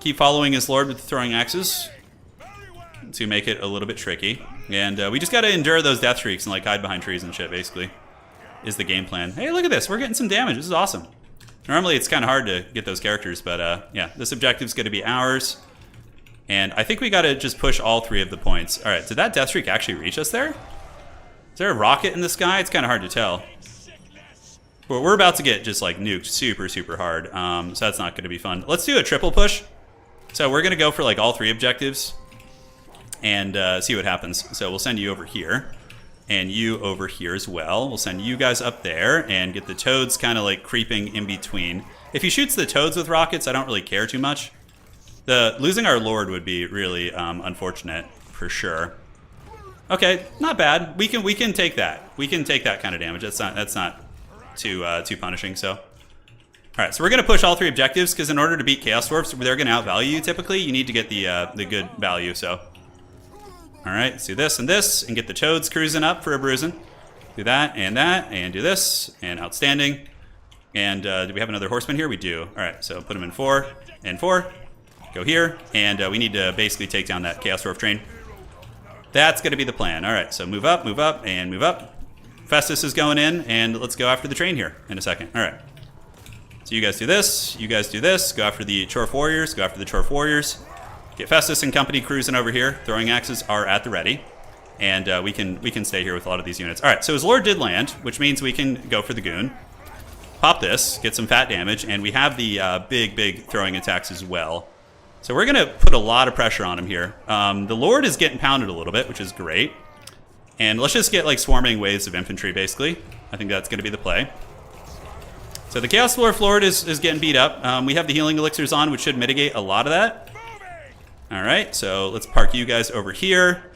Keep following his lord with the throwing axes to make it a little bit tricky. And we just got to endure those death shrieks and like hide behind trees and shit, basically, is the game plan. Hey, look at this. We're getting some damage. This is awesome. Normally it's kind of hard to get those characters, but yeah, this objective's going to be ours. And I think we got to just push all 3 of the points. All right, did that death shriek actually reach us there? Is there a rocket in the sky? It's kind of hard to tell. But we're about to get just like nuked super, super hard. So that's not going to be fun. Let's do a triple push. So we're going to go for like all 3 objectives and see what happens. So we'll send you over here and you over here as well. We'll send you guys up there and get the toads kind of like creeping in between. If he shoots the toads with rockets, I don't really care too much. Losing our lord would be really unfortunate for sure. Okay, not bad. We can take that. We can take that kind of damage. That's not too punishing. So, all right. So we're gonna push all 3 objectives because in order to beat Chaos Dwarfs, they're gonna outvalue you. Typically, you need to get the good value. So, all right. Let's do this and get the toads cruising up for a bruising. Do that and do this and outstanding. And do we have another horseman here? We do. All right. So put him in 4 and 4. Go here, and we need to basically take down that Chaos Dwarf train. That's going to be the plan. All right, so move up, and move up. Festus is going in, and let's go after the train here in a second. All right. So you guys do this. You guys do this. Go after the Chorf Warriors. Go after the Chorf Warriors. Get Festus and company cruising over here. Throwing axes are at the ready, and we can stay here with a lot of these units. All right, so his lord did land, which means we can go for the goon. Pop this, get some fat damage, and we have the big throwing attacks as well. So we're going to put a lot of pressure on him here. The Lord is getting pounded a little bit, which is great. And let's just get like swarming waves of infantry, basically. I think that's going to be the play. So the Chaos Dwarf Lord is getting beat up. We have the healing elixirs on, which should mitigate a lot of that. All right, so let's park you guys over here.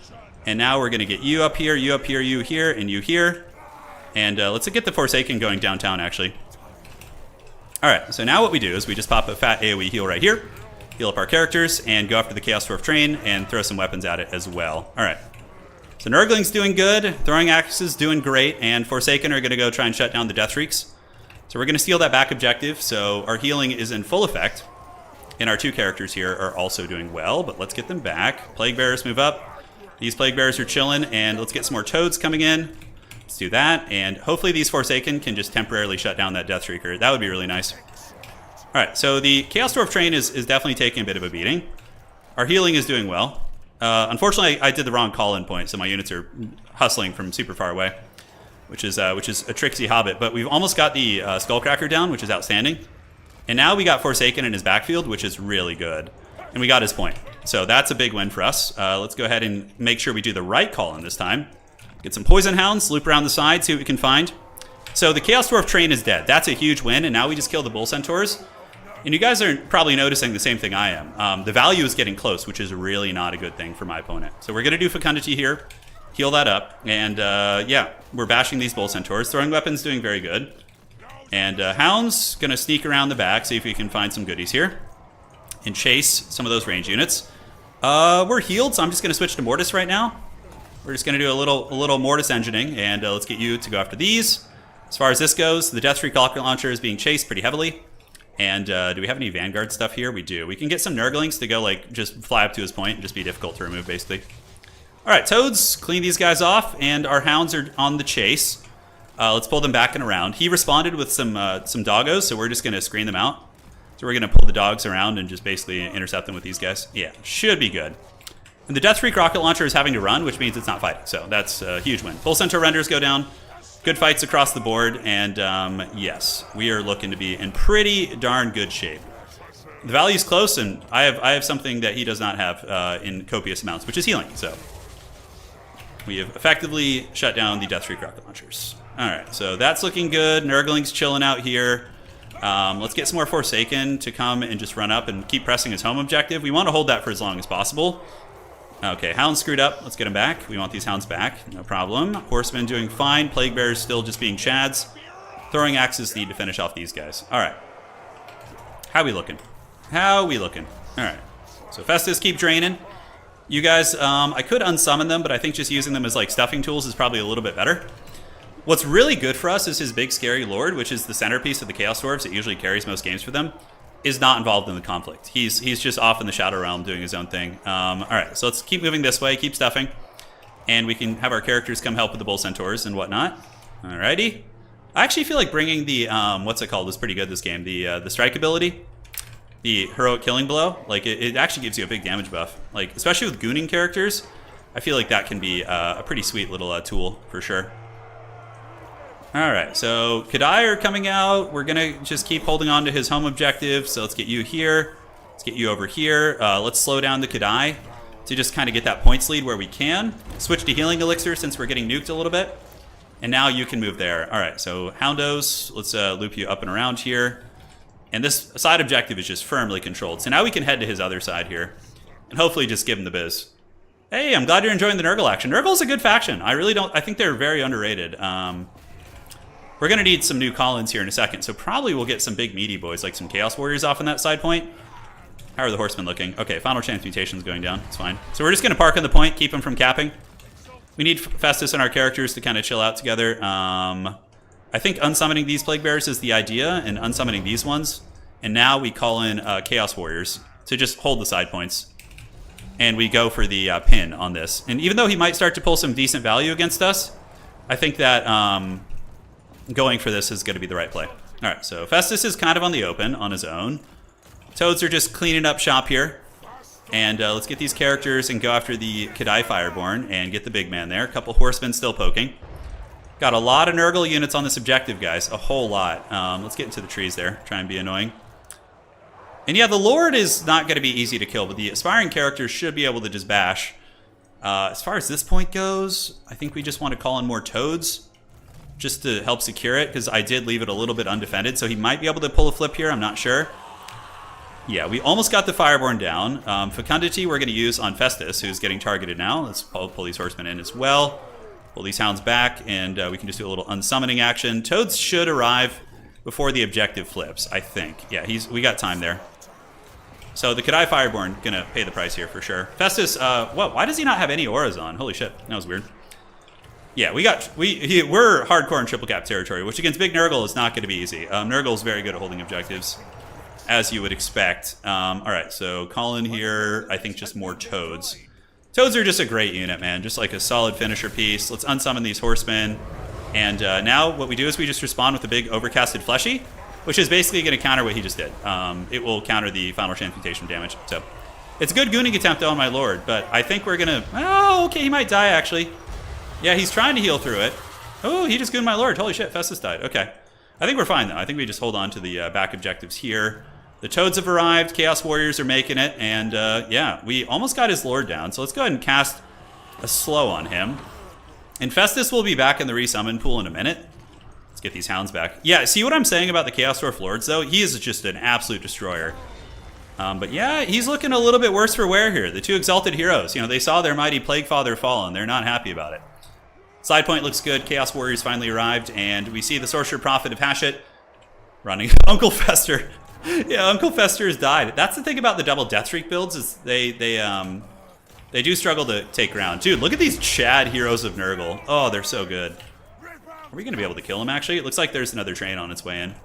And now we're going to get you up here, you up here, you here, and you here. And let's get the Forsaken going downtown, actually. All right, so now what we do is we just pop a fat AoE heal right here. Heal up our characters, and go after the Chaos Dwarf train, and throw some weapons at it as well. All right. So Nurgling's doing good, Throwing Axes doing great, and Forsaken are going to go try and shut down the Death Shrieks. So we're going to steal that back objective, so our healing is in full effect. And our 2 characters here are also doing well, but let's get them back. Plague Bearers move up. These Plague Bearers are chilling, and let's get some more Toads coming in. Let's do that, and hopefully these Forsaken can just temporarily shut down that Death Shrieker. That would be really nice. Alright, so the Chaos Dwarf train is definitely taking a bit of a beating. Our healing is doing well. Unfortunately, I did the wrong call-in point, so my units are hustling from super far away, which is a tricksy hobbit. But we've almost got the Skullcracker down, which is outstanding. And now we got Forsaken in his backfield, which is really good. And we got his point. So that's a big win for us. Let's go ahead and make sure we do the right call-in this time. Get some Poison Hounds, loop around the side, see what we can find. So the Chaos Dwarf train is dead. That's a huge win, and now we just kill the Bull Centaurs. And you guys are probably noticing the same thing I am. The value is getting close, which is really not a good thing for my opponent. So we're going to do Fecundity here, heal that up, and yeah, we're bashing these Bull Centaurs. Throwing Weapons doing very good. And Hound's going to sneak around the back, see if we can find some goodies here, and chase some of those range units. We're healed, so I'm just going to switch to Mortis right now. We're just going to do a little Mortis engineering, and let's get you to go after these. As far as this goes, the Death Streak Rocket Launcher is being chased pretty heavily. And do we have any Vanguard stuff here? We do. We can get some Nurglings to go, like, just fly up to his point and just be difficult to remove, basically. All right, Toads, clean these guys off, and our Hounds are on the chase. Let's pull them back and around. He responded with some doggos, so we're just going to screen them out. So we're going to pull the dogs around and just basically intercept them with these guys. Yeah, should be good. And the Death Freak Rocket Launcher is having to run, which means it's not fighting, so that's a huge win. Bull Centaur Renders go down. Good fights across the board, and yes, we are looking to be in pretty darn good shape. The value's close, and I have something that he does not have in copious amounts, which is healing. So we have effectively shut down the Death Streak Rocket Launchers. All right, so that's looking good. Nurgling's chilling out here. Let's get some more Forsaken to come and just run up and keep pressing his home objective. We want to hold that for as long as possible. Okay, Hound's screwed up. Let's get him back. We want these Hounds back. No problem. Horsemen doing fine. Plague Bears still just being chads. Throwing Axes need to finish off these guys. All right. How we looking? How we looking? All right. So Festus, keep draining. You guys, I could unsummon them, but I think just using them as like stuffing tools is probably a little bit better. What's really good for us is his big scary lord, which is the centerpiece of the Chaos Dwarves. It usually carries most games for them. Is not involved in the conflict. He's just off in the Shadow Realm doing his own thing. All right, so let's keep moving this way, keep stuffing, and we can have our characters come help with the Bull Centaurs and whatnot. Alrighty. I actually feel like bringing the what's it called? Is pretty good this game. The strike ability, the heroic killing blow. Like it actually gives you a big damage buff. Like especially with gooning characters, I feel like that can be a pretty sweet little tool for sure. Alright, so Kadai are coming out. We're going to just keep holding on to his home objective. So let's get you here. Let's get you over here. Let's slow down the Kadai to just kind of get that points lead where we can. Switch to Healing Elixir since we're getting nuked a little bit. And now you can move there. Alright, so Houndos, let's loop you up and around here. And this side objective is just firmly controlled. So now we can head to his other side here. And hopefully just give him the biz. Hey, I'm glad you're enjoying the Nurgle action. Nurgle's a good faction. I think they're very underrated. We're going to need some new call-ins here in a second, so probably we'll get some big meaty boys, like some Chaos Warriors off on that side point. How are the Horsemen looking? Okay, Final Transmutation's going down. It's fine. So we're just going to park on the point, keep them from capping. We need Festus and our characters to kind of chill out together. I think unsummoning these Plague Bears is the idea, and unsummoning these ones. And now we call in Chaos Warriors to just hold the side points. And we go for the pin on this. And even though he might start to pull some decent value against us, I think that... going for this is going to be the right play. All right, so Festus is kind of on the open on his own. Toads are just cleaning up shop here. And let's get these characters and go after the Kadai Fireborn and get the big man there. A couple Horsemen still poking. Got a lot of Nurgle units on this objective, guys. A whole lot. Let's get into the trees there. Try and be annoying. And yeah, the Lord is not going to be easy to kill, but the aspiring characters should be able to just bash. As far as this point goes, I think we just want to call in more Toads, just to help secure it, because I did leave it a little bit undefended, so he might be able to pull a flip here, I'm not sure. Yeah, we almost got the Fireborn down. Fecundity we're going to use on Festus, who's getting targeted now. Let's pull these Horsemen in as well. Pull these Hounds back, and we can just do a little unsummoning action. Toads should arrive before the objective flips, I think. Yeah, we got time there. So the Kadai Fireborn going to pay the price here for sure. Festus, why does he not have any auras on? Holy shit, that was weird. Yeah, we're hardcore in triple cap territory, which against Big Nurgle is not going to be easy. Nurgle's very good at holding objectives, as you would expect. All right, so call in here, I think just more Toads. Toads are just a great unit, man. Just like a solid finisher piece. Let's unsummon these Horsemen. And now what we do is we just respond with a big overcasted fleshy, which is basically going to counter what he just did. It will counter the final transmutation damage. So it's a good gooning attempt though on my lord, but I think we're going to... Oh, okay, he might die actually. Yeah, he's trying to heal through it. Oh, he just gooned my lord. Holy shit, Festus died. Okay. I think we're fine though. I think we just hold on to the back objectives here. The toads have arrived, Chaos Warriors are making it, and yeah, we almost got his lord down. So let's go ahead and cast a slow on him. And Festus will be back in the resummon pool in a minute. Let's get these hounds back. Yeah, see what I'm saying about the Chaos Dwarf Lords though? He is just an absolute destroyer. But yeah, he's looking a little bit worse for wear here. The two exalted heroes, you know, they saw their mighty Plague Father fall and they're not happy about it. Side point looks good, Chaos Warriors finally arrived, and we see the Sorcerer Prophet of Hashut running. Uncle Fester. Yeah, Uncle Fester has died. That's the thing about the double Deathstreak builds is they do struggle to take ground. Dude, look at these Chad heroes of Nurgle. Oh, they're so good. Are we going to be able to kill him, actually? It looks like there's another train on its way in.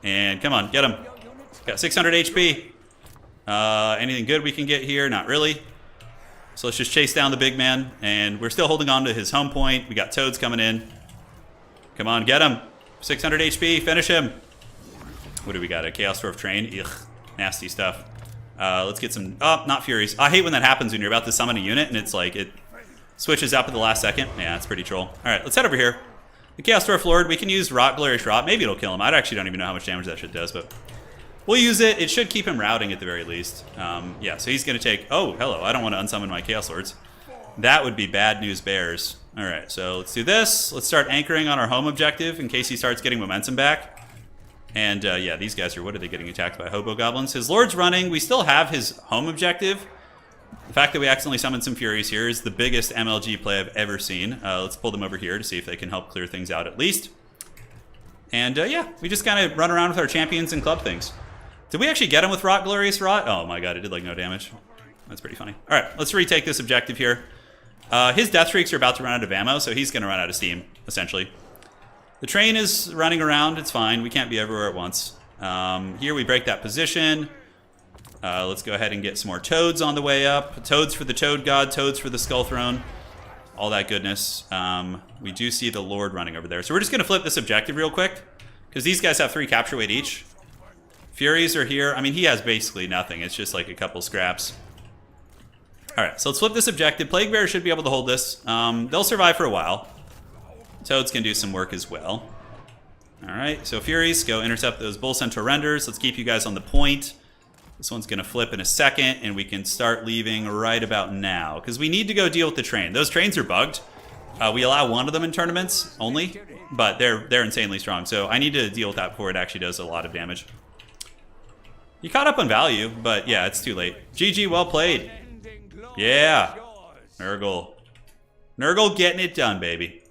And come on, get him. Got 600 HP. Anything good we can get here? Not really. So let's just chase down the big man. And we're still holding on to his home point. We got toads coming in. Come on, get him. 600 HP, finish him. What do we got? A Chaos Dwarf train? Ugh, nasty stuff. Let's get some... Oh, not Furies. I hate when that happens when you're about to summon a unit and it's like it switches up at the last second. Yeah, it's pretty troll. All right, let's head over here. The Chaos Dwarf Lord, we can use Rot, Glorious Rot. Maybe it'll kill him. I actually don't even know how much damage that shit does, but we'll use it. It should keep him routing at the very least. Yeah, so he's going to take... Oh, hello. I don't want to unsummon my Chaos Lords. That would be bad news bears. All right, so let's do this. Let's start anchoring on our home objective in case he starts getting momentum back. And yeah, these guys are... What are they getting attacked by? Hobo Goblins. His Lord's running. We still have his home objective. The fact that we accidentally summoned some Furies here is the biggest MLG play I've ever seen. Let's pull them over here to see if they can help clear things out at least. And yeah, we just kind of run around with our champions and club things. Did we actually get him with Rot, Glorious Rot? Oh my god, it did like no damage. That's pretty funny. All right, let's retake this objective here. His Death Streaks are about to run out of ammo, so he's going to run out of steam, essentially. The train is running around. It's fine. We can't be everywhere at once. Here we break that position. Let's go ahead and get some more toads on the way up. Toads for the Toad God, toads for the Skull Throne. All that goodness. We do see the Lord running over there. So we're just going to flip this objective real quick, because these guys have 3 capture weight each. Furies are here. I mean, he has basically nothing. It's just like a couple scraps. All right, so let's flip this objective. Plague Bear should be able to hold this. They'll survive for a while. Toads can do some work as well. All right, so Furies, go intercept those Bull Centaur Renders. Let's keep you guys on the point. This one's going to flip in a second, and we can start leaving right about now, because we need to go deal with the train. Those trains are bugged. We allow one of them in tournaments only, but they're insanely strong. So I need to deal with that before it actually does a lot of damage. You caught up on value, but yeah, it's too late. GG, well played. Yeah. Nurgle. Nurgle getting it done, baby.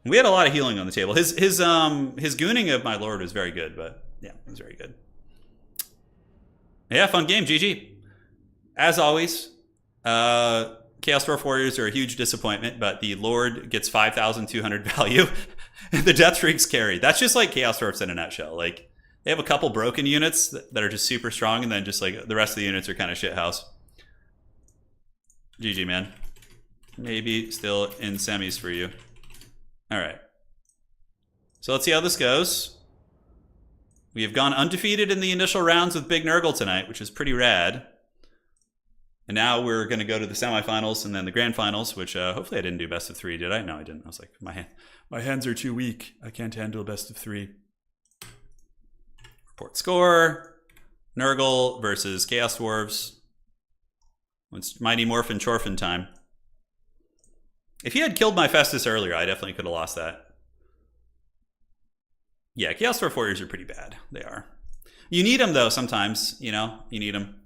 We had a lot of healing on the table. His gooning of my lord was very good, but yeah, it was very good. Yeah, fun game, GG. As always, Chaos Dwarf Warriors are a huge disappointment, but the Lord gets 5,200 value. The Death Streaks carry. That's just like Chaos Dwarfs in a nutshell. Like, they have a couple broken units that are just super strong, and then just like the rest of the units are kind of shithouse. GG, man. Maybe still in semis for you. All right. So let's see how this goes. We have gone undefeated in the initial rounds with Big Nurgle tonight, which is pretty rad. And now we're going to go to the semifinals and then the grand finals, which hopefully I didn't do best of 3, did I? No, I didn't. I was like, my hands are too weak. I can't handle a best of 3. Report score. Nurgle versus Chaos Dwarves. It's Mighty Morphin Chorphin time. If he had killed my Festus earlier, I definitely could have lost that. Yeah, Chaos Dwarf Warriors are pretty bad. They are. You need them, though, sometimes. You know, you need them.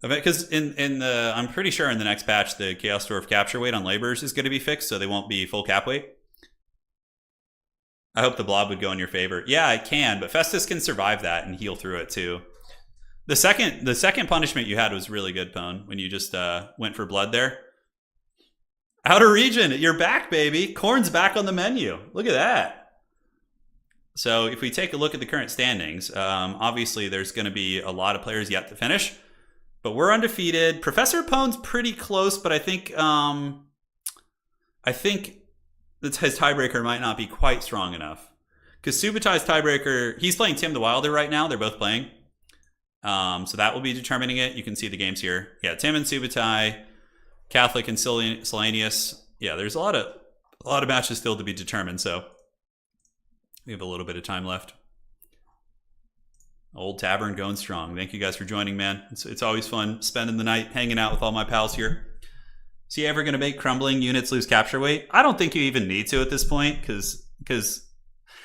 Because I'm pretty sure in the next patch, the Chaos Dwarf capture weight on Laborers is going to be fixed, so they won't be full cap weight. I hope the blob would go in your favor. Yeah, it can, but Festus can survive that and heal through it, too. The second punishment you had was really good, Pone, when you just went for blood there. Outer region, you're back, baby. Corn's back on the menu. Look at that. So if we take a look at the current standings, obviously there's going to be a lot of players yet to finish, but we're undefeated. Professor Pone's pretty close, but I think his tiebreaker might not be quite strong enough. Because Subutai's tiebreaker, he's playing Tim the Wilder right now. They're both playing. So that will be determining it. You can see the games here. Yeah, Tim and Subutai, Catholic and Silanius. Yeah, there's a lot of matches still to be determined. So we have a little bit of time left. Old Tavern going strong. Thank you guys for joining, man. It's always fun spending the night hanging out with all my pals here. Is he ever going to make crumbling units lose capture weight? I don't think you even need to at this point, because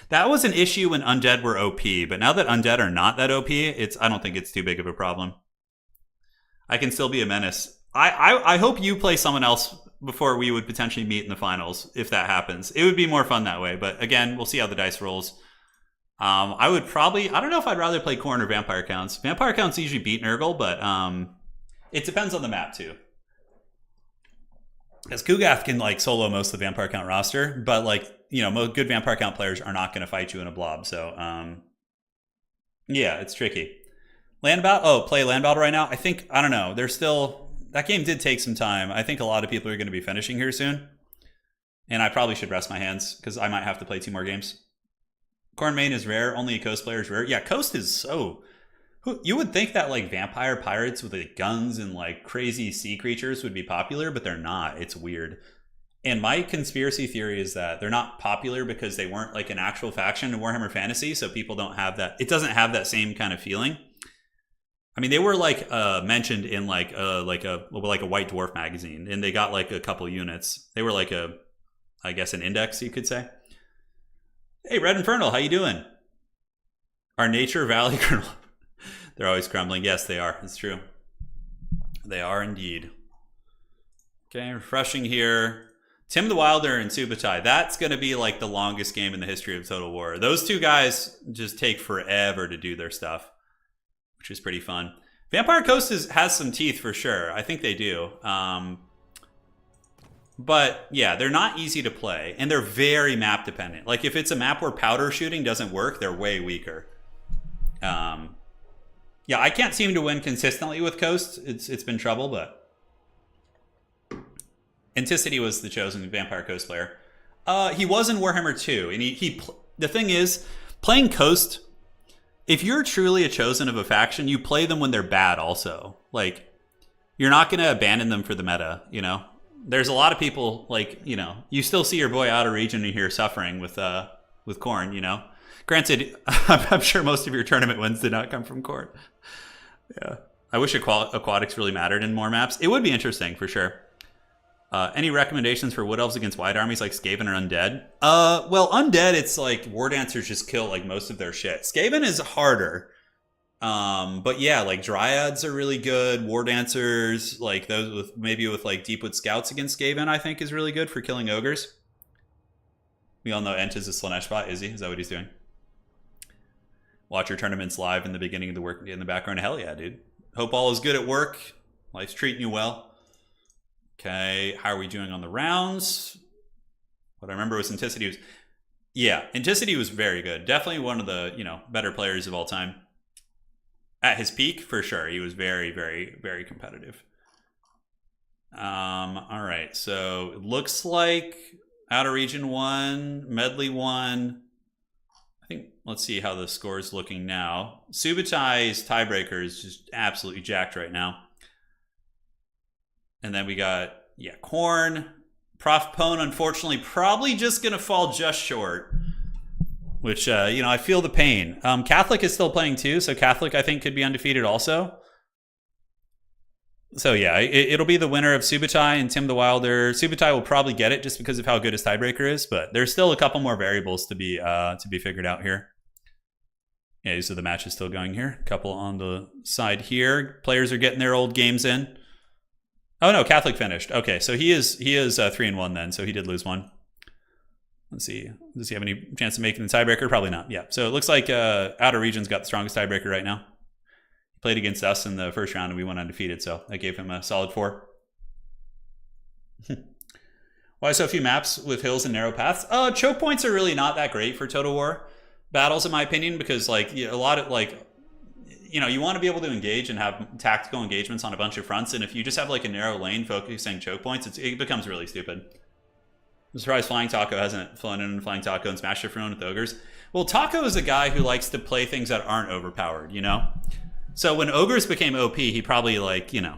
that was an issue when undead were OP. But now that undead are not that OP, I don't think it's too big of a problem. I can still be a menace. I hope you play someone else before we would potentially meet in the finals, if that happens. It would be more fun that way. But again, we'll see how the dice rolls. I would probably, I don't know if I'd rather play Khorne or Vampire Counts. Vampire Counts usually beat Nurgle, but it depends on the map too. Because Kugath can like solo most of the Vampire Count roster, but like, you know, most good Vampire Count players are not going to fight you in a blob. So, yeah, it's tricky. Land battle, play land battle right now. I think, I don't know. There's still, that game did take some time. I think a lot of people are going to be finishing here soon. And I probably should rest my hands because I might have to play 2 more games. Khorne main is rare. Only a Coast player is rare. Yeah, Coast is so... You would think that like vampire pirates with like guns and like crazy sea creatures would be popular, but they're not. It's weird. And my conspiracy theory is that they're not popular because they weren't like an actual faction in Warhammer Fantasy, so people don't have that. It doesn't have that same kind of feeling. I mean, they were like mentioned in like a White Dwarf magazine, and they got like a couple units. They were like I guess an index, you could say. Hey, Red Infernal, how you doing? Our Nature Valley Colonel. They're always crumbling. Yes, they are. It's true. They are indeed. Okay, refreshing here. Tim the Wilder and Subutai. That's going to be like the longest game in the history of Total War. Those 2 guys just take forever to do their stuff, which is pretty fun. Vampire Coast has some teeth for sure. I think they do. But yeah, they're not easy to play, and they're very map dependent. Like if it's a map where powder shooting doesn't work, they're way weaker. Yeah, I can't seem to win consistently with Coast. It's been trouble, but Anticity was the chosen Vampire Coast player. He was in Warhammer 2, and the thing is, playing Coast, if you're truly a chosen of a faction, you play them when they're bad also. Like, you're not going to abandon them for the meta, you know? There's a lot of people, like, you know, you still see your boy out of region here suffering with Khorne, you know? Granted, I'm sure most of your tournament wins did not come from Khorne. Yeah. I wish aquatics really mattered in more maps. It would be interesting, for sure. Any recommendations for Wood Elves against White Armies like Skaven or Undead? Well, Undead, it's like War Dancers just kill like most of their shit. Skaven is harder. But yeah, like Dryads are really good. War Dancers, like those with like Deepwood Scouts against Skaven, I think is really good for killing ogres. We all know Ent is a Slanesh bot, is he? Is that what he's doing? Watch your tournaments live in the beginning of the work in the background. Hell yeah, dude. Hope all is good at work. Life's treating you well. Okay, how are we doing on the rounds? What I remember was Anticity was very good. Definitely one of the, you know, better players of all time. At his peak, for sure. He was very, very, very competitive. All right, so it looks like Outer Region won, Medley won. I think, let's see how the score is looking now. Subutai's tiebreaker is just absolutely jacked right now. And then we got, yeah, Khorne. Prof Pone, unfortunately, probably just going to fall just short. Which, you know, I feel the pain. Catholic is still playing too, so Catholic, I think, could be undefeated also. So, yeah, it'll be the winner of Subutai and Tim the Wilder. Subutai will probably get it just because of how good his tiebreaker is, but there's still a couple more variables to be figured out here. Yeah, these are the matches still going here. A couple on the side here. Players are getting their old games in. Oh, no, Catholic finished. Okay, so he is 3-1 then, so he did lose one. Let's see. Does he have any chance of making the tiebreaker? Probably not. Yeah. So it looks like Outer Region's got the strongest tiebreaker right now. He played against us in the first round and we went undefeated. So that gave him a solid 4. Why so few maps with hills and narrow paths? Choke points are really not that great for Total War battles, in my opinion, because like a lot of like, you know, you want to be able to engage and have tactical engagements on a bunch of fronts. And if you just have like a narrow lane focusing choke points, it becomes really stupid. I'm surprised Flying Taco hasn't flown in Flying Taco and smashed everyone with ogres. Well, Taco is a guy who likes to play things that aren't overpowered, you know? So when ogres became OP, he probably, like, you know,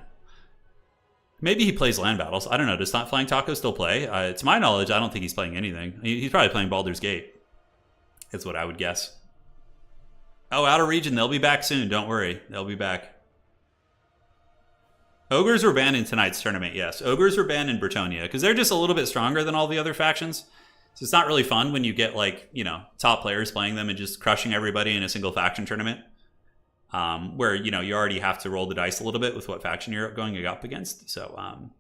maybe he plays land battles. I don't know. Does not Flying Taco still play? To my knowledge, I don't think he's playing anything. He's probably playing Baldur's Gate. That's what I would guess. Oh, out of region. They'll be back soon. Don't worry. They'll be back. Ogres were banned in tonight's tournament, yes. Ogres were banned in Bretonnia because they're just a little bit stronger than all the other factions. So it's not really fun when you get, like, you know, top players playing them and just crushing everybody in a single faction tournament. Where, you know, you already have to roll the dice a little bit with what faction you're going up against. So,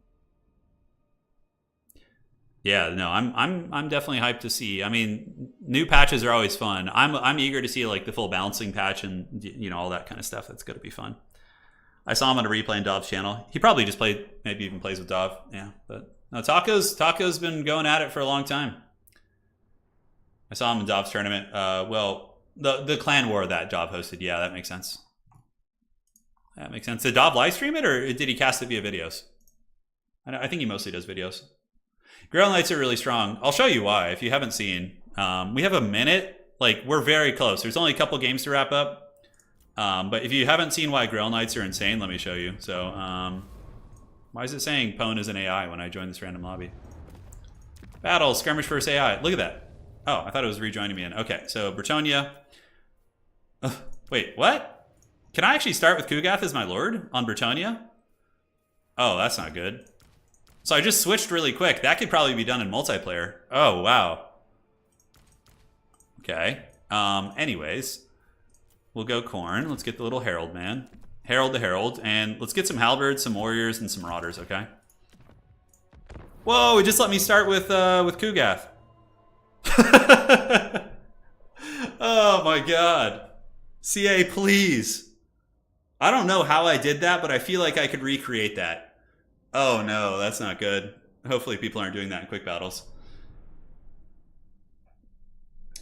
yeah, no, I'm definitely hyped to see. I mean, new patches are always fun. I'm eager to see, like, the full balancing patch and, you know, all that kind of stuff. That's going to be fun. I saw him on a replay in Dov's channel. He probably just played, maybe even plays with Dov. Yeah, but no, Taco's been going at it for a long time. I saw him in Dov's tournament. Well, the clan war that Dov hosted. Yeah, that makes sense. That makes sense. Did Dov live stream it, or did he cast it via videos? I think he mostly does videos. Grail Knights are really strong. I'll show you why if you haven't seen. We have a minute. Like, we're very close. There's only a couple games to wrap up. But if you haven't seen why Grail Knights are insane, let me show you. So, why is it saying Pwn is an AI when I join this random lobby? Battle, skirmish versus AI. Look at that. Oh, I thought it was rejoining me in. Okay, so Bretonnia. Wait, what? Can I actually start with Kugath as my lord on Bretonnia? Oh, that's not good. So I just switched really quick. That could probably be done in multiplayer. Oh, wow. Okay. Anyways, we'll go Khorne. Let's get the little Herald man. Herald the Herald. And let's get some Halberds, some Warriors, and some Marauders, okay? Whoa, it just let me start with Kugath. Oh my god. CA, please. I don't know how I did that, but I feel like I could recreate that. Oh no, that's not good. Hopefully people aren't doing that in quick battles.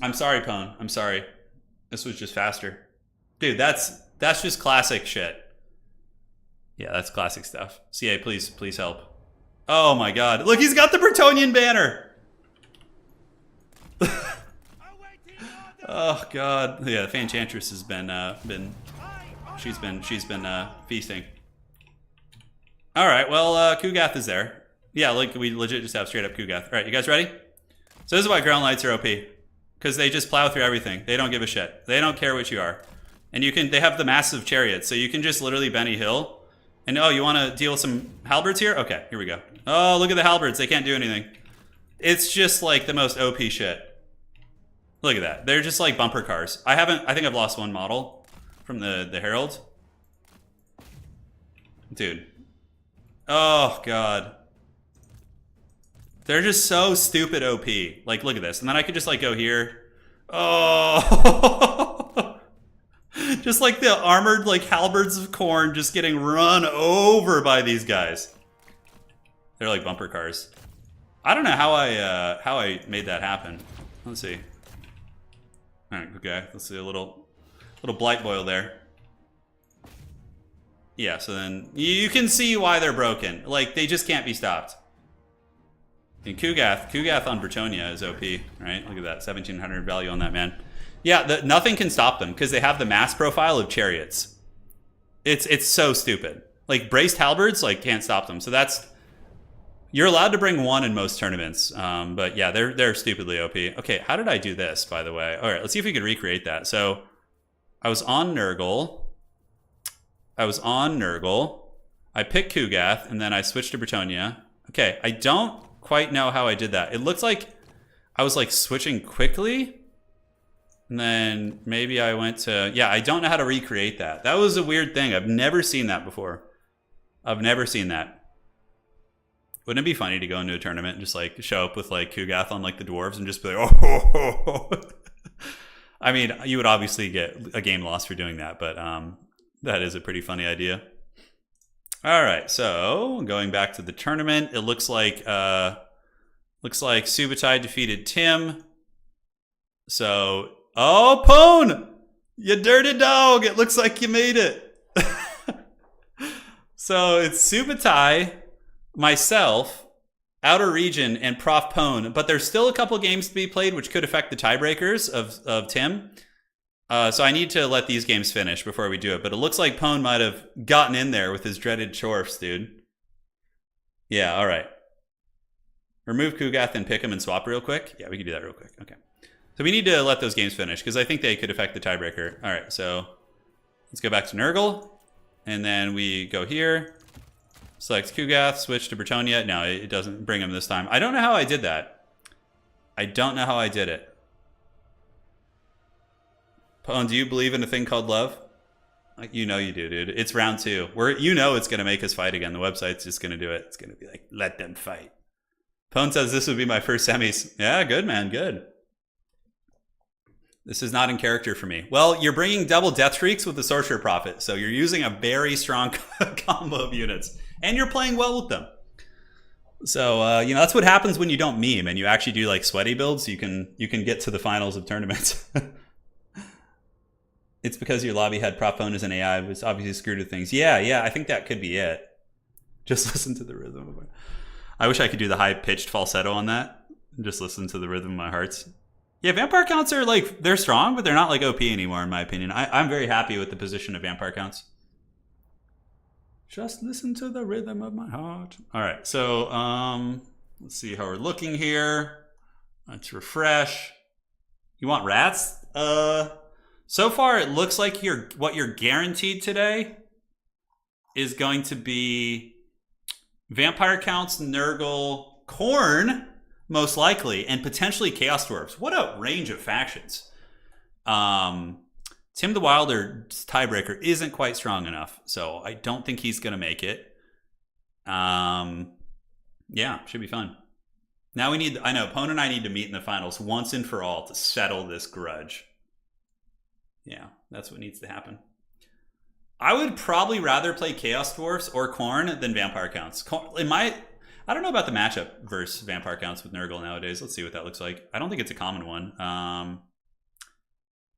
I'm sorry, Pwn. I'm sorry. This was just faster. Dude, that's just classic shit. Yeah, that's classic stuff. CA, please help. Oh my god. Look, he's got the Bretonnian banner! Oh god. Yeah, the Fanchantress has been feasting. Alright, well, Kugath is there. Yeah, like, we legit just have straight up Kugath. Alright, you guys ready? So this is why Ground Knights are OP. Because they just plow through everything. They don't give a shit. They don't care what you are. And they have the massive chariots, so you can just literally Benny Hill. And oh, you want to deal with some halberds here? Okay, here we go. Oh, look at the halberds. They can't do anything. It's just like the most OP shit. Look at that. They're just like bumper cars. I think I've lost one model from the Herald. Dude. Oh, God. They're just so stupid OP. Like, look at this. And then I could just, like, go here. Oh. Just like the armored, like, halberds of Khorne just getting run over by these guys. They're like bumper cars. I don't know how I made that happen. Let's see. All right, okay. Let's see a little blight boil there. Yeah, so then you can see why they're broken. Like, they just can't be stopped. And Kugath on Bretonnia is OP, right? Look at that, 1,700 value on that man. Yeah, nothing can stop them because they have the mass profile of chariots. It's so stupid. Like, braced halberds, like, can't stop them. So that's... You're allowed to bring one in most tournaments, but yeah, they're stupidly OP. Okay, how did I do this, by the way? All right, let's see if we could recreate that. So I was on Nurgle. I picked Kugath, and then I switched to Bretonnia. Okay, I don't quite know how I did that. It looks like I was like switching quickly, and then maybe I went to... Yeah, I don't know how to recreate that. That was a weird thing. I've never seen that before. I've never seen that. Wouldn't it be funny to go into a tournament and just like show up with like Kugath on like the dwarves and just be like, oh. I mean, you would obviously get a game loss for doing that, but that is a pretty funny idea. All right, so going back to the tournament, it looks like Subutai defeated Tim. So, oh, Pwn, you dirty dog! It looks like you made it. So it's Subutai, myself, Outer Region and Prof Pone, but there's still a couple games to be played which could affect the tiebreakers of Tim. So I need to let these games finish before we do it. But it looks like Pone might have gotten in there with his dreaded chorfs, dude. Yeah, all right. Remove Kugath and pick him and swap real quick. Yeah, we can do that real quick. Okay. So we need to let those games finish because I think they could affect the tiebreaker. All right, so let's go back to Nurgle. And then we go here. Select Kugath, switch to Bretonia. No, it doesn't bring him this time. I don't know how I did that. I don't know how I did it. Pone, do you believe in a thing called love? Like, you know you do, dude. It's round 2. You know it's going to make us fight again. The website's just going to do it. It's going to be like, let them fight. Pone says this would be my first semis. Yeah, good, man. Good. This is not in character for me. Well, you're bringing double Death Shrieks with the Sorcerer Prophet, so you're using a very strong combo of units. And you're playing well with them. So, you know, that's what happens when you don't meme and you actually do, like, sweaty builds. You can get to the finals of tournaments. It's because your lobby had Prop Phone as an AI. It was obviously screwed with things. Yeah, I think that could be it. Just listen to the rhythm of it. I wish I could do the high-pitched falsetto on that. Just listen to the rhythm of my hearts. Yeah, Vampire counts are, like, they're strong, but they're not, like, OP anymore, in my opinion. I'm very happy with the position of Vampire counts. Just listen to the rhythm of my heart. All right, so let's see how we're looking here. Let's refresh. You want rats? So far, it looks like what you're guaranteed today is going to be Vampire counts, Nurgle, Khorne, most likely, and potentially Chaos Dwarves. What a range of factions. Tim the Wilder's tiebreaker isn't quite strong enough, so I don't think he's going to make it. Yeah, should be fun. Now I know, Pone and I need to meet in the finals once and for all to settle this grudge. Yeah, that's what needs to happen. I would probably rather play Chaos Dwarfs or Khorne than Vampire Counts. I don't know about the matchup versus Vampire Counts with Nurgle nowadays. Let's see what that looks like. I don't think it's a common one.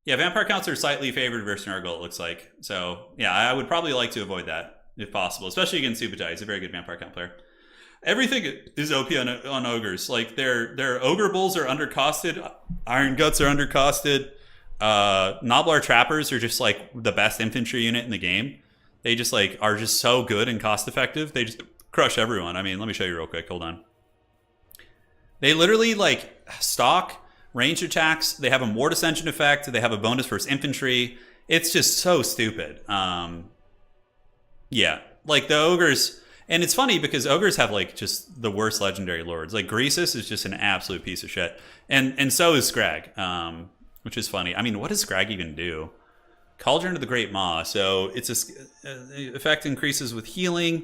Yeah, Vampire Counts are slightly favored versus Nurgle, it looks like. So, yeah, I would probably like to avoid that, if possible. Especially against Subutai. He's a very good Vampire Count player. Everything is OP on Ogres. Like, their Ogre Bulls are undercosted. Iron Guts are undercosted. Noblar Trappers are just, like, the best infantry unit in the game. They just, like, are just so good and cost-effective. They just crush everyone. I mean, let me show you real quick. Hold on. They literally, like, stock range attacks. They have a Mortis Engine effect. They have a bonus versus infantry. It's just so stupid. Yeah, like the Ogres. And it's funny because Ogres have like just the worst legendary lords. Like Greasus is just an absolute piece of shit. And so is Scrag, which is funny. I mean, what does Scrag even do? Cauldron of the Great Maw. So it's effect increases with healing,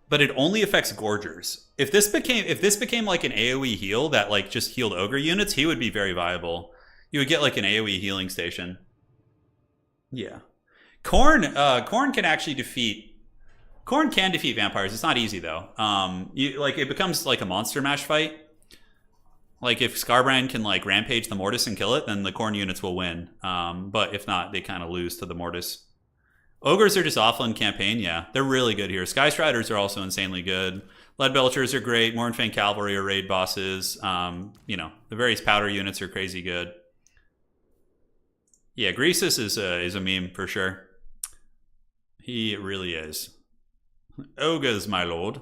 but it only affects Gorgers. If this became like an AoE heal that like just healed Ogre units, he would be very viable. You would get like an AoE healing station. Yeah. Khorne can actually defeat vampires. It's not easy though. It becomes like a monster mash fight. Like if Scarbrand can like rampage the Mortis and kill it, then the Khorne units will win. But if not, they kind of lose to the Mortis. Ogres are just awful in campaign, yeah. They're really good here. Sky Striders are also insanely good. Lead Belchers are great. Mournfang Cavalry are raid bosses. You know, the various powder units are crazy good. Yeah, Greasus is a meme for sure. He really is. Ogres, my lord.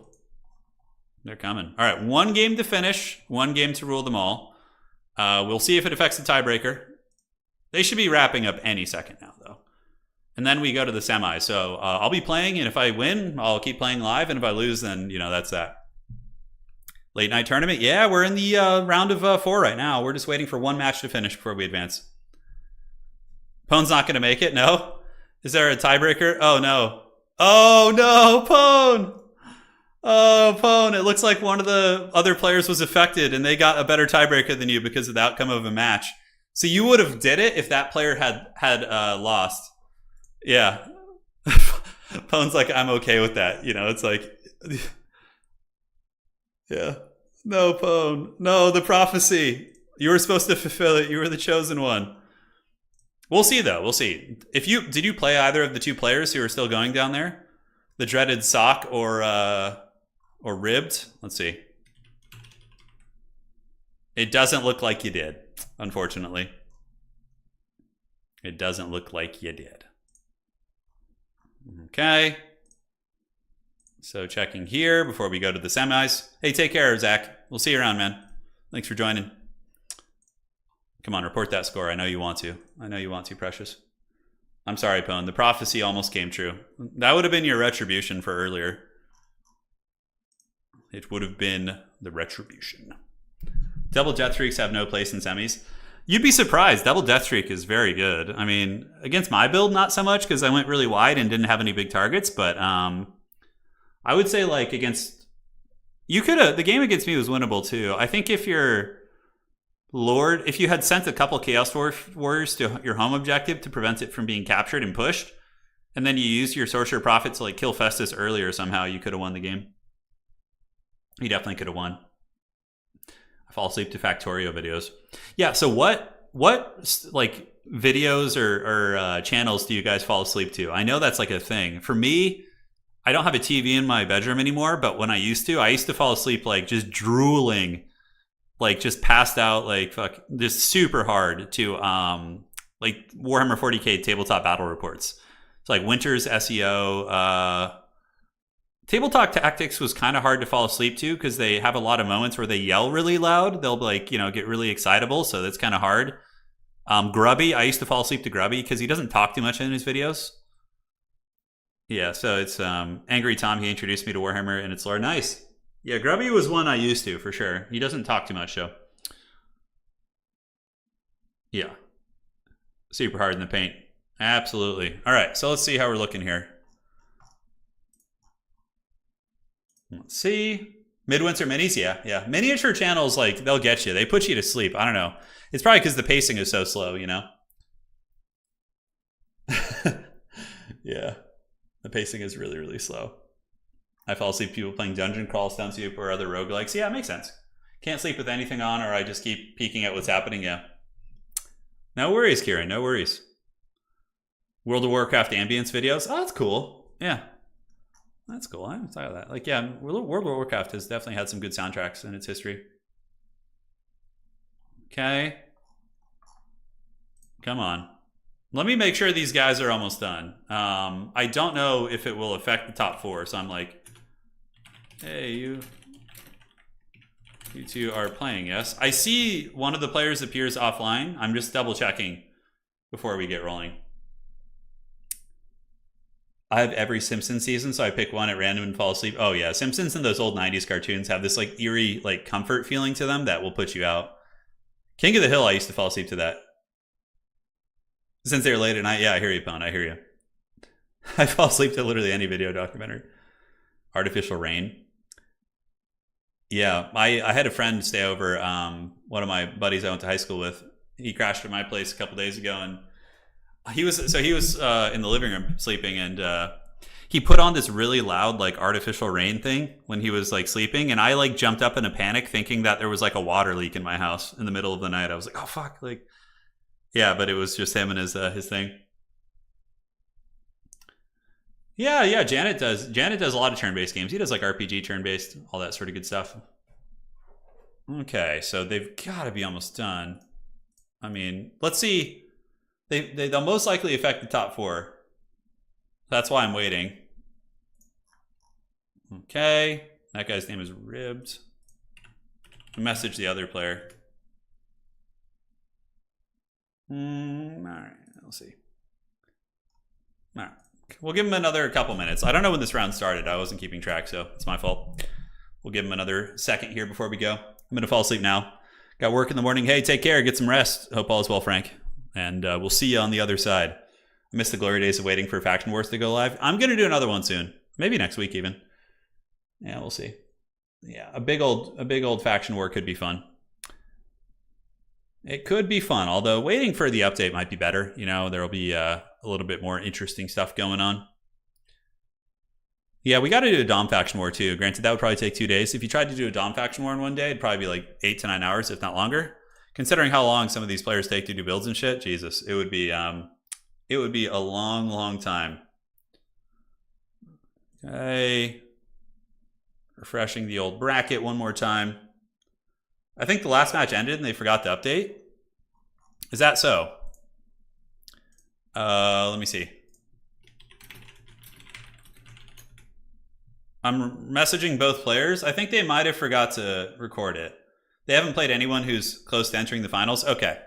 They're coming. All right, one game to finish. One game to rule them all. We'll see if it affects the tiebreaker. They should be wrapping up any second now, though. And then we go to the semi. So I'll be playing, and if I win, I'll keep playing live. And if I lose, then, you know, that's that. Late night tournament? Yeah, we're in the round of 4 right now. We're just waiting for one match to finish before we advance. Pone's not going to make it? No? Is there a tiebreaker? Oh, no. Oh, no, Pone! Oh, Pone, it looks like one of the other players was affected, and they got a better tiebreaker than you because of the outcome of a match. So you would have did it if that player had lost. Yeah. Pone's like, I'm okay with that. You know, it's like, yeah. No, Pone. No, the prophecy. You were supposed to fulfill it. You were the chosen one. We'll see, though. We'll see. Did you play either of the two players who are still going down there? The dreaded Sock or Or ribbed? Let's see. It doesn't look like you did, unfortunately. It doesn't look like you did. Okay. So checking here before we go to the semis. Hey, take care, Zach. We'll see you around, man. Thanks for joining. Come on, report that score. I know you want to. I know you want to, Precious. I'm sorry, Pone. The prophecy almost came true. That would have been your retribution for earlier. It would have been the retribution. Double Death Streaks have no place in semis. You'd be surprised. Double Death Streak is very good. I mean, against my build, not so much because I went really wide and didn't have any big targets. But I would say like against... You could have... The game against me was winnable too. I think if you're... Lord, if you had sent a couple Chaos Warriors to your home objective to prevent it from being captured and pushed, and then you used your Sorcerer Prophet to like kill Festus earlier somehow, you could have won the game. You definitely could have won. I fall asleep to Factorio videos. Yeah, so what like videos or channels do you guys fall asleep to? I know that's like a thing. For me, I don't have a TV in my bedroom anymore, but when I used to fall asleep like just drooling, like just passed out, like fuck, just super hard to like Warhammer 40k tabletop battle reports. So like Winter's SEO, Tabletop Tactics was kind of hard to fall asleep to because they have a lot of moments where they yell really loud. They'll like, you know, get really excitable, so that's kind of hard. Grubby, I used to fall asleep to Grubby because he doesn't talk too much in his videos. Yeah, so it's Angry Tom. He introduced me to Warhammer and its lore. Nice. Yeah, Grubby was one I used to, for sure. He doesn't talk too much, though. Yeah. Super hard in the paint. Absolutely. All right, so let's see how we're looking here. Let's see. Midwinter minis, yeah. Miniature channels, like, they'll get you. They put you to sleep. I don't know. It's probably because the pacing is so slow, you know? Yeah. The pacing is really, really slow. I fall asleep people playing Dungeon Crawl, Stone Soup, or other roguelikes. Yeah, it makes sense. Can't sleep with anything on, or I just keep peeking at what's happening, yeah. No worries, Kieran, no worries. World of Warcraft ambience videos. Oh, that's cool. Yeah. That's cool. I haven't thought of that. Like, yeah, World of Warcraft has definitely had some good soundtracks in its history. Okay. Come on. Let me make sure these guys are almost done. I don't know if it will affect the top four, so I'm like, hey, you two are playing, yes? I see one of the players appears offline. I'm just double checking before we get rolling. I have every Simpsons season, so I pick one at random and fall asleep. Oh yeah, Simpsons and those old 90s cartoons have this like eerie like comfort feeling to them that will put you out. King of the Hill, I used to fall asleep to that. Since they were late at night, yeah, I hear you, Pone, I hear you. I fall asleep to literally any video documentary. Artificial Rain. Yeah, I had a friend stay over, one of my buddies I went to high school with. He crashed at my place a couple days ago, and he was in the living room sleeping, and he put on this really loud like artificial rain thing when he was like sleeping, and I like jumped up in a panic thinking that there was like a water leak in my house in the middle of the night. I was like, oh fuck, like, yeah, but it was just him and his thing. Yeah, Janet does a lot of turn-based games. He does like RPG turn-based, all that sort of good stuff. Okay, so they've got to be almost done. I mean, let's see. They'll most likely affect the top four. That's why I'm waiting. Okay, that guy's name is Ribbed. Message the other player. All right, we'll see. All right. We'll give him another couple minutes. I don't know when this round started. I wasn't keeping track, so it's my fault. We'll give him another second here before we go. I'm going to fall asleep now. Got work in the morning. Hey, take care. Get some rest. Hope all is well, Frank. And we'll see you on the other side. I miss the glory days of waiting for Faction Wars to go live. I'm going to do another one soon. Maybe next week even. Yeah, we'll see. Yeah, a big old Faction War could be fun. It could be fun, although waiting for the update might be better. You know, there'll be a little bit more interesting stuff going on. Yeah, we got to do a Dom Faction War too. Granted, that would probably take 2 days. If you tried to do a Dom Faction War in one day, it'd probably be like 8 to 9 hours, if not longer. Considering how long some of these players take to do builds and shit, Jesus, it would be a long, long time. Okay. Refreshing the old bracket one more time. I think the last match ended and they forgot to update. Is that so? Let me see. I'm messaging both players. I think they might have forgot to record it. They haven't played anyone who's close to entering the finals. Okay.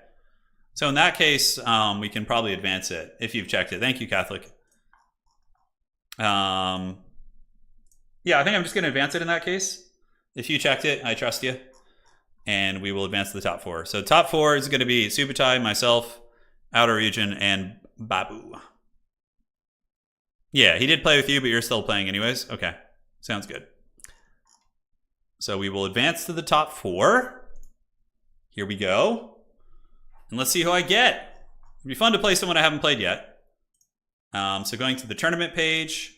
So in that case, we can probably advance it if you've checked it. Thank you, Catholic. Yeah, I think I'm just going to advance it in that case. If you checked it, I trust you. And we will advance to the top 4. So top 4 is going to be Subutai, myself, Outer Region, and Babu. Yeah, he did play with you, but you're still playing anyways. Okay, sounds good. So we will advance to the top 4. Here we go. And let's see who I get. It'll be fun to play someone I haven't played yet. So going to the tournament page,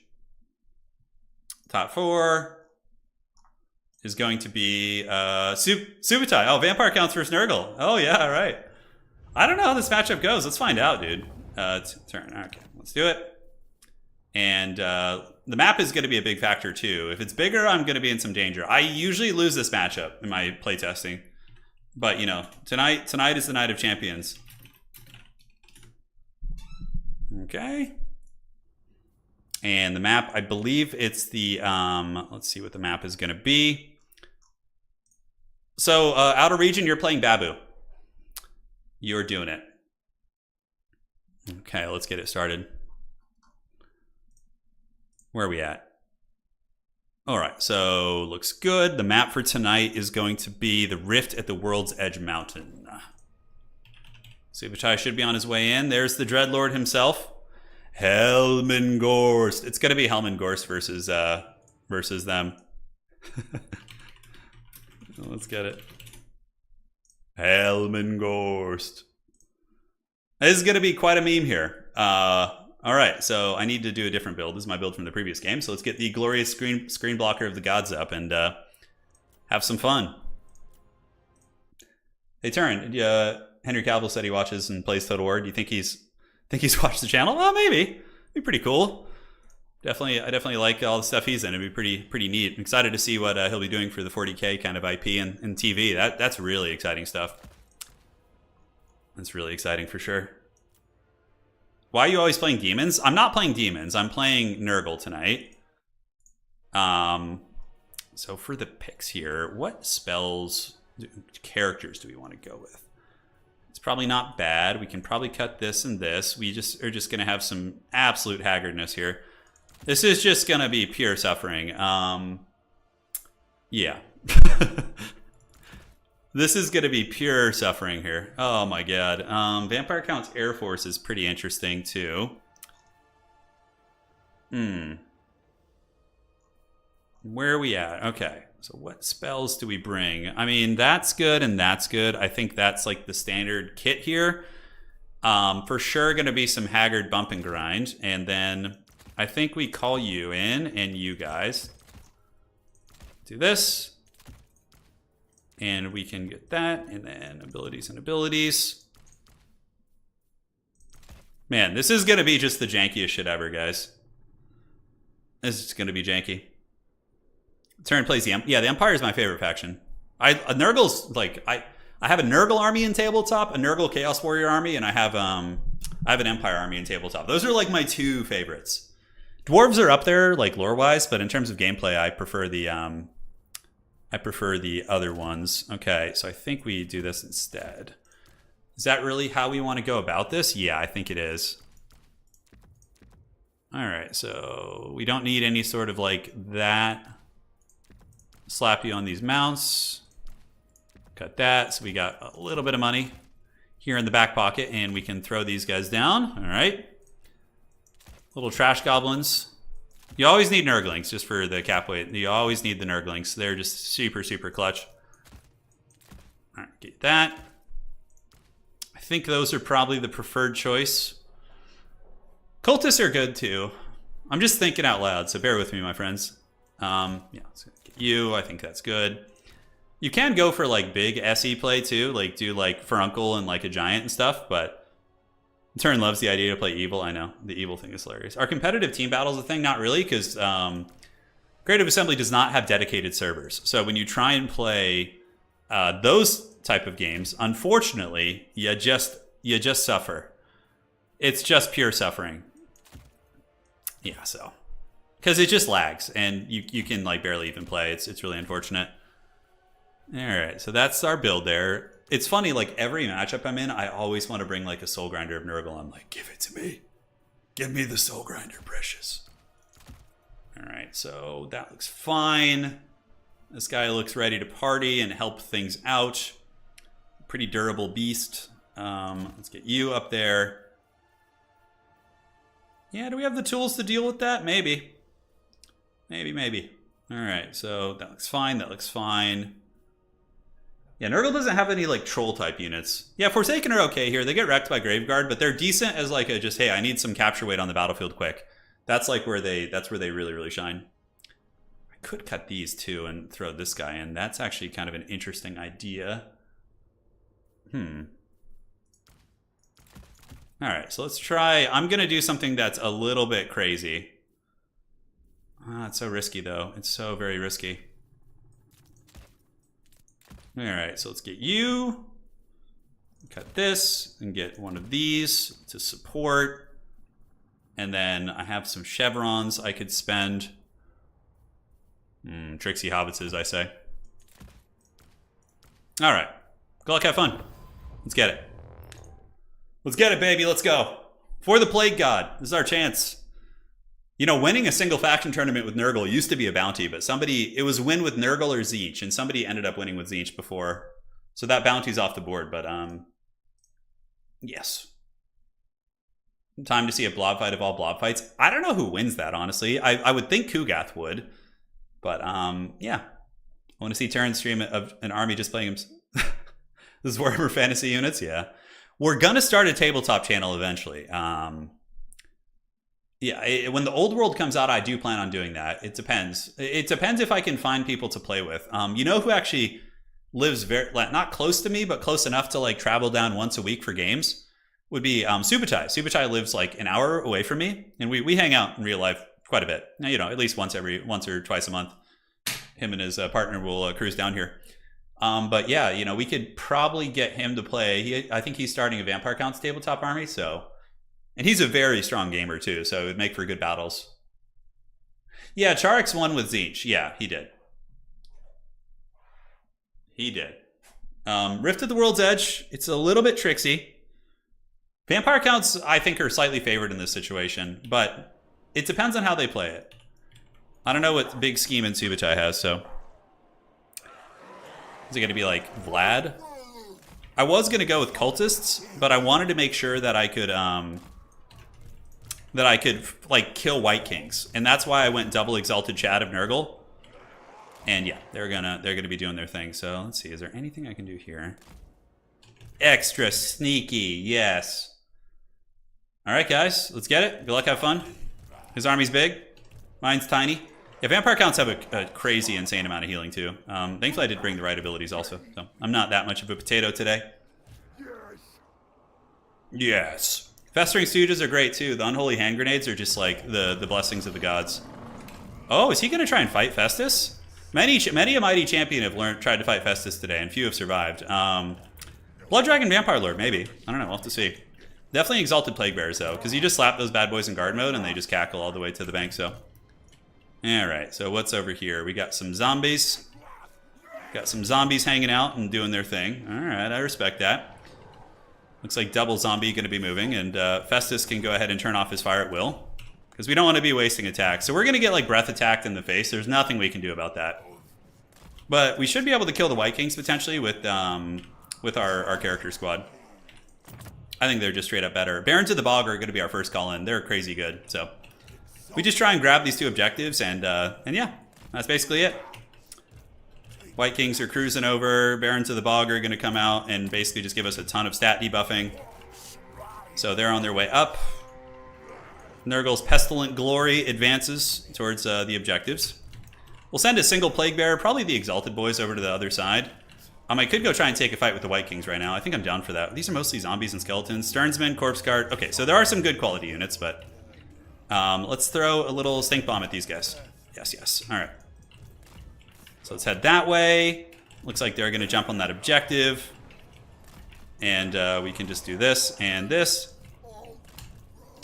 top 4 is going to be Subutai. Oh, Vampire counts versus Nurgle. Oh, yeah, all right. I don't know how this matchup goes. Let's find out, dude. Turn. Okay, let's do it. And the map is going to be a big factor, too. If it's bigger, I'm going to be in some danger. I usually lose this matchup in my playtesting. But, you know, tonight is the night of champions. Okay. And the map, I believe it's the, let's see what the map is going to be. So, Outer Region, you're playing Babu. You're doing it. Okay, let's get it started. Where are we at? All right, so looks good. The map for tonight is going to be the Rift at the World's Edge Mountain. Subutai should be on his way in. There's the Dreadlord himself. Helmengorst. It's going to be Helmengorst versus them. Let's get it. Helmengorst. This is going to be quite a meme here. All right, so I need to do a different build. This is my build from the previous game. So let's get the glorious screen blocker of the gods up and have some fun. Hey, Turin, Henry Cavill said he watches and plays Total War. Do you think he's watched the channel? Well, maybe. It'd be pretty cool. I definitely like all the stuff he's in. It'd be pretty neat. I'm excited to see what he'll be doing for the 40K kind of IP and TV. That's really exciting stuff. That's really exciting for sure. Why are you always playing demons? I'm not playing demons. I'm playing Nurgle tonight. So for the picks here, what characters do we want to go with? It's probably not bad. We can probably cut this and this. We just are just going to have some absolute haggardness here. This is just going to be pure suffering. Yeah. This is going to be pure suffering here. Oh my god. Vampire Count's Air Force is pretty interesting too. Where are we at? Okay. So what spells do we bring? I mean, that's good and that's good. I think that's like the standard kit here. For sure going to be some Haggard bump and grind. And then I think we call you in and you guys do this. And we can get that, and then abilities and abilities. Man, this is going to be just the jankiest shit ever, guys. This is going to be janky. Turin plays the Empire is my favorite faction. Nurgle's like I have a Nurgle army in tabletop, a Nurgle Chaos Warrior army, and I have an Empire army in tabletop. Those are like my two favorites. Dwarves are up there, like lore wise, but in terms of gameplay, I prefer the other ones. Okay, so I think we do this instead. Is that really how we want to go about this? Yeah, I think it is. All right, so we don't need any sort of like that. Slap you on these mounts. Cut that, so we got a little bit of money here in the back pocket, and we can throw these guys down. All right. Little trash goblins. You always need Nurglings, just for the cap weight. You always need the Nurglings. They're just super, super clutch. All right, get that. I think those are probably the preferred choice. Cultists are good, too. I'm just thinking out loud, so bear with me, my friends. Yeah, let's get you. I think that's good. You can go for, like, big SE play, too. Like, do, like, Furuncle and, like, a Giant and stuff, but Turin loves the idea to play evil. I know. The evil thing is hilarious. Are competitive team battles a thing? Not really, because Creative Assembly does not have dedicated servers. So when you try and play those type of games, unfortunately, you just suffer. It's just pure suffering. Yeah, so because it just lags and you can like barely even play. It's really unfortunate. All right, so that's our build there. It's funny, like every matchup I'm in, I always want to bring like a Soul Grinder of Nurgle. I'm like, give it to me. Give me the Soul Grinder, precious. All right, so that looks fine. This guy looks ready to party and help things out. Pretty durable beast. Let's get you up there. Yeah, do we have the tools to deal with that? Maybe. Maybe. All right, so that looks fine. That looks fine. Yeah, Nurgle doesn't have any like troll type units. Yeah, Forsaken are okay here. They get wrecked by Graveguard, but they're decent as like a just, hey, I need some capture weight on the battlefield quick. That's like where that's where they really shine. I could cut these too and throw this guy in. That's actually kind of an interesting idea. All right, so let's try. I'm gonna do something that's a little bit crazy. It's so risky though. It's so very risky. All right, so let's get you. Cut this and get one of these to support. And then I have some chevrons I could spend. Tricksy hobbitses, I say. All right, good luck, have fun. Let's get it. Let's get it, baby, let's go. For the Plague God, this is our chance. You know, winning a single faction tournament with Nurgle used to be a bounty, but it was win with Nurgle or Tzeentch, and somebody ended up winning with Tzeentch before. So that bounty's off the board, but yes. Time to see a blob fight of all blob fights. I don't know who wins that, honestly. I would think Kugath would, but yeah. I want to see Turin stream of an army just playing him. This is Warhammer Fantasy units, yeah. We're gonna start a tabletop channel eventually. Yeah, when the old world comes out, I do plan on doing that. It depends. It depends if I can find people to play with. You know who actually lives very, not close to me, but close enough to like travel down once a week for games would be Subutai. Subutai lives like an hour away from me, and we hang out in real life quite a bit. You know, at least once or twice a month. Him and his partner will cruise down here. But yeah, you know, we could probably get him to play. I think he's starting a Vampire Counts tabletop army, so. And he's a very strong gamer too, so it would make for good battles. Yeah, Charix won with Tzeentch. Yeah, he did. He did. Rift of the World's Edge, it's a little bit tricksy. Vampire Counts, I think, are slightly favored in this situation, but it depends on how they play it. I don't know what big scheme in Subutai has, so. Is it going to be like Vlad? I was going to go with cultists, but I wanted to make sure that I could like kill White Kings, and that's why I went double Exalted Chad of Nurgle. And yeah, they're gonna be doing their thing. So let's see, is there anything I can do here? Extra sneaky, yes. All right, guys, let's get it. Good luck, have fun. His army's big, mine's tiny. Yeah, Vampire Counts have a crazy, insane amount of healing too. Thankfully, I did bring the right abilities also, so I'm not that much of a potato today. Yes. Festering Stooges are great too. The Unholy Hand Grenades are just like the blessings of the gods. Oh, is he going to try and fight Festus? Many a mighty champion have tried to fight Festus today, and few have survived. Blood Dragon Vampire Lord, maybe. I don't know, we'll have to see. Definitely Exalted Plague Bearers though, because you just slap those bad boys in guard mode and they just cackle all the way to the bank, so. Alright, so what's over here? We got some zombies. Got some zombies hanging out and doing their thing. Alright, I respect that. Looks like double zombie going to be moving, and Festus can go ahead and turn off his fire at will. Because we don't want to be wasting attacks. So we're going to get like breath attacked in the face. There's nothing we can do about that. But we should be able to kill the White Kings potentially with our character squad. I think they're just straight up better. Barons of the Bog are going to be our first call in. They're crazy good, so. We just try and grab these two objectives, and yeah, that's basically it. White Kings are cruising over. Barons of the Bog are going to come out and basically just give us a ton of stat debuffing. So they're on their way up. Nurgle's Pestilent Glory advances towards the objectives. We'll send a single Plague Bearer, probably the Exalted Boys, over to the other side. I could go try and take a fight with the White Kings right now. I think I'm down for that. These are mostly zombies and skeletons. Stearnsman, Corpse Guard. Okay, so there are some good quality units, but let's throw a little stink bomb at these guys. Yes, yes. All right. So let's head that way. Looks like they're going to jump on that objective. And we can just do this and this.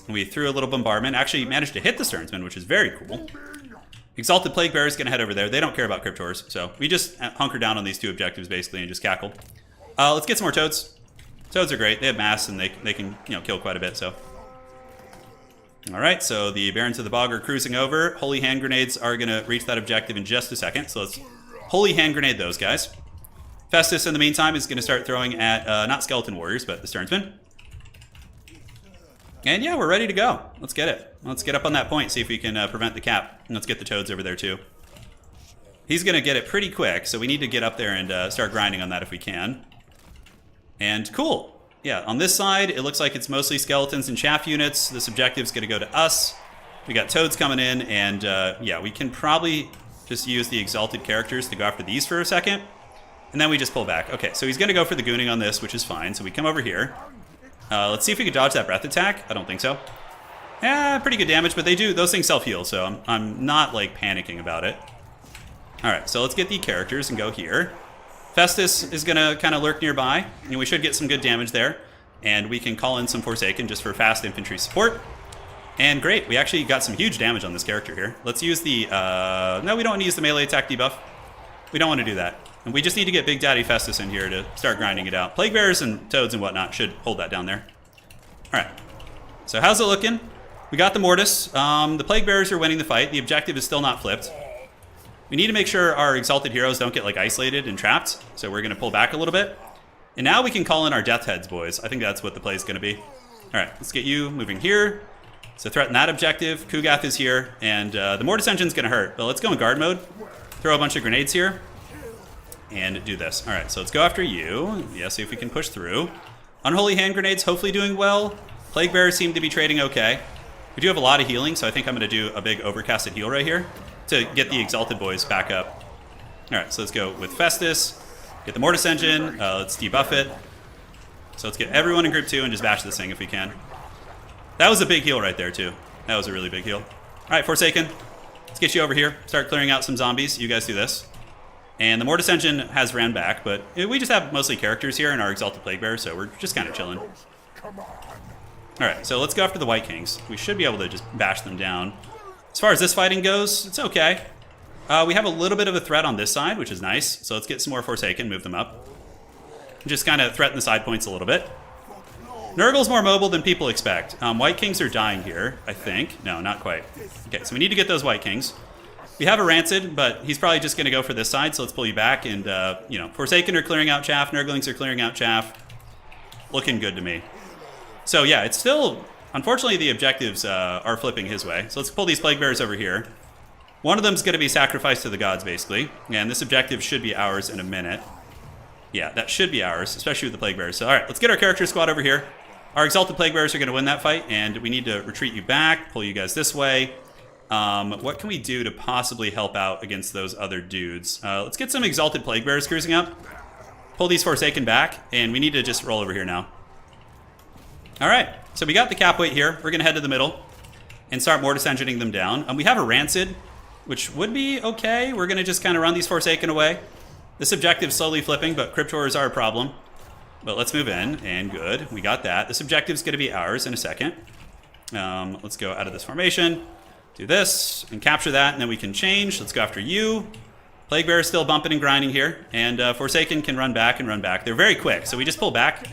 We threw a little bombardment. Actually managed to hit the Sternsman, which is very cool. Exalted Plague Bearer is going to head over there. They don't care about Cryptors, so we just hunker down on these two objectives, basically, and just cackle. Let's get some more Toads. Toads are great. They have mass, and they can, you know, kill quite a bit, so. All right, so the Barons of the Bog are cruising over. Holy Hand Grenades are going to reach that objective in just a second, so let's Holy Hand Grenade those guys. Festus, in the meantime, is going to start throwing at, not Skeleton Warriors, but the Sternsman. And yeah, we're ready to go. Let's get it. Let's get up on that point, see if we can prevent the cap. And let's get the Toads over there too. He's going to get it pretty quick, so we need to get up there and start grinding on that if we can. And cool. Yeah, on this side, it looks like it's mostly skeletons and chaff units. This objective's going to go to us. We got Toads coming in, and yeah, we can probably just use the Exalted characters to go after these for a second. And then we just pull back. Okay, so he's going to go for the gooning on this, which is fine. So we come over here. Let's see if we can dodge that breath attack. I don't think so. Yeah, pretty good damage, but those things self-heal, so I'm not, like, panicking about it. Alright, so let's get the characters and go here. Festus is going to kind of lurk nearby, and we should get some good damage there. And we can call in some Forsaken just for fast infantry support. And great, we actually got some huge damage on this character here. Let's use the... no, we don't want to use the melee attack debuff. We don't want to do that. And we just need to get Big Daddy Festus in here to start grinding it out. Plague Bearers and Toads and whatnot should hold that down there. Alright. So how's it looking? We got the Mortis. The Plague Bearers are winning the fight. The objective is still not flipped. We need to make sure our Exalted Heroes don't get, like, isolated and trapped. So we're going to pull back a little bit. And now we can call in our Death Heads, boys. I think that's what the play is going to be. Alright, let's get you moving here. So threaten that objective. Kugath is here. And the Mortis Engine's going to hurt. But let's go in guard mode. Throw a bunch of grenades here. And do this. All right, so let's go after you. Yeah, see if we can push through. Unholy Hand Grenades, hopefully doing well. Plague Bearers seem to be trading okay. We do have a lot of healing, so I think I'm going to do a big overcasted heal right here to get the Exalted boys back up. All right, so let's go with Festus. Get the Mortis Engine. Let's debuff it. So let's get everyone in group 2 and just bash this thing if we can. That was a big heal right there, too. That was a really big heal. All right, Forsaken. Let's get you over here. Start clearing out some zombies. You guys do this. And the Mortis Engine has ran back, but we just have mostly characters here in our Exalted Plague Bearer, so we're just kind of chilling. Alright, so let's go after the White Kings. We should be able to just bash them down. As far as this fighting goes, it's okay. We have a little bit of a threat on this side, which is nice. So let's get some more Forsaken, move them up. Just kind of threaten the side points a little bit. Nurgle's more mobile than people expect. White Kings are dying here, I think. No, not quite. Okay, so we need to get those White Kings. We have a Rancid, but he's probably just going to go for this side, so let's pull you back. And, you know, Forsaken are clearing out chaff. Nurglings are clearing out chaff. Looking good to me. So, yeah, it's still... Unfortunately, the objectives are flipping his way. So let's pull these Plague Bearers over here. One of them's going to be sacrificed to the gods, basically. And this objective should be ours in a minute. Yeah, that should be ours, especially with the Plague Bearers. So, all right, let's get our character squad over here. Our Exalted Plague Bearers are going to win that fight, and we need to retreat you back, pull you guys this way. What can we do to possibly help out against those other dudes? Let's get some Exalted Plague Bearers cruising up. Pull these Forsaken back, and we need to just roll over here now. Alright, so we got the cap weight here. We're going to head to the middle and start Mortis Engineing them down. We have a Rancid, which would be okay. We're going to just kind of run these Forsaken away. This objective's slowly flipping, but Cryptors are a problem. But let's move in, and good. We got that. This objective's going to be ours in a second. Let's go out of this formation. Do this, and capture that, and then we can change. Let's go after you. Plague Bear is still bumping and grinding here, and Forsaken can run back and run back. They're very quick, so we just pull back,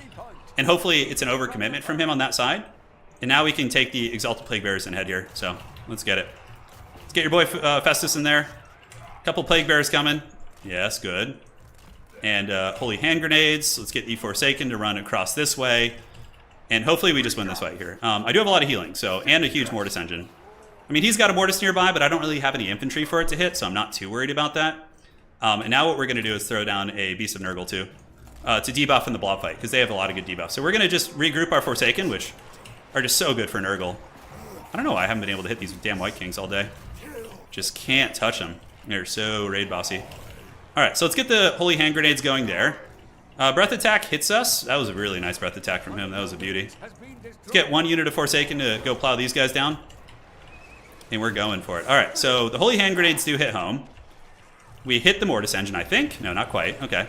and hopefully it's an overcommitment from him on that side. And now we can take the Exalted Plague Bearers and head here, so let's get it. Let's get your boy Festus in there. Couple Plague Bearers coming. Yes, good. And Holy Hand Grenades. Let's get the Forsaken to run across this way, and hopefully we just win this fight here. I do have a lot of healing, so, and a huge Mortis Engine. I mean, he's got a Mortis nearby, but I don't really have any infantry for it to hit, so I'm not too worried about that. And now what we're going to do is throw down a Beast of Nurgle, too, to debuff in the blob fight, because they have a lot of good debuffs. So we're going to just regroup our Forsaken, which are just so good for Nurgle. I don't know why I haven't been able to hit these damn White Kings all day. Just can't touch them. They're so raid bossy. All right, so let's get the Holy Hand Grenades going there. Breath Attack hits us. That was a really nice Breath Attack from him. That was a beauty. Let's get one unit of Forsaken to go plow these guys down. And we're going for it. All right, so the Holy Hand Grenades do hit home. We hit the Mortis Engine, I think. No, not quite. Okay.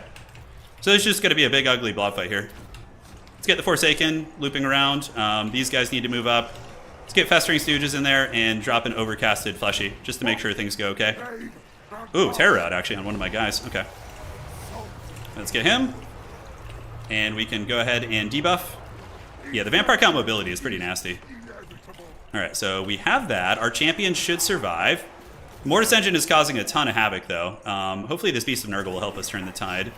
So it's just going to be a big, ugly blob fight here. Let's get the Forsaken looping around. These guys need to move up. Let's get Festering Stooges in there and drop an Overcasted Fleshy, just to make sure things go okay. Ooh, Terror Rod, actually, on one of my guys. Okay. Let's get him. And we can go ahead and debuff. Yeah, the Vampire Count mobility is pretty nasty. All right, so we have that. Our champion should survive. Mortis Engine is causing a ton of havoc, though. Hopefully this Beast of Nurgle will help us turn the tide.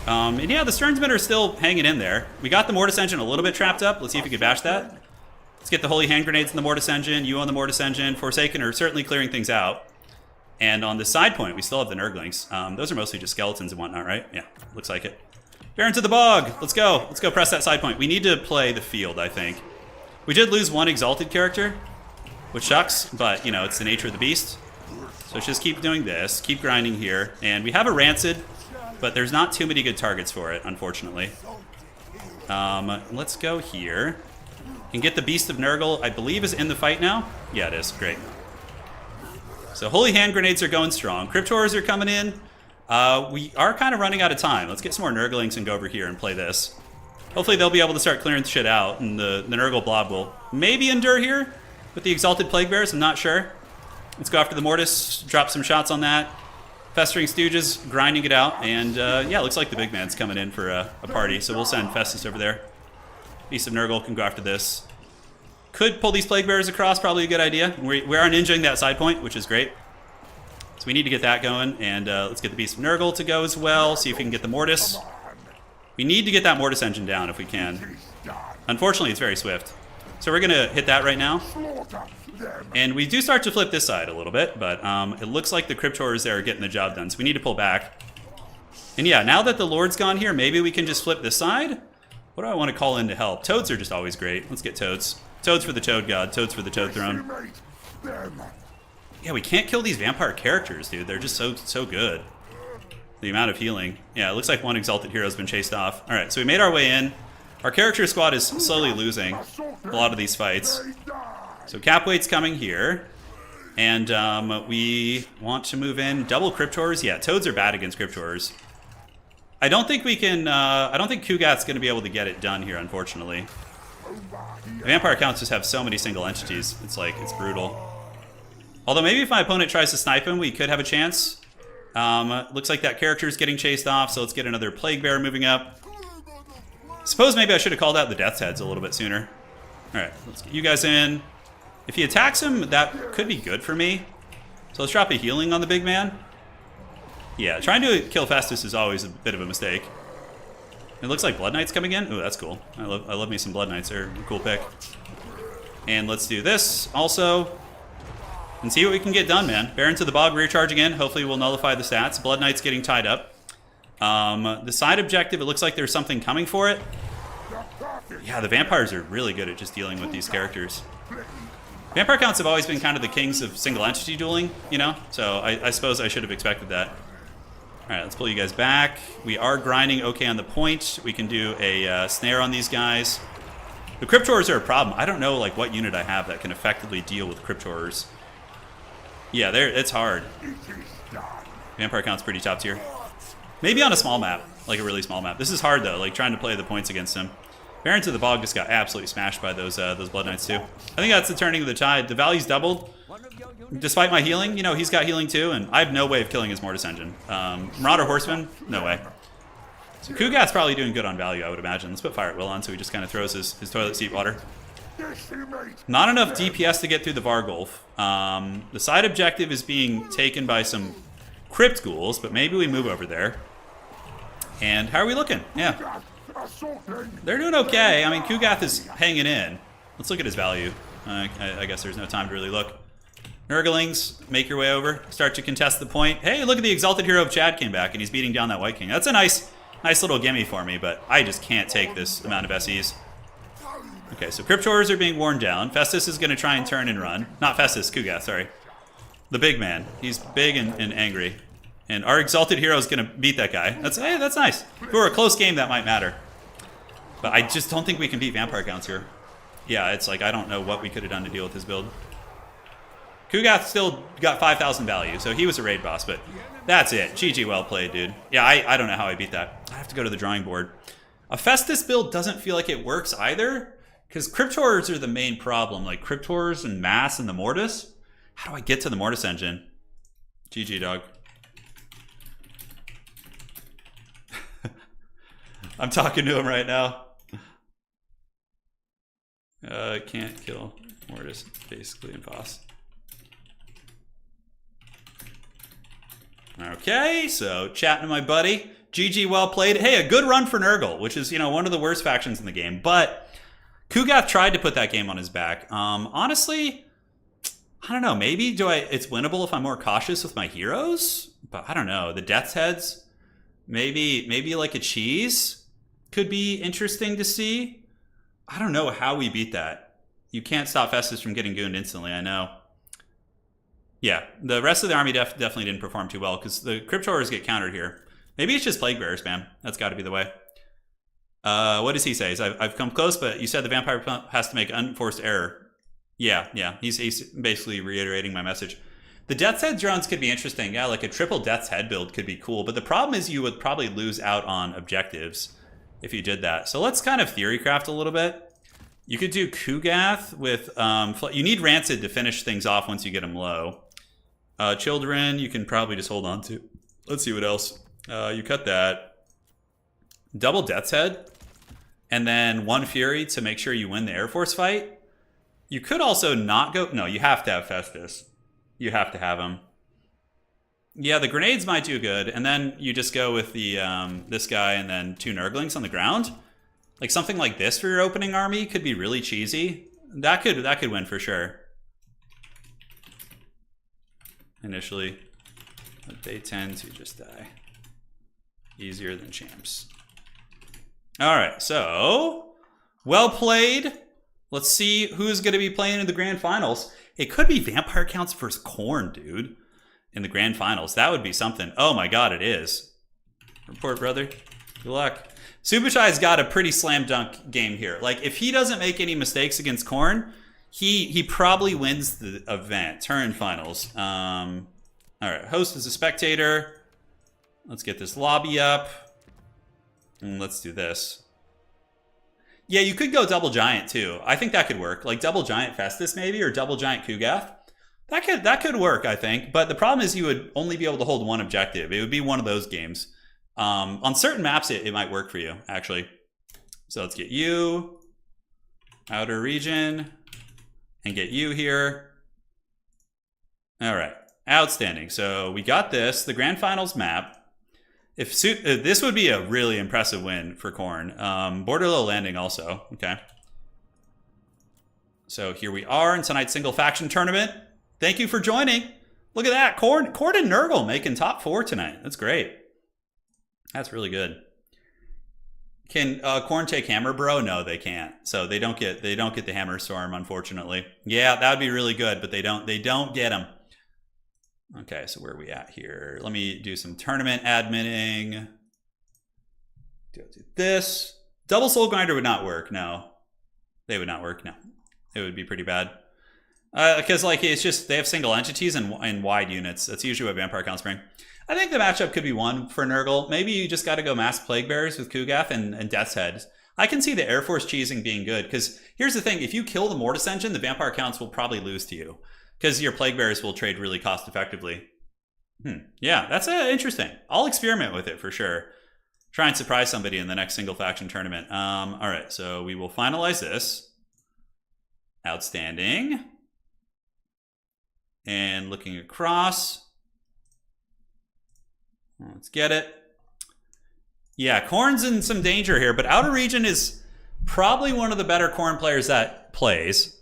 And yeah, the Sternsmen are still hanging in there. We got the Mortis Engine a little bit trapped up. Let's see if we can bash that. Let's get the Holy Hand Grenades in the Mortis Engine. You on the Mortis Engine. Forsaken are certainly clearing things out. And on the side point, we still have the Nurglings. Those are mostly just skeletons and whatnot, right? Yeah, looks like it. Baron to the Bog. Let's go. Let's go press that side point. We need to play the field, I think. We did lose one Exalted character, which sucks, but, you know, it's the nature of the beast. So let's just keep doing this, keep grinding here. And we have a Rancid, but there's not too many good targets for it, unfortunately. Let's go here and get the Beast of Nurgle, I believe is in the fight now. Yeah, it is. Great. So Holy Hand Grenades are going strong. Crypt Horrors are coming in. We are kind of running out of time. Let's get some more Nurglings and go over here and play this. Hopefully they'll be able to start clearing shit out, and the Nurgle Blob will maybe endure here with the Exalted Plague Bears. I'm not sure. Let's go after the Mortis, drop some shots on that. Festering Stooges, grinding it out, and yeah, looks like the big man's coming in for a party, so we'll send Festus over there. Beast of Nurgle can go after this. Could pull these Plague Bears across, probably a good idea. We are ninjaing that side point, which is great. So we need to get that going, and let's get the Beast of Nurgle to go as well, see if we can get the Mortis. We need to get that Mortis Engine down if we can. Unfortunately, it's very swift. So we're going to hit that right now. And we do start to flip this side a little bit, but it looks like the Crypt Horrors there are getting the job done, so we need to pull back. And yeah, now that the Lord's gone here, maybe we can just flip this side? What do I want to call in to help? Toads are just always great. Let's get Toads. Toads for the Toad God, Toads for the Toad Throne. Yeah, we can't kill these vampire characters, dude. They're just so good. The amount of healing. Yeah, it looks like one Exalted Hero's been chased off. All right, so we made our way in. Our character squad is slowly losing a lot of these fights. So Capwait's coming here. And we want to move in. Double Crypt Horrors. Yeah, Toads are bad against Crypt Horrors. I don't think we can... I don't think Kugat's going to be able to get it done here, unfortunately. The vampire counts just have so many single entities. It's like, it's brutal. Although maybe if my opponent tries to snipe him, we could have a chance. Looks like that character is getting chased off, so let's get another Plague Bear moving up. Suppose maybe I should have called out the Death's Heads a little bit sooner. Alright, let's get you guys in. If he attacks him, that could be good for me. So let's drop a healing on the big man. Yeah, trying to kill Festus is always a bit of a mistake. It looks like Blood Knight's coming in. Oh, that's cool. I love me some Blood Knights. They're a cool pick. And let's do this also. And see what we can get done, man. Baron to the Bog, rear charge again. Hopefully we'll nullify the stats. Blood Knight's getting tied up. The side objective, it looks like there's something coming for it. Yeah, the vampires are really good at just dealing with these characters. Vampire counts have always been kind of the kings of single entity dueling, you know? So I suppose I should have expected that. Alright, let's pull you guys back. We are grinding okay on the point. We can do a snare on these guys. The Crypt Horrors are a problem. I don't know like what unit I have that can effectively deal with Crypt Horrors. Yeah, it's hard. Vampire count's pretty top tier. Maybe on a small map, like a really small map. This is hard though, like trying to play the points against him. Baron to the Bog just got absolutely smashed by those Blood Knights too. I think that's the turning of the tide. The value's doubled. Despite my healing, you know, he's got healing too, and I have no way of killing his Mortis Engine. Marauder Horseman, no way. So Kugat's probably doing good on value, I would imagine. Let's put Fire at Will on so he just kind of throws his toilet seat water. Not enough DPS to get through the Vargulf. The side objective is being taken by some Crypt Ghouls, but maybe we move over there. And how are we looking? Yeah. They're doing okay. I mean, Kugath is hanging in. Let's look at his value. I guess there's no time to really look. Nurglings, make your way over. Start to contest the point. Hey, look at the Exalted Hero of Chad came back, and he's beating down that White King. That's a nice little gimme for me, but I just can't take this amount of SEs. Okay, so Crypt Horrors are being worn down. Festus is going to try and turn and run. Not Festus, Kugath, sorry. The big man. He's big and angry. And our Exalted Hero is going to beat that guy. Hey, that's nice. For a close game, that might matter. But I just don't think we can beat Vampire counts here. Yeah, it's like I don't know what we could have done to deal with his build. Kugath still got 5,000 value, so he was a raid boss, but that's it. GG, well played, dude. Yeah, I don't know how I beat that. I have to go to the drawing board. A Festus build doesn't feel like it works either, because Cryptors are the main problem. Like Cryptors and Mass and the Mortis. How do I get to the Mortis engine? GG, dog. I'm talking to him right now. Can't kill Mortis. Basically impossible. Okay, so chatting to my buddy. GG, well played. Hey, a good run for Nurgle, which is, you know, one of the worst factions in the game. But Kugath tried to put that game on his back. Honestly, I don't know. Maybe it's winnable if I'm more cautious with my heroes. But I don't know. The Death's Heads, maybe like a cheese could be interesting to see. I don't know how we beat that. You can't stop Festus from getting gooned instantly, I know. Yeah, the rest of the army definitely didn't perform too well because the Cryptors get countered here. Maybe it's just Plague Bearer spam. That's got to be the way. What does he say? I've come close, but you said the vampire has to make unforced error. Yeah. He's basically reiterating my message. The Death's Head drones could be interesting. Yeah, like a triple Death's Head build could be cool. But the problem is you would probably lose out on objectives if you did that. So let's kind of theory craft a little bit. You could do Kugath with... you need Rancid to finish things off once you get them low. Children, you can probably just hold on to. Let's see what else. You cut that. Double Death's Head. And then one Fury to make sure you win the Air Force fight. You could also not go... No, you have to have Festus. You have to have him. Yeah, the grenades might do good. And then you just go with the this guy and then 2 Nurglings on the ground. Like something like this for your opening army could be really cheesy. That could win for sure. Initially, but they tend to just die. Easier than champs. All right, so well played. Let's see who's going to be playing in the grand finals. It could be Vampire Counts versus Khorne, dude, in the grand finals. That would be something. Oh my god, it is. Report, brother. Good luck. Subuchai's got a pretty slam dunk game here. Like, if he doesn't make any mistakes against Khorne, he probably wins the event. Turin finals. All right, host is a spectator. Let's get this lobby up. And let's do this. Yeah, you could go double giant too. I think that could work. Like double giant Festus maybe, or double giant Kugath. That could work, I think. But the problem is you would only be able to hold one objective. It would be one of those games. On certain maps, it might work for you, actually. So let's get you. Outer region. And get you here. All right. Outstanding. So we got this. The grand finals map. This would be a really impressive win for Khorne. Borderlow landing also. Okay. So here we are in tonight's single faction tournament. Thank you for joining. Look at that. Khorne and Nurgle making top 4 tonight. That's great. That's really good. Can Khorne take Hammer Bro? No, they can't. So they don't get the Hammer Storm, unfortunately. Yeah, that would be really good, but they don't get him. Okay, so where are we at here? Let me do some tournament adminning. Do this. Double Soul Grinder would not work. No, they would not work. No, it would be pretty bad. Because like it's just they have single entities and wide units. That's usually what Vampire Counts bring. I think the matchup could be one for Nurgle. Maybe you just got to go Mass Plague Bearers with Kugath and Death's Head. I can see the Air Force cheesing being good, because here's the thing. If you kill the Mortis engine, the Vampire Counts will probably lose to you, because your Plague Bearers will trade really cost effectively. Yeah, that's interesting. I'll experiment with it for sure. Try and surprise somebody in the next single faction tournament. All right, so we will finalize this. Outstanding. And looking across. Let's get it. Yeah, Khorne's in some danger here, but Outer Region is probably one of the better Khorne players that plays.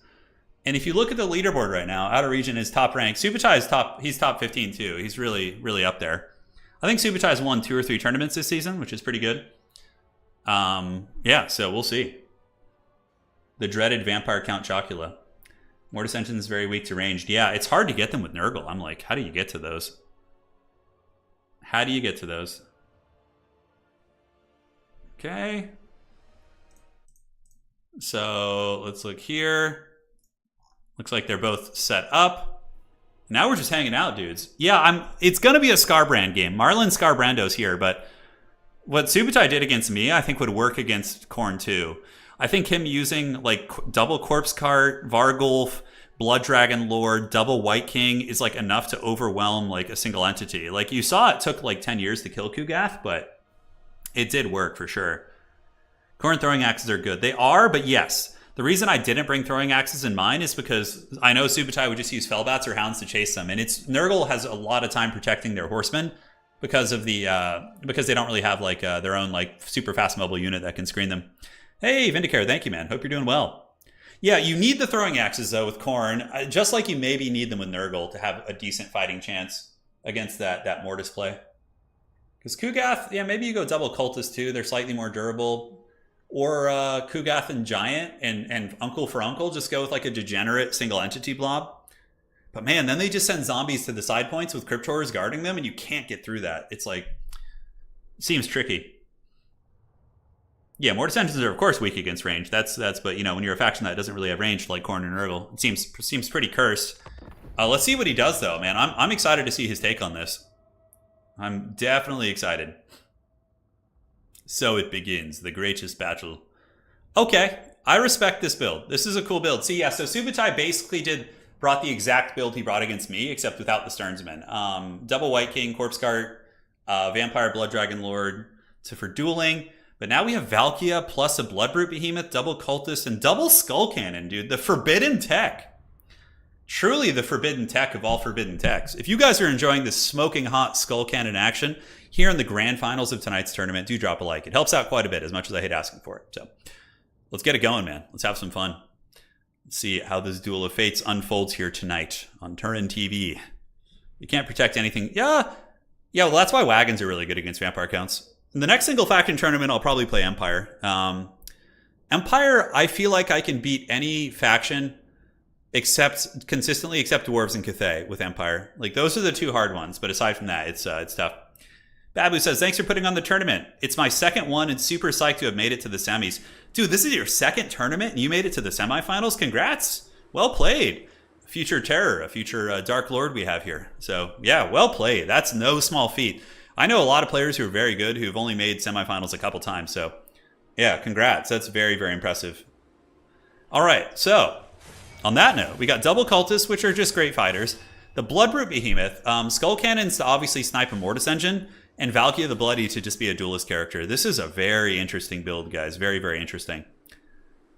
And if you look at the leaderboard right now, Outer Region is top ranked. Subuchai is he's top 15 too. He's really, really up there. I think Subuchai's won 2 or 3 tournaments this season, which is pretty good. Yeah, so we'll see. The dreaded Vampire Count Chocula. Mortis Engine is very weak to ranged. Yeah, it's hard to get them with Nurgle. I'm like, how do you get to those? How do you get to those? Okay. So let's look here. Looks like they're both set up. Now we're just hanging out, dudes. Yeah, it's going to be a Scarbrand game. Marlon Scarbrando's here, but what Subutai did against me, I think would work against Khorne too. I think him using like double Corpse Cart, Vargulf, Blood Dragon Lord, double White King is like enough to overwhelm like a single entity. Like you saw it took like 10 years to kill Kugath, but it did work for sure. Khorne throwing axes are good. They are, but yes. The reason I didn't bring throwing axes in mine is because I know Subutai would just use Fellbats or Hounds to chase them, and Nurgle has a lot of time protecting their horsemen because of the because they don't really have like their own like super fast mobile unit that can screen them. Hey, Vindicare, thank you, man. Hope you're doing well. Yeah, you need the throwing axes though with Khorne, just like you maybe need them with Nurgle to have a decent fighting chance against that Mortis play. Because Kugath, yeah, maybe you go double Cultist too. They're slightly more durable. Or Kugath and Giant and Uncle for Uncle just go with like a degenerate single entity blob. But man, then they just send zombies to the side points with Crypt Horrors guarding them, and you can't get through that. It's like, seems tricky. Yeah, Mortis Engines are of course weak against range. That's but you know, when you're a faction that doesn't really have range like Khorne and Nurgle, it seems pretty cursed. Let's see what he does though, man. I'm excited to see his take on this. I'm definitely excited. So it begins, the greatest battle. Okay, I respect this build. This is a cool build. See, yeah, so Subutai basically brought the exact build he brought against me, except without the Stearnsman. Double White King, Corpse Cart, Vampire, Blood Dragon Lord for dueling. But now we have Valkia plus a Bloodbrute Behemoth, double Cultist, and double Skull Cannon, dude. The forbidden tech. Truly the forbidden tech of all forbidden techs. If you guys are enjoying this smoking hot Skull Cannon action here in the grand finals of tonight's tournament, do drop a like. It helps out quite a bit, as much as I hate asking for it. So let's get it going, man. Let's have some fun. Let's see how this Duel of Fates unfolds here tonight on Turin TV. You can't protect anything. Yeah, well, that's why Wagons are really good against Vampire counts. In the next single faction tournament, I'll probably play Empire. Empire, I feel like I can beat any faction consistently except Dwarves and Cathay with Empire. Like, those are the two hard ones, but aside from that, it's tough. Babu says, thanks for putting on the tournament. It's my second one and super psyched to have made it to the semis. Dude, this is your second tournament and you made it to the semifinals? Congrats. Well played. Future Terror, a future Dark Lord we have here. So, yeah, well played. That's no small feat. I know a lot of players who are very good who have only made semifinals a couple times. So, yeah, congrats. That's very, very impressive. All right, so on that note, we got double Cultists, which are just great fighters. The Bloodbrute Behemoth, Skull Cannons to obviously snipe a Mortis Engine, and Valkia the Bloody to just be a duelist character. This is a very interesting build, guys. Very, very interesting.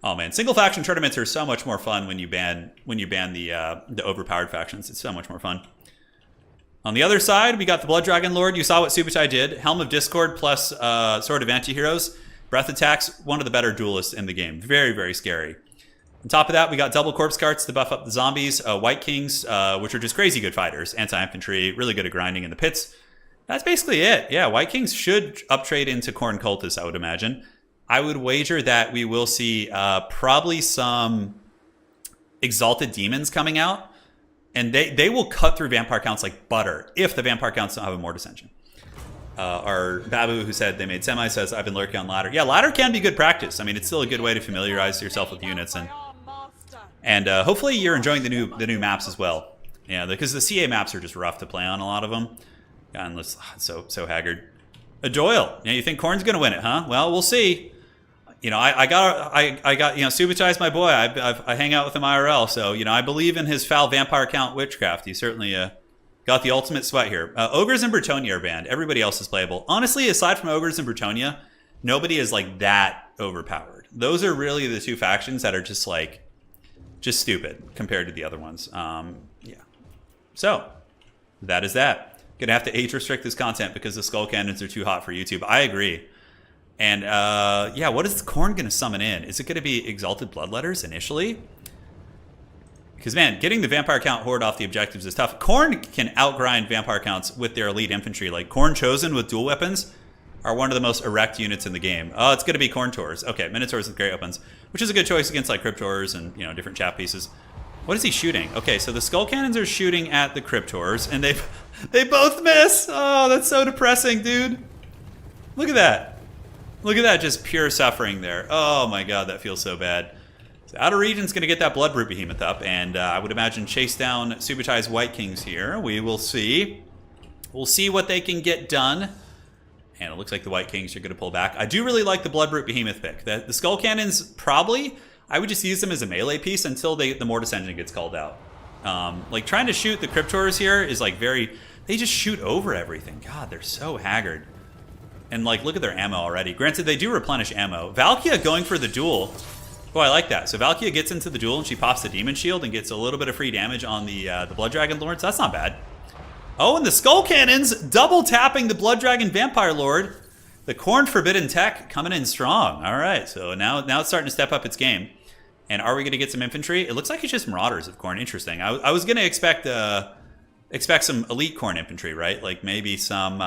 Oh man, single faction tournaments are so much more fun when you ban the overpowered factions. It's so much more fun. On the other side, we got the Blood Dragon Lord. You saw what Subutai did. Helm of Discord plus Sword of Antiheroes. Breath attacks, one of the better duelists in the game. Very, very scary. On top of that, we got double Corpse Carts to buff up the zombies. White Kings, which are just crazy good fighters. Anti-infantry, really good at grinding in the pits. That's basically it. Yeah, White Kings should uptrade into Khorne Cultists, I would imagine. I would wager that we will see probably some Exalted Demons coming out. And they will cut through Vampire counts like butter if the Vampire counts don't have a Mortis Engine. Our Babu, who said they made semi, says, I've been lurking on ladder. Yeah, ladder can be good practice. I mean, it's still a good way to familiarize yourself with units. And hopefully you're enjoying the new maps as well. Yeah, because the CA maps are just rough to play on, a lot of them. God, it's so haggard. A Doyle. Yeah, you think Khorne's going to win it, huh? Well, we'll see. You know, I got you know, Subutai's my boy. I hang out with him IRL, so you know, I believe in his foul vampire count witchcraft. He certainly got the ultimate sweat here. Ogres and Bretonia are banned. Everybody else is playable. Honestly, aside from Ogres and Bretonia, nobody is like that overpowered. Those are really the two factions that are just stupid compared to the other ones. Yeah. So that is that. Gonna have to age restrict this content because the Skull Cannons are too hot for YouTube. I agree. And yeah, what is Khorne going to summon in? Is it going to be Exalted Bloodletters initially? Because man, getting the Vampire count horde off the objectives is tough. Khorne can outgrind Vampire counts with their elite infantry. Like Khorne Chosen with dual weapons are one of the most erect units in the game. Oh, it's going to be Khorne Taurs. Okay, Minotaurs with great weapons, which is a good choice against like Cryptors and different chaff pieces. What is he shooting? Okay, so the Skull Cannons are shooting at the Cryptors, and they both miss. Oh, that's so depressing, dude. Look at that. Look at that, just pure suffering there. Oh my god, that feels so bad. So Outer Region's going to get that Bloodbrute Behemoth up, and I would imagine chase down Subutai's White Kings here. We will see. We'll see what they can get done. And it looks like the White Kings are going to pull back. I do really like the Bloodbrute Behemoth pick. The Skull Cannons, probably, I would just use them as a melee piece until the Mortis Engine gets called out. Like, trying to shoot the Cryptors here is, like, very... They just shoot over everything. God, they're so haggard. And, like, look at their ammo already. Granted, they do replenish ammo. Valkia going for the duel. Oh, I like that. So Valkia gets into the duel, and she pops the Demon Shield and gets a little bit of free damage on the Blood Dragon Lord, so that's not bad. Oh, and the Skull Cannons double tapping the Blood Dragon Vampire Lord. The Khorne Forbidden Tech coming in strong. All right, so now it's starting to step up its game. And are we going to get some infantry? It looks like it's just Marauders of Khorne. Interesting. I was going to expect some elite Khorne infantry, right? Like maybe some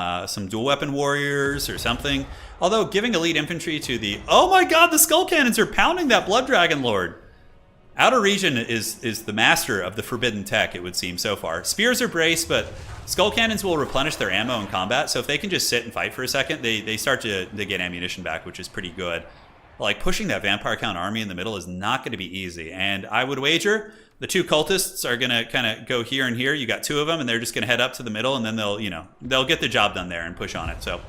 dual weapon warriors or something. Although giving elite infantry to the... Oh my god, the Skull Cannons are pounding that Blood Dragon Lord. Outer Region is the master of the Forbidden Tech, it would seem, so far. Spears are braced, but Skull Cannons will replenish their ammo in combat, so if they can just sit and fight for a second, they start to get ammunition back, which is pretty good. Like, pushing that Vampire Count army in the middle is not going to be easy, and I would wager the two cultists are going to kind of go here and here. You got two of them, and they're just going to head up to the middle, and then they'll get the job done there and push on it, so...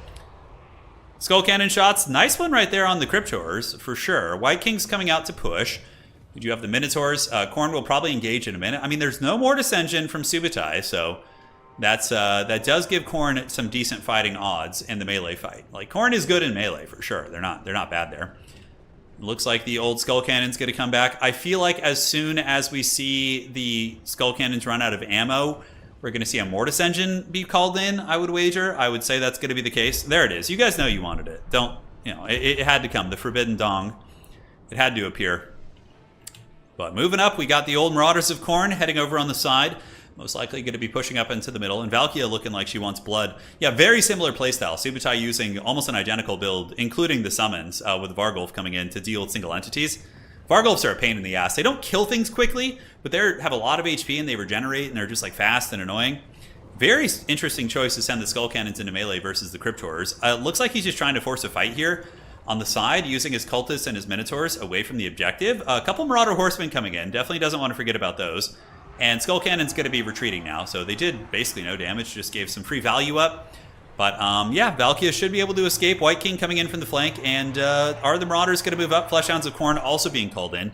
Skull Cannon shots, nice one right there on the Cryptors, for sure. White King's coming out to push. We do have the Minotaurs. Khorne will probably engage in a minute. I mean, there's no Mortis Engine from Subutai, so that does give Khorne some decent fighting odds in the melee fight. Like, Khorne is good in melee for sure. They're not bad there. Looks like the old Skull Cannon's going to come back. I feel like as soon as we see the Skull Cannons run out of ammo, we're going to see a Mortis Engine be called in, I would wager. I would say that's going to be the case. There it is. You guys know you wanted it. It had to come. The Forbidden Dong. It had to appear. But moving up, we got the old Marauders of Khorne heading over on the side. Most likely going to be pushing up into the middle. And Valkia looking like she wants blood. Yeah, very similar playstyle. Subutai using almost an identical build, including the summons, with Vargulf coming in to deal with single entities. Vargulfs are a pain in the ass. They don't kill things quickly, but they have a lot of HP and they regenerate and they're just like fast and annoying. Very interesting choice to send the Skull Cannons into melee versus the Cryptors. Looks like he's just trying to force a fight here. On the side, using his Cultists and his Minotaurs away from the objective. A couple Marauder Horsemen coming in. Definitely doesn't want to forget about those. And Skull Cannon's going to be retreating now. So they did basically no damage. Just gave some free value up. But yeah, Valkia should be able to escape. White King coming in from the flank. And are the Marauders going to move up? Fleshhounds of Khorne also being called in.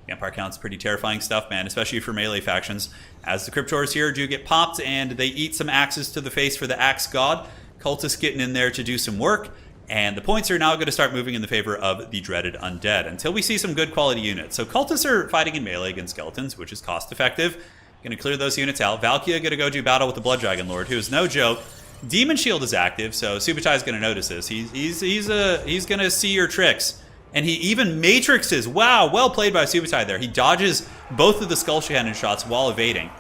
Vampire Count's pretty terrifying stuff, man. Especially for melee factions. As the Cryptors here do get popped. And they eat some axes to the face for the Axe God. Cultists getting in there to do some work. And the points are now going to start moving in the favor of the dreaded undead until we see some good quality units. So Cultists are fighting in melee against skeletons, which is cost effective. Going to clear those units out. Valkia going to go do battle with the Blood Dragon Lord, who is no joke. Demon Shield is active, so Subutai is going to notice this. He's going to see your tricks. And he even matrixes. Wow, well played by Subutai there. He dodges both of the Skull Cannon shots while evading.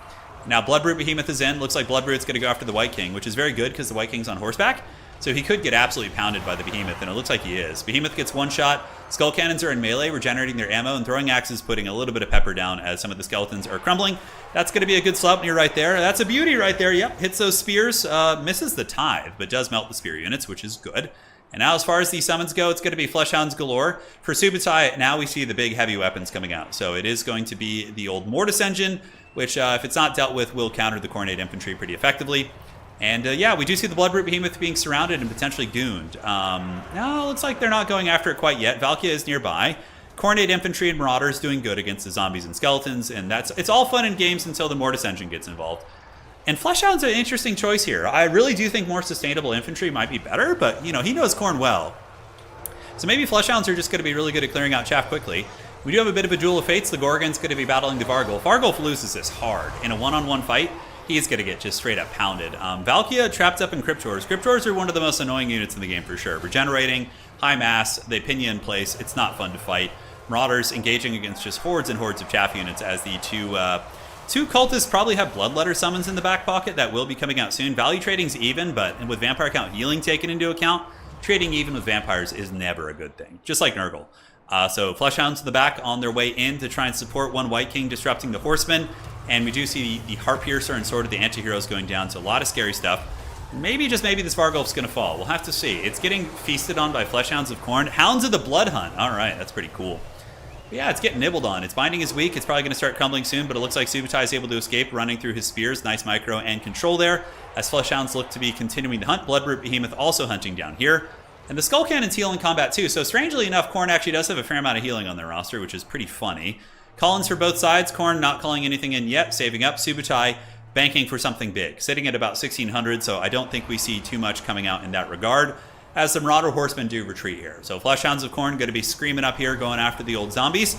Now Bloodbrute Behemoth is in. Looks like Bloodbrute's going to go after the White King, which is very good because the White King's on horseback. So he could get absolutely pounded by the Behemoth, and it looks like he is. Behemoth gets one shot. Skull Cannons are in melee, regenerating their ammo, and throwing axes, putting a little bit of pepper down as some of the skeletons are crumbling. That's going to be a good Sleipnir right there. That's a beauty right there. Yep, hits those spears. Misses the tithe, but does melt the spear units, which is good. And now as far as these summons go, it's going to be Fleshhounds galore. For Subutai, now we see the big heavy weapons coming out. So it is going to be the old Mortis Engine, which if it's not dealt with, will counter the Khornate infantry pretty effectively. And yeah, we do see the Bloodbrute Behemoth being surrounded and potentially gooned. No, looks like they're not going after it quite yet. Valkia is nearby. Khornate infantry and Marauders doing good against the zombies and skeletons, and it's all fun in games until the Mortis Engine gets involved. And Fleshhound's an interesting choice here. I really do think more sustainable infantry might be better, but he knows Khorne well. So maybe Fleshhounds are just going to be really good at clearing out chaff quickly. We do have a bit of a duel of fates. The Gorgon's going to be battling the Vargulf. Vargulf loses this hard in a one-on-one fight. He's going to get just straight up pounded. Valkia trapped up in Cryptors. Cryptors are one of the most annoying units in the game for sure. Regenerating, high mass, they pin you in place. It's not fun to fight. Marauders engaging against just hordes and hordes of chaff units as the two cultists probably have Bloodletter summons in the back pocket that will be coming out soon. Value trading's even, but with Vampire Count healing taken into account, trading even with vampires is never a good thing, just like Nurgle. So Fleshhounds in the back on their way in to try and support one White King disrupting the Horsemen. And we do see the Heart Piercer and Sword of the Antiheroes going down, so a lot of scary stuff. Maybe, just maybe, this Vargulf's going to fall. We'll have to see. It's getting feasted on by Fleshhounds of Khorne. Hounds of the Blood Hunt. All right, that's pretty cool. But yeah, it's getting nibbled on. Its binding is weak. It's probably going to start crumbling soon, but it looks like Subutai is able to escape, running through his spears. Nice micro and control there, as Fleshhounds look to be continuing to hunt. Bloodroot Behemoth also hunting down here. And the Skull Cannons heal in combat too, so strangely enough, Khorne actually does have a fair amount of healing on their roster, which is pretty funny. Call-ins for both sides. Khorne not calling anything in yet, saving up. Subutai banking for something big, sitting at about 1,600, so I don't think we see too much coming out in that regard, as the Marauder Horsemen do retreat here. So Fleshhounds of Khorne going to be screaming up here, going after the old zombies.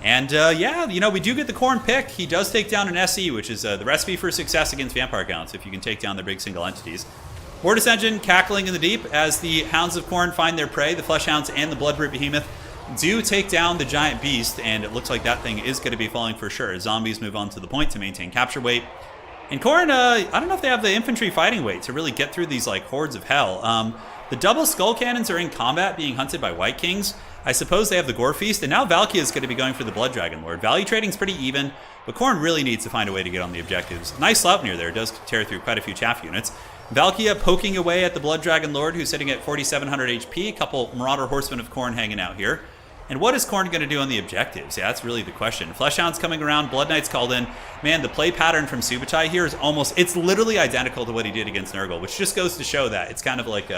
And yeah, you know, we do get the Khorne pick. He does take down an SE, which is the recipe for success against vampire counts, if you can take down the big single entities. Mortis Engine cackling in the deep as the Hounds of Khorne find their prey. The Fleshhounds and the Bloodroot Behemoth do take down the giant beast, and it looks like that thing is going to be falling for sure. Zombies move on to the point to maintain capture weight. And Khorne, I don't know if they have the infantry fighting weight to really get through these like hordes of hell. The double skull cannons are in combat being hunted by White Kings. I suppose they have the Gore Feast, and now Valkia is going to be going for the Blood Dragon Lord. Value trading's pretty even, but Khorne really needs to find a way to get on the objectives. Nice Sleipnir there, does tear through quite a few chaff units. Valkia poking away at the Blood Dragon Lord, who's sitting at 4,700 HP. A couple Marauder Horsemen of Khorne hanging out here. And what is Khorne going to do on the objectives? Yeah, that's really the question. Fleshhound's coming around, Blood Knight's called in. Man, the play pattern from Subutai here is it's literally identical to what he did against Nurgle, which just goes to show that it's kind of like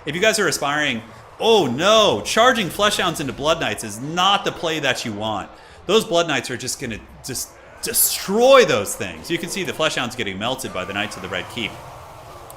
if you guys are aspiring, oh no, charging Fleshhounds into Blood Knights is not the play that you want. Those Blood Knights are just going to just destroy those things. You can see the Fleshhounds getting melted by the Knights of the Red Keep.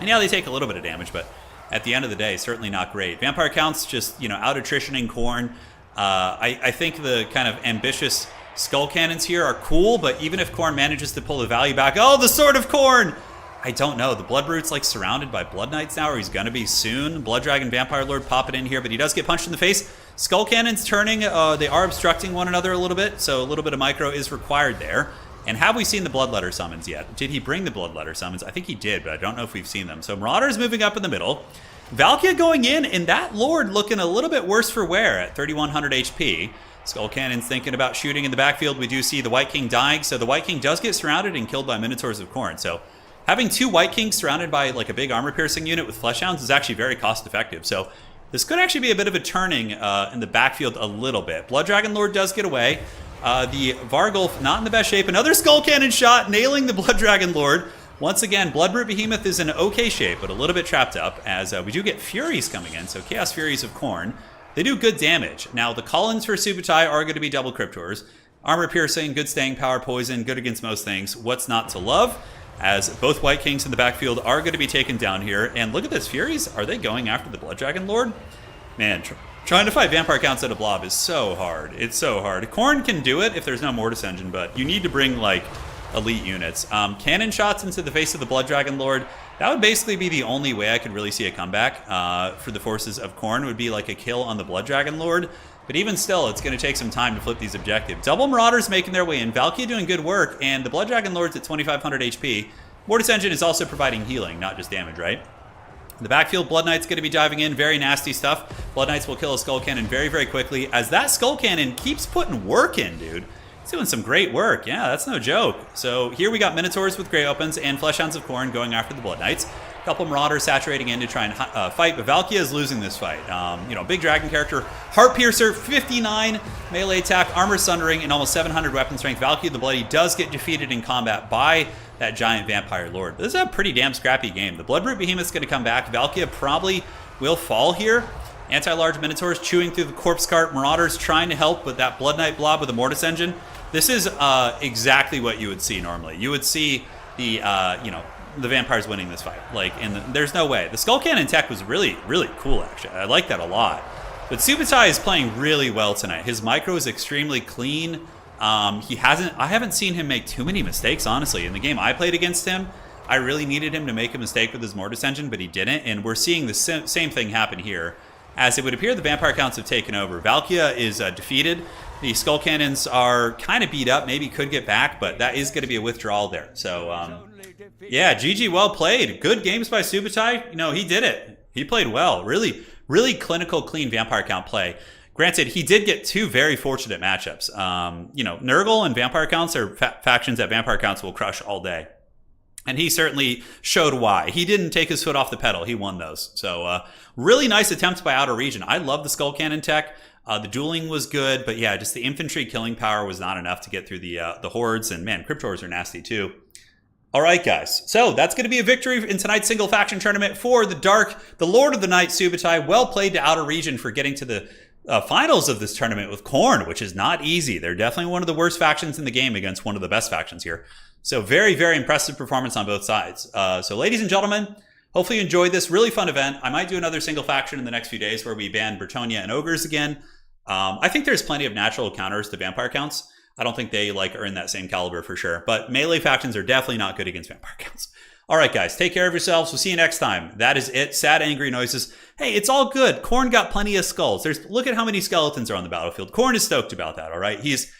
And yeah, they take a little bit of damage, but at the end of the day, certainly not great. Vampire counts just, you know, out attritioning Khorne. I think the kind of ambitious skull cannons here are cool, but even if Khorne manages to pull the value back, oh, the Sword of Khorne! I don't know. The Bloodroot's like surrounded by Blood Knights now, or he's gonna be soon. Blood Dragon Vampire Lord popping in here, but he does get punched in the face. Skull cannons turning, they are obstructing one another a little bit, so a little bit of micro is required there. And have we seen the Bloodletter summons yet? Did he bring the Bloodletter summons? I think he did, but I don't know if we've seen them. So Marauders moving up in the middle. Valkia going in, and that Lord looking a little bit worse for wear at 3,100 HP. Skull Cannon's thinking about shooting in the backfield. We do see the White King dying, so the White King does get surrounded and killed by Minotaurs of Khorne. So having two White Kings surrounded by like a big armor-piercing unit with Fleshhounds is actually very cost-effective. So this could actually be a bit of a turning in the backfield a little bit. Blood Dragon Lord does get away. The Vargulf not in the best shape. Another Skull Cannon shot, nailing the Blood Dragon Lord. Once again, Bloodroot Behemoth is in okay shape, but a little bit trapped up, as we do get Furies coming in, so Chaos Furies of Khorne. They do good damage. Now, the call-ins for Subutai are going to be double Cryptors. Armor piercing, good staying power, poison, good against most things. What's not to love? As both White Kings in the backfield are going to be taken down here. And look at this, Furies, are they going after the Blood Dragon Lord? Man, trying to fight vampire counts at a blob is so hard. It's so hard. Khorne can do it if there's no Mortis Engine, but you need to bring, like, elite units. Cannon shots into the face of the Blood Dragon Lord. That would basically be the only way I could really see a comeback for the forces of Khorne, would be like a kill on the Blood Dragon Lord. But even still, it's going to take some time to flip these objectives. Double Marauders making their way in. Valkia doing good work, and the Blood Dragon Lord's at 2,500 HP. Mortis Engine is also providing healing, not just damage, right? The backfield, Blood Knight's going to be diving in. Very nasty stuff. Blood Knights will kill a Skull Cannon very, very quickly, as that Skull Cannon keeps putting work in, dude. It's doing some great work. Yeah, that's no joke. So here we got Minotaurs with Grey Opens and Fleshhounds of Khorne going after the Blood Knights. A couple Marauders saturating in to try and fight, but Valkia is losing this fight. You know, big dragon character. Heart Piercer, 59 melee attack, armor sundering, and almost 700 weapon strength. Valkia the Bloody does get defeated in combat by that giant vampire lord. This is a pretty damn scrappy game. The Bloodroot Behemoth's going to come back. Valkia probably will fall here. Anti-large Minotaurs chewing through the corpse cart. Marauders trying to help with that Blood Knight blob with a Mortis Engine. This is exactly what you would see normally. You would see the, you know, the vampires winning this fight. Like, and there's no way. The Skull Cannon tech was really, really cool, actually. I like that a lot. But Subutai is playing really well tonight. His micro is extremely clean. I haven't seen him make too many mistakes, honestly. In the game I played against him, I really needed him to make a mistake with his Mortis Engine, but he didn't. And we're seeing the same thing happen here. As it would appear, the vampire counts have taken over. Valkia is defeated. The Skull Cannons are kind of beat up. Maybe could get back, but that is going to be a withdrawal there. So, yeah, GG, well played. Good games by Subutai. You know, he did it. He played well. Really, really clinical, clean vampire count play. Granted, he did get two very fortunate matchups. You know, Nurgle and vampire counts are factions that vampire counts will crush all day. And he certainly showed why. He didn't take his foot off the pedal. He won those. So really nice attempts by Outer Region. I love the Skull Cannon tech. The dueling was good, but yeah, just the infantry killing power was not enough to get through the hordes. And man, Cryptors are nasty too. All right, guys. So that's going to be a victory in tonight's single faction tournament for the Lord of the Night, Subutai. Well played to Outer Region for getting to the finals of this tournament with Khorne, which is not easy. They're definitely one of the worst factions in the game against one of the best factions here. So very, very impressive performance on both sides. So ladies and gentlemen, hopefully you enjoyed this really fun event. I might do another single faction in the next few days where we ban Bretonnia and Ogres again. I think there's plenty of natural counters to Vampire counts. I don't think they are in that same caliber for sure. But melee factions are definitely not good against Vampire counts. All right, guys, take care of yourselves. We'll see you next time. That is it. Sad, angry noises. Hey, it's all good. Khorne got plenty of skulls. Look at how many skeletons are on the battlefield. Khorne is stoked about that, all right? He's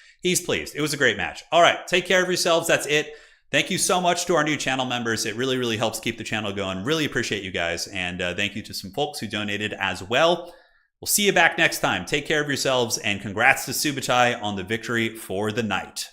pleased. It was a great match. All right, take care of yourselves. That's it. Thank you so much to our new channel members. It really, really helps keep the channel going. Really appreciate you guys. And thank you to some folks who donated as well. We'll see you back next time. Take care of yourselves, and congrats to Subutai on the victory for the night.